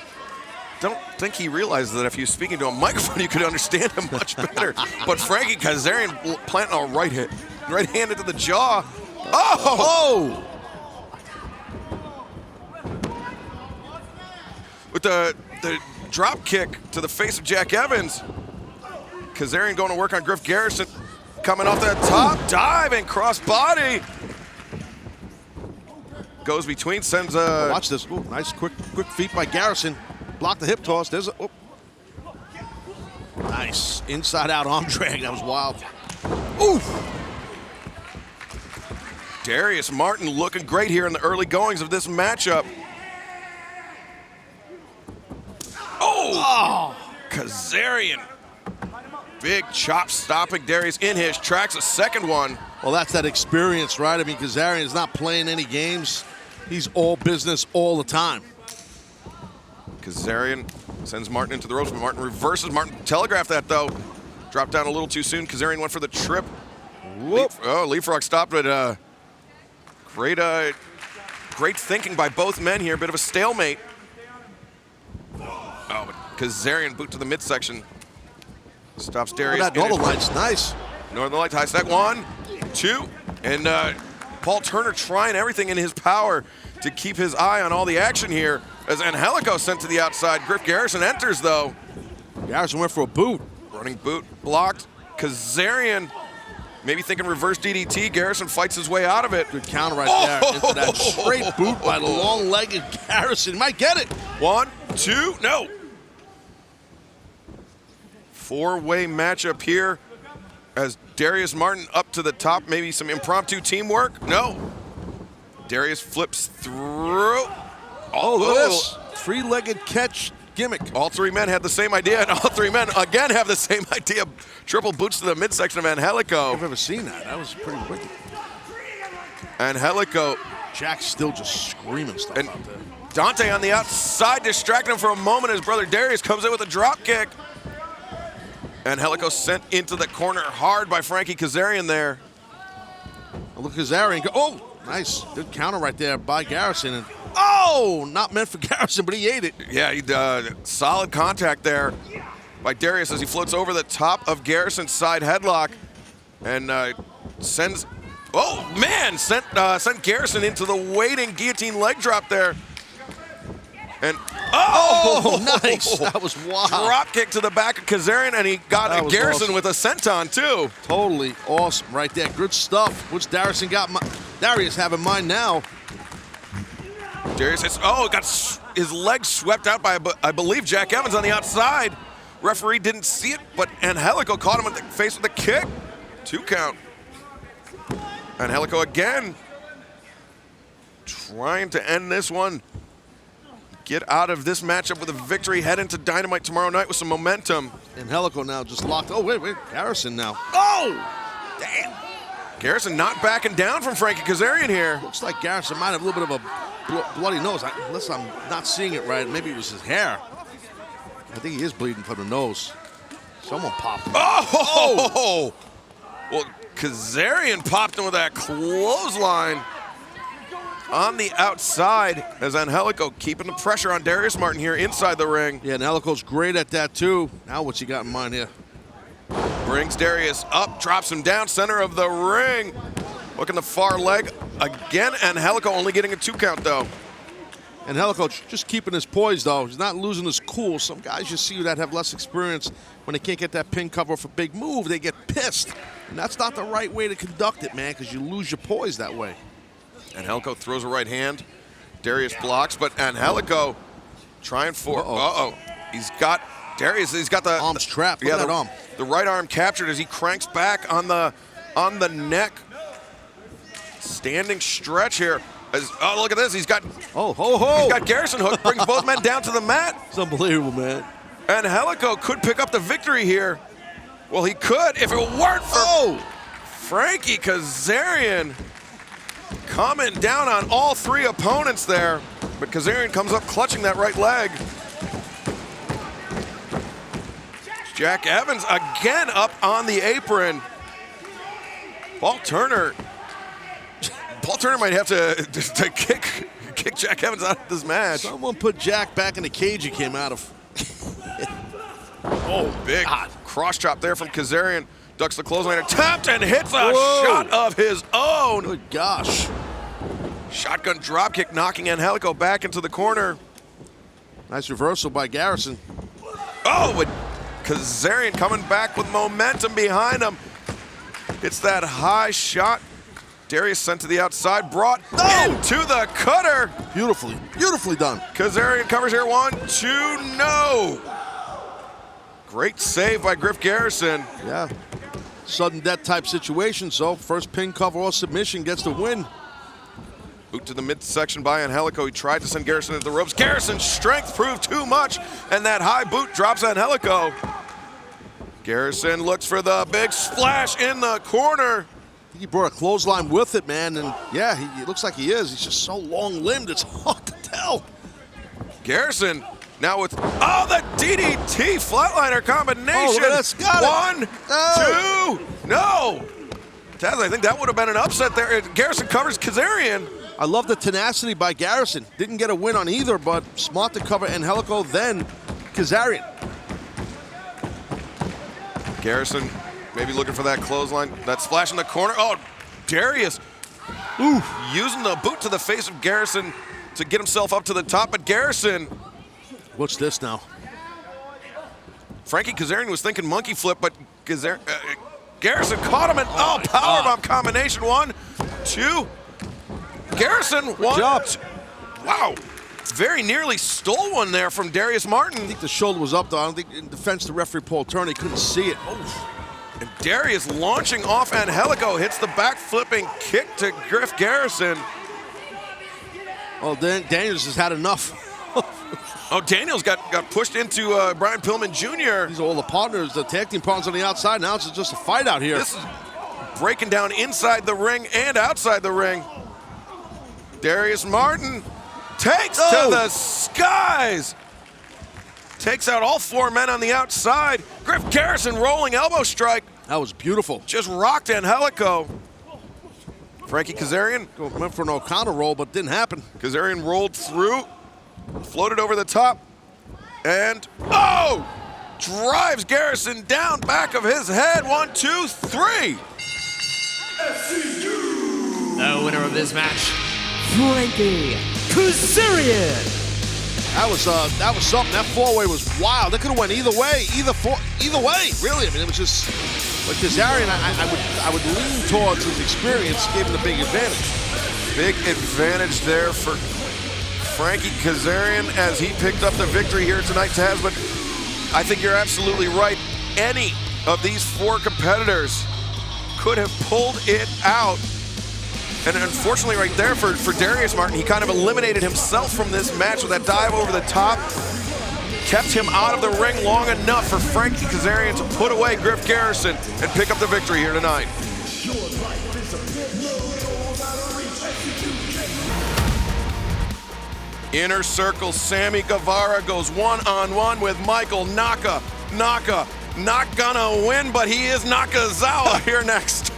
don't think he realizes that if he was speaking to a microphone, you could understand him much better. But Frankie Kazarian planting a right hand into the jaw. Oh! With the drop kick to the face of Jack Evans. Kazarian going to work on Griff Garrison. Coming off that top dive and cross body. Goes between, sends a... Watch this. Ooh, nice quick feet by Garrison. Block the hip toss. There's a... Oh. Nice. Inside-out arm drag. That was wild. Oof. Darius Martin looking great here in the early goings of this matchup. Oh! Kazarian. Big chop stopping Darius in his tracks, a second one. Well, that's that experience, right? I mean, Kazarian is not playing any games. He's all business all the time. Kazarian sends Martin into the ropes, but Martin reverses. Martin telegraphed that, though. Dropped down a little too soon. Kazarian went for the trip. Leapfrog stopped, but great thinking by both men here. Bit of a stalemate. Oh, but Kazarian boot to the midsection. Stops Darius. That Northern Lights, nice. Northern Lights high stack, 1, 2, and Paul Turner trying everything in his power to keep his eye on all the action here. As Angelico sent to the outside, Griff Garrison enters though. Garrison went for a boot. Running boot, blocked. Kazarian maybe thinking reverse DDT. Garrison fights his way out of it. Good counter right there into that straight boot by the long-legged Garrison. Might get it. 1, 2, no. 4-way matchup here as Darius Martin up to the top, maybe some impromptu teamwork. No. Darius flips through. Oh, look at this. 3-legged catch gimmick. All three men had the same idea, and all three men again have the same idea. Triple boots to the midsection of Angelico. I've never seen that. That was pretty wicked. Angelico. Jack's still just screaming stuff and out there. Dante on the outside, distracting him for a moment. His brother Darius comes in with a drop kick. Angelico sent into the corner hard by Frankie Kazarian there. Look, Kazarian. Oh, nice. Good counter right there by Garrison. And oh, not meant for Garrison, but he ate it. Yeah, he solid contact there by Darius as he floats over the top of Garrison's side headlock and sends. Oh man, sent Garrison into the waiting guillotine leg drop there. And oh, nice. That was wild. Drop kick to the back of Kazarian, and he got Garrison awesome. with a senton too. Totally awesome right there. Good stuff. What's Darius have in mind now? Darius got his leg swept out by, I believe, Jack Evans on the outside. Referee didn't see it, but Angelico caught him in the face with a kick. 2 count. Angelico again trying to end this one. Get out of this matchup with a victory, head into Dynamite tomorrow night with some momentum. Angelico now just locked. Oh, wait. Garrison now. Oh! Damn. Garrison not backing down from Frankie Kazarian here. Looks like Garrison might have a little bit of a bloody nose. Unless I'm not seeing it right. Maybe it was his hair. I think he is bleeding from the nose. Someone popped him. Oh! Well, Kazarian popped him with that clothesline on the outside as Angelico keeping the pressure on Darius Martin here inside the ring. Yeah, Angelico's great at that too. Now what's he got in mind here? Brings Darius up, drops him down, center of the ring. Looking the far leg. Again, Angelico only getting a 2 count though. Angelico just keeping his poise though. He's not losing his cool. Some guys you see that have less experience, when they can't get that pin cover off a big move, they get pissed. And that's not the right way to conduct it, man, because you lose your poise that way. Angelico throws a right hand. Darius blocks, but Angelico trying for. He's got Darius. He's got the arms trapped. Look at that arm. The right arm captured as he cranks back on the neck. Standing stretch here. Look at this. He's got. He's got Garrison hooked. Brings both men down to the mat. It's unbelievable, man. Angelico could pick up the victory here. Well, he could if it weren't for Frankie Kazarian coming down on all 3 opponents there. But Kazarian comes up clutching that right leg. Jack Evans again up on the apron. Paul Turner might have to kick Jack Evans out of this match. Someone put Jack back in the cage he came out of. Big cross chop there from Kazarian. Ducks the clothesline, tapped and hits a shot of his own. Good gosh. Shotgun dropkick knocking Angelico back into the corner. Nice reversal by Garrison. But Kazarian coming back with momentum behind him. It's that high shot. Darius sent to the outside, brought into the cutter. Beautifully done. Kazarian covers here, 1, 2, no. Great save by Griff Garrison. Yeah, sudden death type situation, so first pin cover or submission gets the win. Boot to the midsection by Angelico. He tried to send Garrison into the ropes. Garrison's strength proved too much, and that high boot drops Angelico. Garrison looks for the big splash in the corner. He brought a clothesline with it, man, and yeah, he looks like he is. He's just so long-limbed, it's hard to tell. Garrison now with, the DDT flatliner combination. Look at this. Got it. 1, 2, no. Taz, I think that would have been an upset there. Garrison covers Kazarian. I love the tenacity by Garrison. Didn't get a win on either, but smart to cover Angelico, then Kazarian. Garrison maybe looking for that clothesline. That splash in the corner. Darius using the boot to the face of Garrison to get himself up to the top. But Garrison. What's this now? Frankie Kazarian was thinking monkey flip, but Garrison caught him and powerbomb combination. 1, 2. Garrison, 1. Wow. Very nearly stole one there from Darius Martin. I think the shoulder was up, though. I don't think, in defense to referee Paul Turner, he couldn't see it. And Darius launching off Angelico, hits the back flipping kick to Griff Garrison. Well, Daniels has had enough Oh, Daniels got pushed into Brian Pillman Jr. These are all the partners, the tag team partners on the outside. Now it's just a fight out here. This is breaking down inside the ring and outside the ring. Darius Martin takes to the skies. Takes out all 4 men on the outside. Griff Garrison rolling elbow strike. That was beautiful. Just rocked Angelico. Frankie Kazarian went for an O'Connor roll, but didn't happen. Kazarian rolled through, floated over the top, and drives Garrison down back of his head. 1, 2, 3. The winner of this match, Frankie Kazarian. That was something. That 4-way was wild. That could have went either way, either way. Really, I mean, it was just. But Kazarian, I would lean towards his experience, gave him the big advantage. Big advantage there for Frankie Kazarian as he picked up the victory here tonight, Taz. But I think you're absolutely right. Any of these 4 competitors could have pulled it out. And unfortunately right there for Darius Martin, he kind of eliminated himself from this match with that dive over the top. Kept him out of the ring long enough for Frankie Kazarian to put away Griff Garrison and pick up the victory here tonight. Inner Circle, Sammy Guevara goes one-on-one with Michael Naka. Naka not gonna win, but he is Nakazawa here next.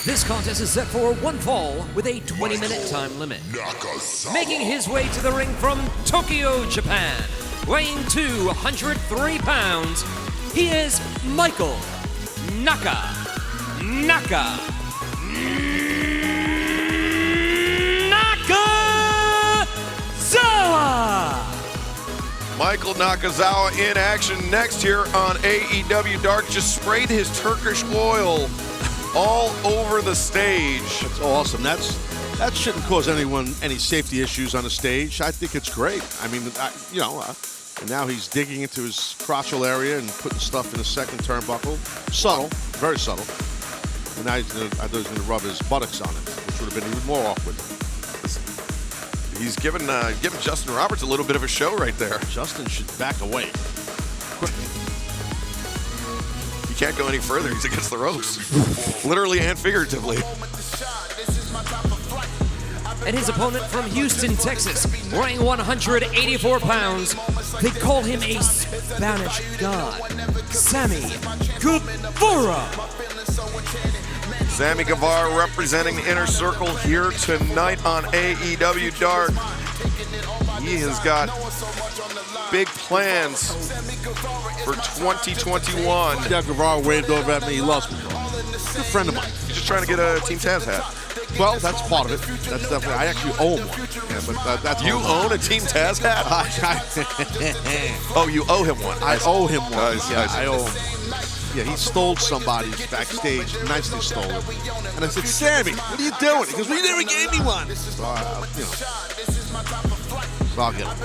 This contest is set for 1 fall with a 20-minute time limit. Making his way to the ring from Tokyo, Japan, weighing 203 pounds, he is Michael Nakazawa. Michael Nakazawa in action next here on AEW Dark. Just sprayed his Turkish oil all over the stage. That's awesome. That shouldn't cause anyone any safety issues on the stage. I think it's great. I mean, and now he's digging into his crotchal area and putting stuff in the second turnbuckle. Subtle, very subtle. And now I thought he was going to rub his buttocks on it, which would have been even more awkward. He's given Justin Roberts a little bit of a show right there. Justin should back away. He can't go any further. He's against the ropes, literally and figuratively. And his opponent from Houston, Texas, weighing 184 pounds, they call him a Spanish god, Sammy Guevara. Sammy Guevara representing the Inner Circle here tonight on AEW Dark. He has got big plans for 2021. Yeah, Guevara waved over at me. He loves me. Good friend of mine. He's just trying to get a Team Taz hat. Well, that's part of it. That's definitely. I actually own one. Yeah, but that's you own a Team Taz hat? Oh, you owe him one. I owe him one. Nice, yeah, nice. I owe him. Yeah, he stole somebody's backstage. Nicely stole it. And I said, Sammy, what are you doing? He goes, well, you never gave me one. So, so I'll get him.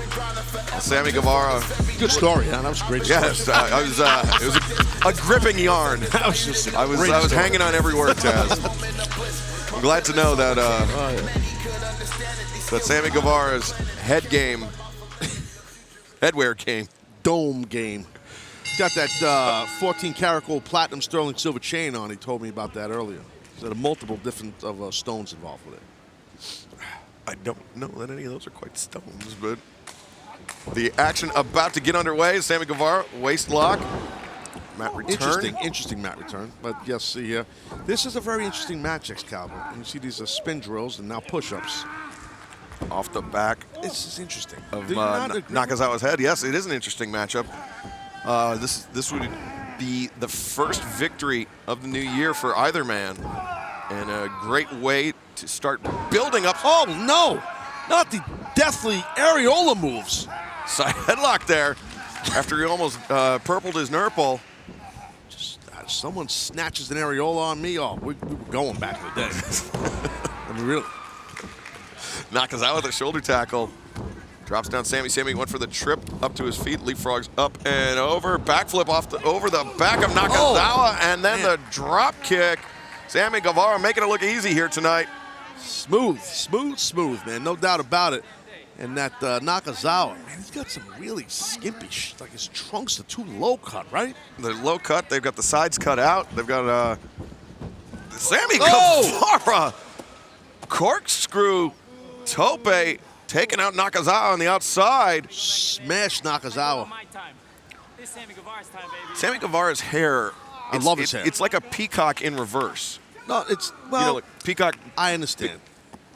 Sammy Guevara. Good story, huh? That was a great story. Yes, it was a gripping yarn. That was just a I was hanging on every word, Taz. I'm glad to know that that Sammy Guevara's headwear game, dome game. Got that 14-karat gold platinum sterling silver chain on. He told me about that earlier. There are multiple different stones involved with it. I don't know that any of those are quite stones, but the action about to get underway. Sammy Guevara, waist lock. Mat return. Interesting mat return. But yes, see, this is a very interesting match, Excalibur. You see these spin drills and now push-ups. Off the back. This is interesting. Of Nakazawa's head. Yes, it is an interesting matchup. This would be the first victory of the new year for either man, and a great way to start building up. Oh no, not the deathly areola moves. Side headlock there after he almost purpled his nurple. Just someone snatches an areola on me. Oh, we were going back in the day. I mean, really. Nakazawa with a shoulder tackle. Drops down Sammy. Sammy went for the trip up to his feet. Leapfrogs up and over. Backflip over the back of Nakazawa. And then the drop kick. Sammy Guevara making it look easy here tonight. Smooth, man. No doubt about it. And that Nakazawa, man, he's got some really skimpy, like his trunks are too low cut, right? They're low cut. They've got the sides cut out. They've got Sammy Guevara. Corkscrew tope taking out Nakazawa on the outside. Smash Nakazawa. Sammy Guevara's hair. I love his hair. It's like a peacock in reverse. No, it's, well, you know, like peacock. I understand.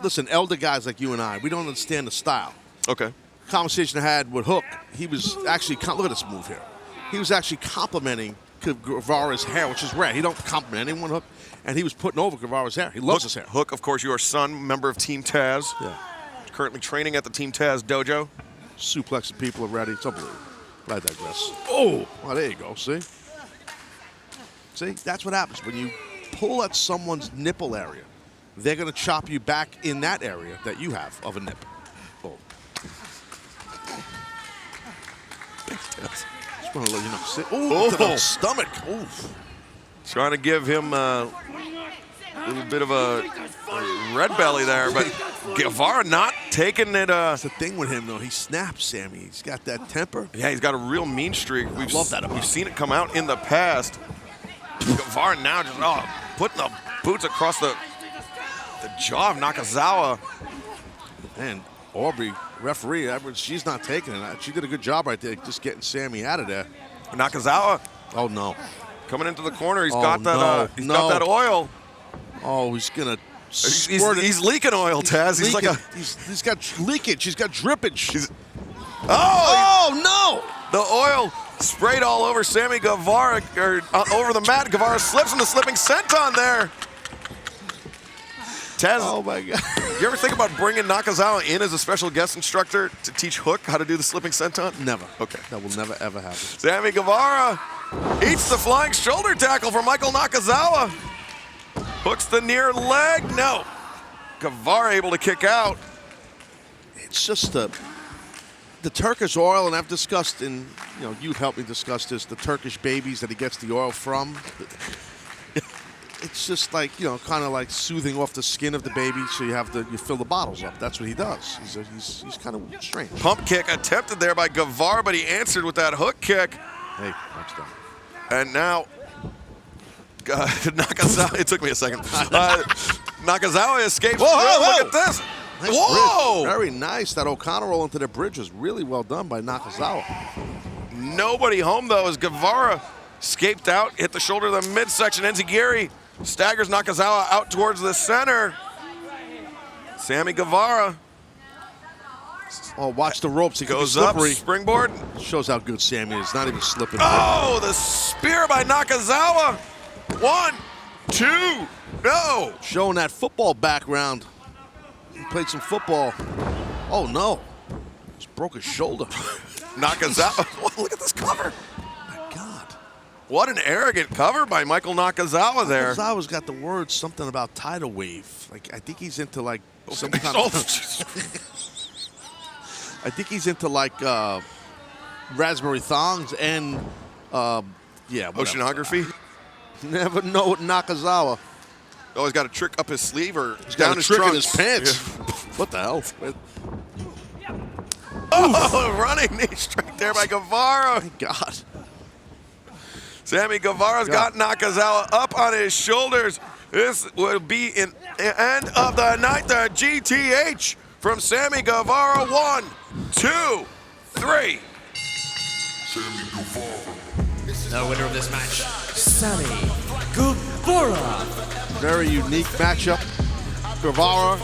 Listen, elder guys like you and I, we don't understand the style. Okay. Conversation I had with Hook, he was actually, look at this move here. He was actually complimenting Guevara's hair, which is rare. He don't compliment anyone, Hook. And he was putting over Guevara's hair. He loves his hair. Hook, of course, your son, member of Team Taz. Yeah. Currently training at the Team Taz dojo. Suplexing people already. It's unbelievable. But I digress. Oh, well, there you go. See? See? That's what happens. When you pull at someone's nipple area, they're going to chop you back in that area that you have of a nipple. Oh. Just want to let you know. See? Oh, to the stomach. Oof. Trying to give him a little bit of a red belly there, but Guevara not taking it. That's the thing with him, though. He snaps, Sammy. He's got that temper. Yeah, he's got a real mean streak. I love that about him. We've seen it come out in the past. Guevara now just putting the boots across the jaw of Nakazawa. And Aubrey, referee, she's not taking it. She did a good job right there, just getting Sammy out of there. Nakazawa. Oh, no. Coming into the corner, he's got that. He's got that oil. Oh, he's gonna. He's leaking oil, Taz. He's like he's got leakage. He's got drippage. Oh no! The oil sprayed all over Sammy Guevara, or over the mat. Guevara slips in the slipping senton there. Taz, oh my God! You ever think about bringing Nakazawa in as a special guest instructor to teach Hook how to do the slipping senton? Never. Okay. That will never ever happen. Sammy Guevara eats the flying shoulder tackle from Michael Nakazawa. Hooks the near leg. No. Guevara able to kick out. It's just the Turkish oil, and I've discussed, and you've helped me discuss this, the Turkish babies that he gets the oil from. It's just like, kind of like soothing off the skin of the baby, so you fill the bottles up. That's what he does. He's kind of strange. Pump kick attempted there by Guevara, but he answered with that hook kick. Hey, that's done. And now, Nakazawa, it took me a second. Nakazawa escapes. Whoa. Look at this. Nice Whoa! Bridge. Very nice. That O'Connor roll into the bridge was really well done by Nakazawa. Nobody home, though, as Guevara escaped out, hit the shoulder of the midsection. Enziguri staggers Nakazawa out towards the center. Sammy Guevara. Oh, watch the ropes. He goes up, springboard. Shows how good Sammy is. Not even slipping. Oh, the spear by Nakazawa. 1, 2, no. Showing that football background. He played some football. Oh, no. Just broke his shoulder. Nakazawa. Look at this cover. My God. What an arrogant cover by Michael Nakazawa there. Nakazawa's got the word something about tidal wave. Like, I think he's into like some kind of... I think he's into like raspberry thongs and oceanography. Never know what Nakazawa. Oh, he's got a trick up his sleeve or he's down got a his trick trunks. in his pants. Yeah. What the hell? Oh, running knee strike there by Guevara. Thank God. Sammy Guevara's got Nakazawa up on his shoulders. This will be an end of the night. The GTH from Sammy Guevara. 1, 2, 3. Sammy Guevara. The winner of this match, Sammy Guevara. Very unique matchup. Guevara,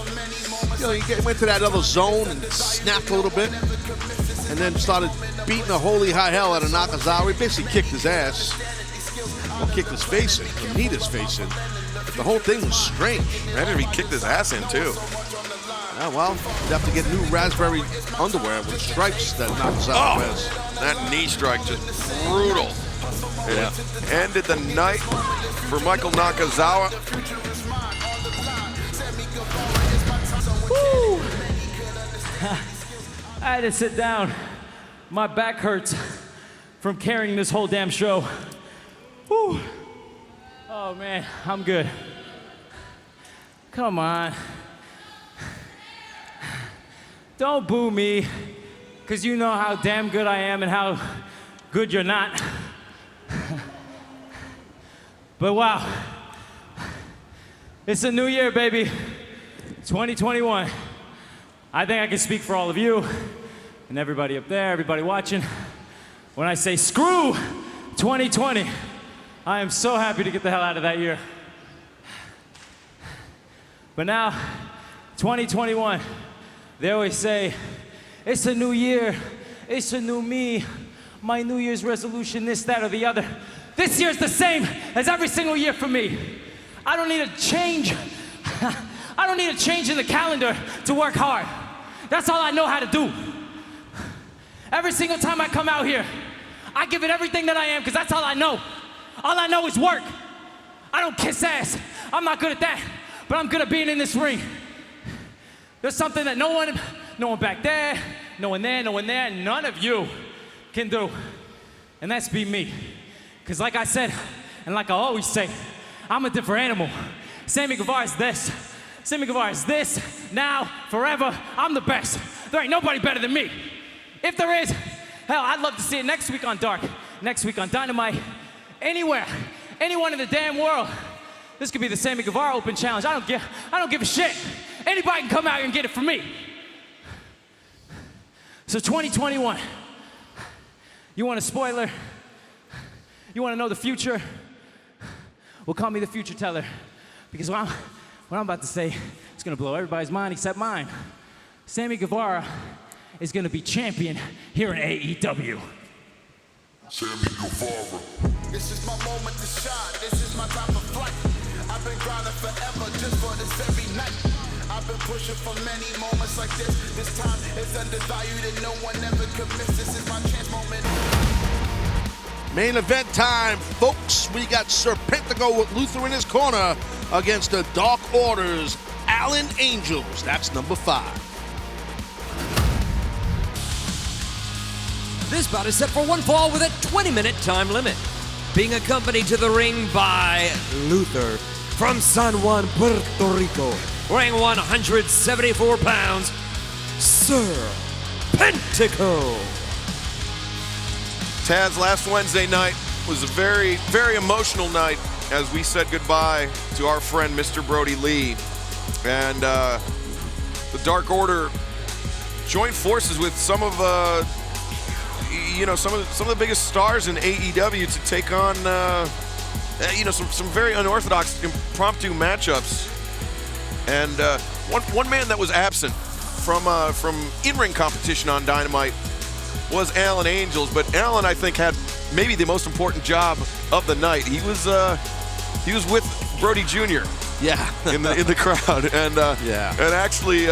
he went to that other zone and snapped a little bit, and then started beating the holy high hell out of Nakazawa. He basically kicked his ass. Well, kicked his face in, or kneed his face in. But the whole thing was strange. Imagine if he kicked his ass in, too. Yeah, well, you have to get new raspberry underwear with stripes that Nakazawa has. That knee strike just brutal. Yeah. It ended the night for Michael Nakazawa. Woo! I had to sit down. My back hurts from carrying this whole damn show. Woo! Oh man, I'm good. Come on. don't boo me, because you know how damn good I am and how good you're not. But wow, it's a new year, baby. 2021. I think I can speak for all of you and everybody up there, everybody watching. When I say screw 2020, I am so happy to get the hell out of that year. But now, 2021, they always say, it's a new year, it's a new me, my New Year's resolution, this, that, or the other. This year's the same as every single year for me. I don't need a change. I don't need a change in the calendar to work hard. That's all I know how to do. Every single time I come out here, I give it everything that I am because that's all I know. All I know is work. I don't kiss ass. I'm not good at that, but I'm good at being in this ring. There's something that no one back there, no one there, none of you can do. And that's be me. Because like I said, and like I always say, I'm a different animal. Sammy Guevara is this. Sammy Guevara is this, now, forever. I'm the best. There ain't nobody better than me. If there is, hell, I'd love to see it next week on Dark, next week on Dynamite, anywhere, anyone in the damn world. This could be the Sammy Guevara Open Challenge. I don't give a shit. Anybody can come out here and get it from me. So 2021, you want a spoiler? You want to know the future? Well, call me the future teller, because what I'm about to say is going to blow everybody's mind except mine. Sammy Guevara is going to be champion here in AEW. Sammy Guevara. This is my moment to shine. This is my time of flight. I've been grinding forever just for this every night. I've been pushing for many moments like this. This time is undervalued and no one ever could miss. This is my chance moment. Main event time, folks. We got Serpentico with Luther in his corner against the Dark Order's Alan Angels. That's number 5. This bout is set for one fall with a 20-minute time limit. Being accompanied to the ring by Luther from San Juan, Puerto Rico, weighing 174 pounds, Serpentico. Taz, last Wednesday night was a very, very emotional night as we said goodbye to our friend Mr. Brody Lee. And the Dark Order joined forces with some of some of the biggest stars in AEW to take on some very unorthodox impromptu matchups. And one man that was absent from in-ring competition on Dynamite was Alan Angels, but Alan, I think, had maybe the most important job of the night. He was with Brody Jr. Yeah, in the crowd, and and actually, he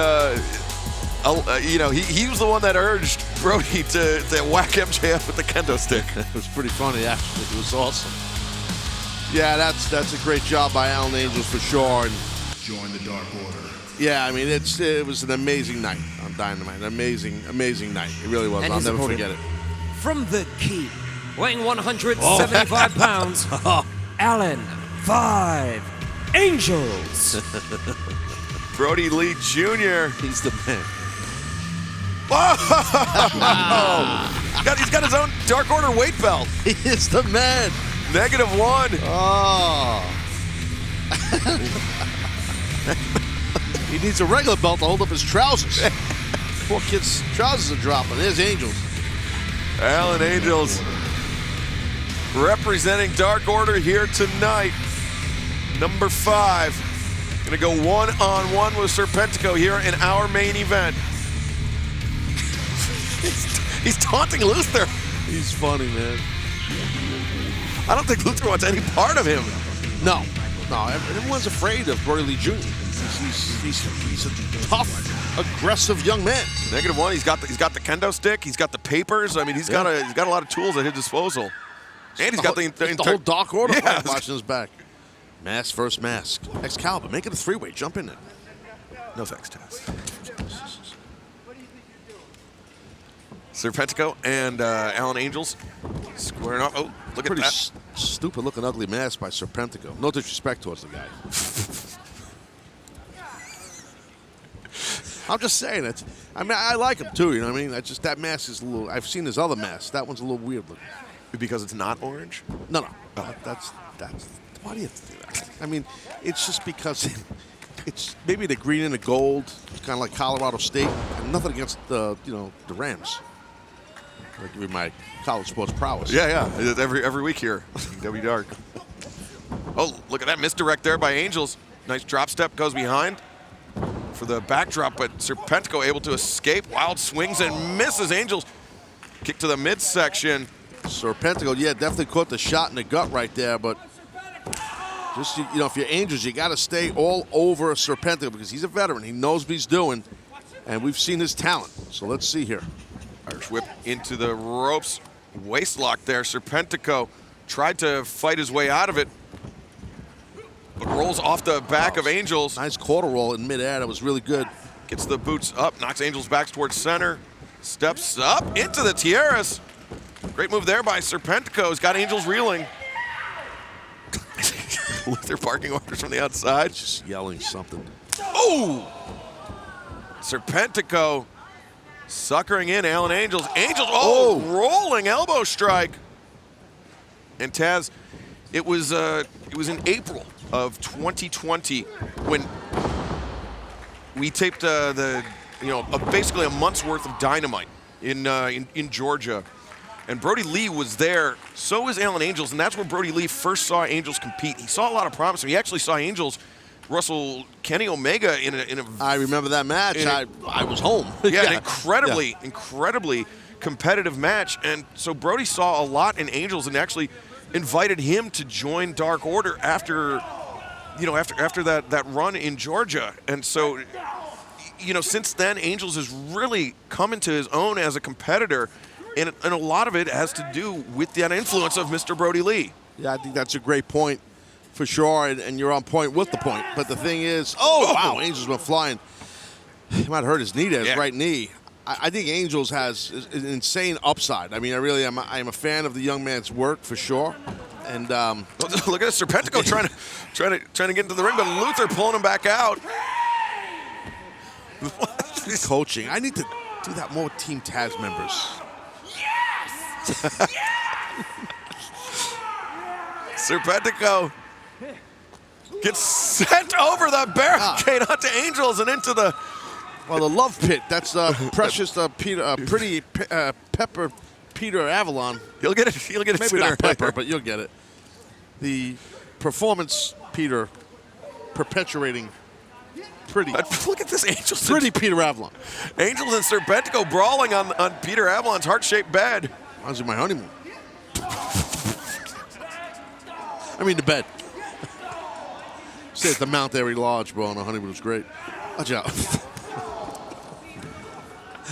was the one that urged Brody to whack MJF with the kendo stick. It was pretty funny, actually. It was awesome. Yeah, that's a great job by Alan Angels for sure. And join the Dark Order. Yeah, I mean, it was an amazing night on Dynamite. An amazing night. It really was. And I'll never forget it. From the Keep, weighing 175 pounds, Alan 5 Angels. Brody Lee Jr. He's the man. Whoa! He's got his own Dark Order weight belt. He is the man. -1. Oh. He needs a regular belt to hold up his trousers. Poor kid's trousers are dropping. There's Angels. Alan Angels representing Dark Order here tonight. Number 5. Gonna go one-on-one with Serpentico here in our main event. He's taunting Luther. He's funny, man. I don't think Luther wants any part of him. No, everyone's afraid of Brody Lee Jr. He's a tough, aggressive young man. -1. He's got the kendo stick. He's got the papers. I mean, he's got a lot of tools at his disposal. And he's got the whole Dark Order yeah, watching his back. Mask versus mask. Excalibur, make it a 3-way. Jump in it. No thanks, Taz. Serpentico and Alan Angels squaring off. Oh, look at that. Pretty stupid-looking, ugly mask by Serpentico. No disrespect towards the guy. I'm just saying it. I mean, I like him too. You know what I mean? That mask is a little. I've seen his other mask. That one's a little weird looking. Because it's not orange? No. That's. Why do you have to do that? I mean, it's just because it's maybe the green and the gold. It's kind of like Colorado State. And nothing against the Rams. I'll give you my college sports prowess. Yeah. Every week here, AEW Dark. Oh, look at that misdirect there by Angels. Nice drop step, goes behind for the backdrop, but Serpentico able to escape. Wild swings and misses. Angels kick to the midsection. Serpentico, yeah, definitely caught the shot in the gut right there, but just, if you're Angels, you got to stay all over Serpentico because he's a veteran. He knows what he's doing, and we've seen his talent. So let's see here. Irish whip into the ropes. Waist lock there. Serpentico tried to fight his way out of it, but rolls off the back of Angels. Nice quarter roll in midair. That was really good. Gets the boots up, knocks Angels back towards center. Steps up into the tiaras. Great move there by Serpentico. He's got Angels reeling. Luther barking orders from the outside. Just yelling something. Oh! Serpentico suckering in Alan Angels. Angels, rolling elbow strike. And Taz, it was in April of 2020 when we taped basically a month's worth of Dynamite in Georgia. And Brody Lee was there, so was Alan Angels, and that's where Brody Lee first saw Angels compete. He saw a lot of promise. He actually saw Angels wrestle Kenny Omega in a I remember that match. I was home. An incredibly competitive match. And so Brody saw a lot in Angels and actually invited him to join Dark Order after that run in Georgia. And so, since then, Angels has really come into his own as a competitor. And a lot of it has to do with that influence of Mr. Brody Lee. Yeah, I think that's a great point for sure, and you're on point with the point. But the thing is, wow, Angels went flying. He might have hurt his knee there, his right knee. I think Angels has an insane upside. I mean, I really am. I am a fan of the young man's work for sure. And look at Serpentico trying to get into the ring, but Luther pulling him back out. Coaching. I need to do that more with Team Taz members. Serpentico gets sent over the barricade onto Angels and into the love pit. That's precious pretty Pepper Peter Avalon. He'll get it. Maybe sooner not Pepper, but you'll get it. The performance Peter perpetuating. Pretty. Look at this Angels. Pretty Peter Avalon. Angels and Serpentico brawling on Peter Avalon's heart-shaped bed. Reminds me of my honeymoon. I mean the bed. Stay at the Mount Airy Lodge, bro, and the honeymoon was great. Watch out.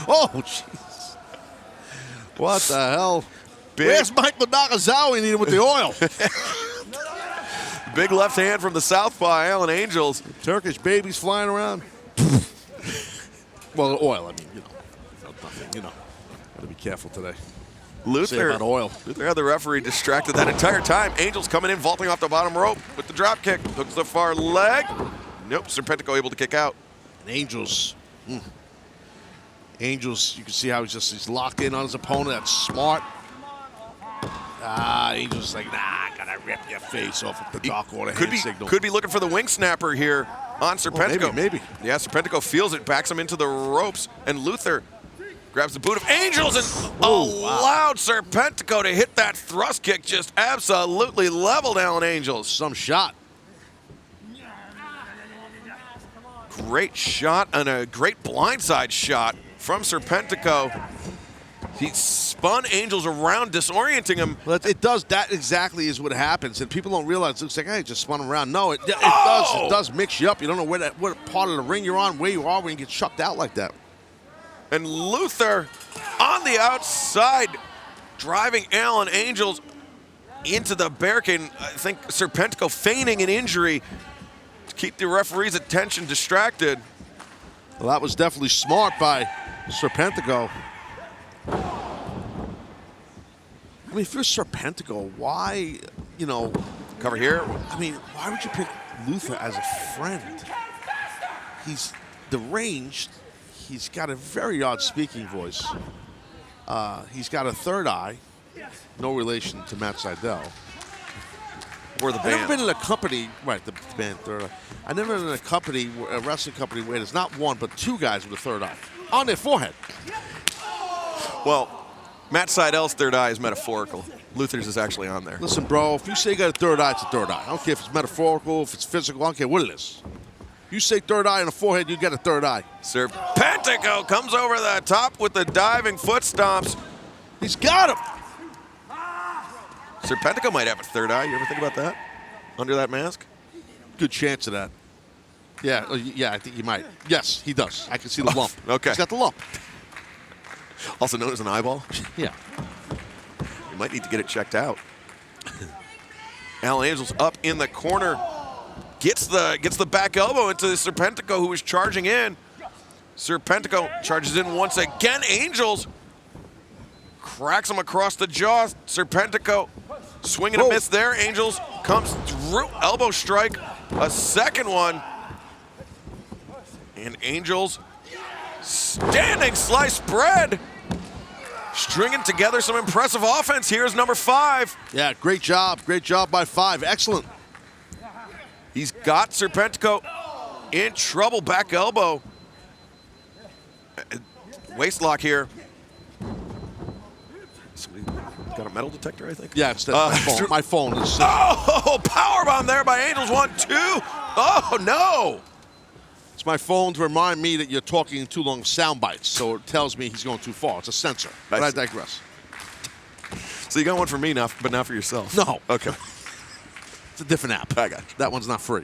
Oh, jeez. What the hell? Where's Mike Nakazawa? Need him with the oil. Big left hand from the southpaw, Alan Angels. Turkish babies flying around. Well, oil, I mean, nothing, Gotta be careful today. Luther, about oil. Luther had the referee distracted that entire time. Angels coming in, vaulting off the bottom rope with the drop kick. Hooks the far leg. Nope, Serpentico able to kick out. And Angels, Angels, you can see how he's locked in on his opponent. That's smart. Angels like, gotta rip your face off with the Dark Order hand signal. Could be looking for the wing snapper here on Serpentico. Maybe. Yeah, Serpentico feels it, backs him into the ropes, and Luther grabs the boot of Angels and allowed Serpentico to hit that thrust kick. Just absolutely leveled Alan Angels. Some shot. Great shot and a great blindside shot from Serpentico. He spun Angels around, disorienting him. Well, it does. That exactly is what happens, and people don't realize. It looks like, hey, just spun him around. No, it does. It does mix you up. You don't know what part of the ring you're on, where you are when you get chucked out like that. And Luther on the outside, driving Alan Angels into the barricade. I think Serpentico feigning an injury to keep the referee's attention distracted. Well, that was definitely smart by Serpentico. I mean, if you're Serpentico, why, cover here? I mean, why would you pick Luther as a friend? He's deranged. he's got a very odd speaking voice. He's got a third eye. No relation to Matt Sydal. Or the I've never band. been in a company, right, the band Third Eye. I've never been in a company, a wrestling company where there's not one, but two guys with a third eye on their forehead. Well, Matt Sydal's third eye is metaphorical. Luther's is actually on there. Listen, bro, if you say you got a third eye, it's a third eye. I don't care if it's metaphorical, if it's physical, I don't care what it is. You say third eye on the forehead, you get a third eye. Serpentico comes over the top with the diving foot stomps. He's got him. Serpentico might have a third eye. You ever think about that? Under that mask? Good chance of that. Yeah, yeah, I think he might. Yes, he does. I can see the lump. Okay. He's got the lump. Also known as an eyeball? Yeah. You might need to get it checked out. Alan Angels up in the corner. Gets the back elbow into Serpentico, who is charging in. Serpentico charges in once again. Angels cracks him across the jaw. Serpentico swinging a miss there. Angels comes through. Elbow strike. A second one. And Angels standing slice spread. Stringing together some impressive offense. Here's number 5. Yeah, great job. Great job by 5. Excellent. He's got Serpentico in trouble. Back elbow. Waist lock here. Somebody got a metal detector, I think? Yeah, it's my phone. My phone is. Oh, powerbomb there by Angels. 1, 2. Oh, no. It's my phone to remind me that you're talking too long sound bites, so it tells me he's going too far. It's a sensor. But I digress. So you got one for me now, but not for yourself? No. Okay. It's a different app. I got you. That one's not free.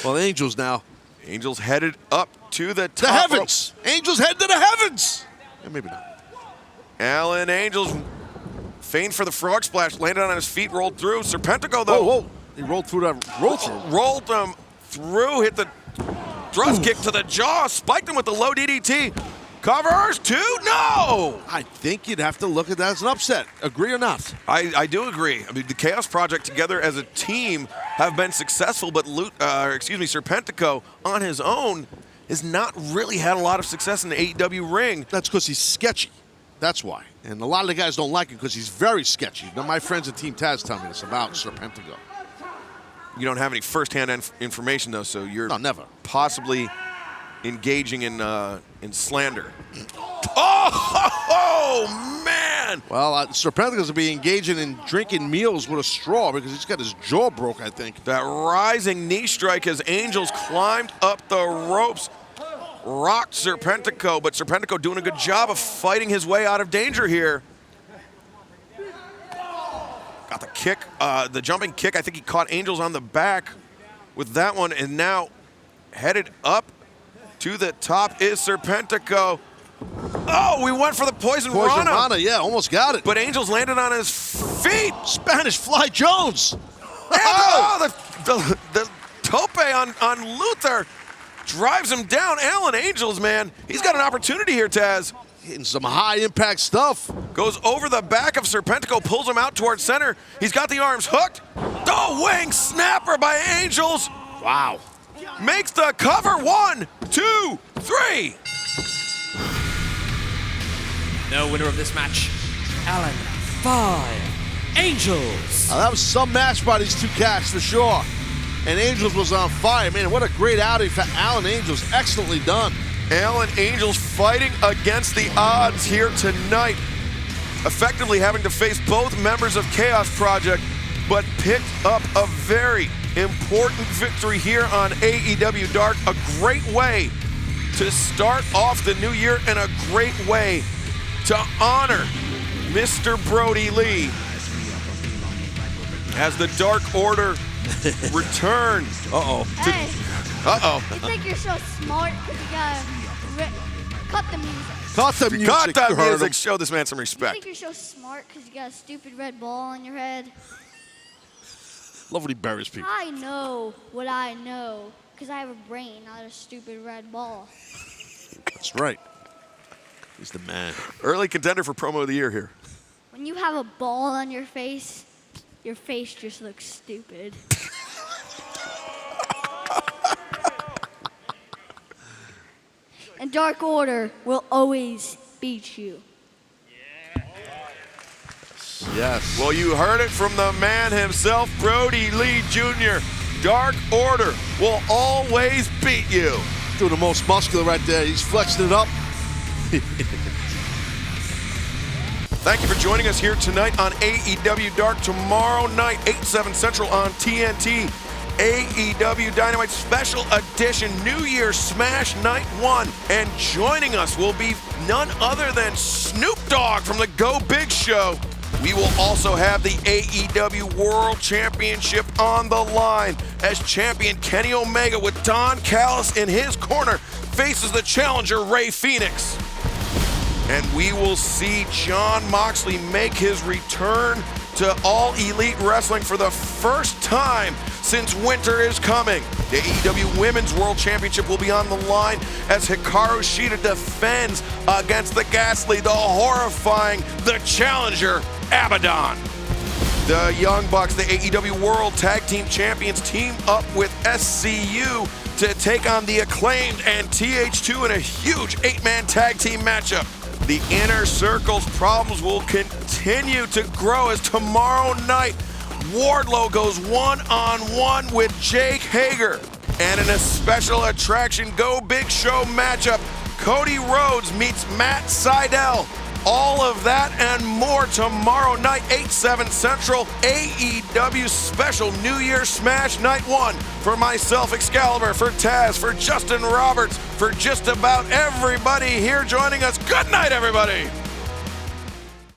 Well, Angels now. Angels headed up to the top. The heavens. Angels head to the heavens. Yeah, maybe not. Alan Angels feigned for the frog splash, landed on his feet, rolled through. Serpentico, though. Whoa. He rolled through that. Rolled them through, hit the thrust kick to the jaw, spiked him with the low DDT. Covers 2? No! I think you'd have to look at that as an upset. Agree or not? I do agree. I mean, the Chaos Project together as a team have been successful, but Serpentico on his own has not really had a lot of success in the AEW ring. That's because he's sketchy. That's why. And a lot of the guys don't like him because he's very sketchy. Now, my friends at Team Taz tell me this about Serpentico. You don't have any first-hand information, though, so you're never possibly engaging in slander. Oh, man! Well, Serpentico's will be engaging in drinking meals with a straw because he's got his jaw broke, I think. That rising knee strike as Angels climbed up the ropes, rocked Serpentico, but Serpentico doing a good job of fighting his way out of danger here. Got the kick, the jumping kick. I think he caught Angels on the back with that one, and now headed up to the top is Serpentico. Oh, we went for the Poison Rana. Yeah, almost got it. But Angels landed on his feet. Spanish Fly Jones. And, the tope on Luther drives him down. Alan Angels, man, he's got an opportunity here, Taz. Hitting some high-impact stuff. Goes over the back of Serpentico, pulls him out towards center. He's got the arms hooked. The wing snapper by Angels. Wow. Makes the cover. 1, 2, 3. No winner of this match, Alan 5 Angels. That was some match by these two cats for sure. And Angels was on fire. Man, what a great outing for Alan Angels. Excellently done. Alan Angels fighting against the odds here tonight. Effectively having to face both members of Chaos Project, but picked up a very important victory here on AEW Dark. A great way to start off the new year and a great way to honor Mr. Brody Lee as the Dark Order return. Hey, Uh-oh. you think you're so smart because you gotta cut the music. Cut the music. Cut that You heard music. him. Show this man some You respect. think you're so smart because you got a stupid red ball on your head? Love when he buries people. I know what I know because I have a brain, not a stupid red ball. That's right. He's the man. Early contender for promo of the year here. When you have a ball on your face just looks stupid. And Dark Order will always beat you. Yes. Well, you heard it from the man himself, Brody Lee Jr. Dark Order will always beat you. Doing the most muscular right there. He's flexing it up. Thank you for joining us here tonight on AEW Dark. Tomorrow night, 8/7 Central on TNT. AEW Dynamite Special Edition New Year Smash Night 1. And joining us will be none other than Snoop Dogg from the Go Big Show. We will also have the AEW World Championship on the line as champion Kenny Omega with Don Callis in his corner faces the challenger Rey Fenix. And we will see Jon Moxley make his return to All Elite Wrestling for the first time since winter is coming. The AEW Women's World Championship will be on the line as Hikaru Shida defends against the ghastly, the horrifying, the challenger, Abaddon. The Young Bucks, the AEW World Tag Team Champions, team up with SCU to take on the Acclaimed and TH2 in a huge 8-man tag team matchup. The Inner Circle's problems will continue to grow as tomorrow night Wardlow goes one-on-one with Jake Hager. And in a special attraction Go Big Show matchup, Cody Rhodes meets Matt Sydal. All of that and more tomorrow night, 8/7 Central, AEW Special New Year Smash Night 1. For myself, Excalibur, for Taz, for Justin Roberts, for just about everybody here joining us. Good night, everybody.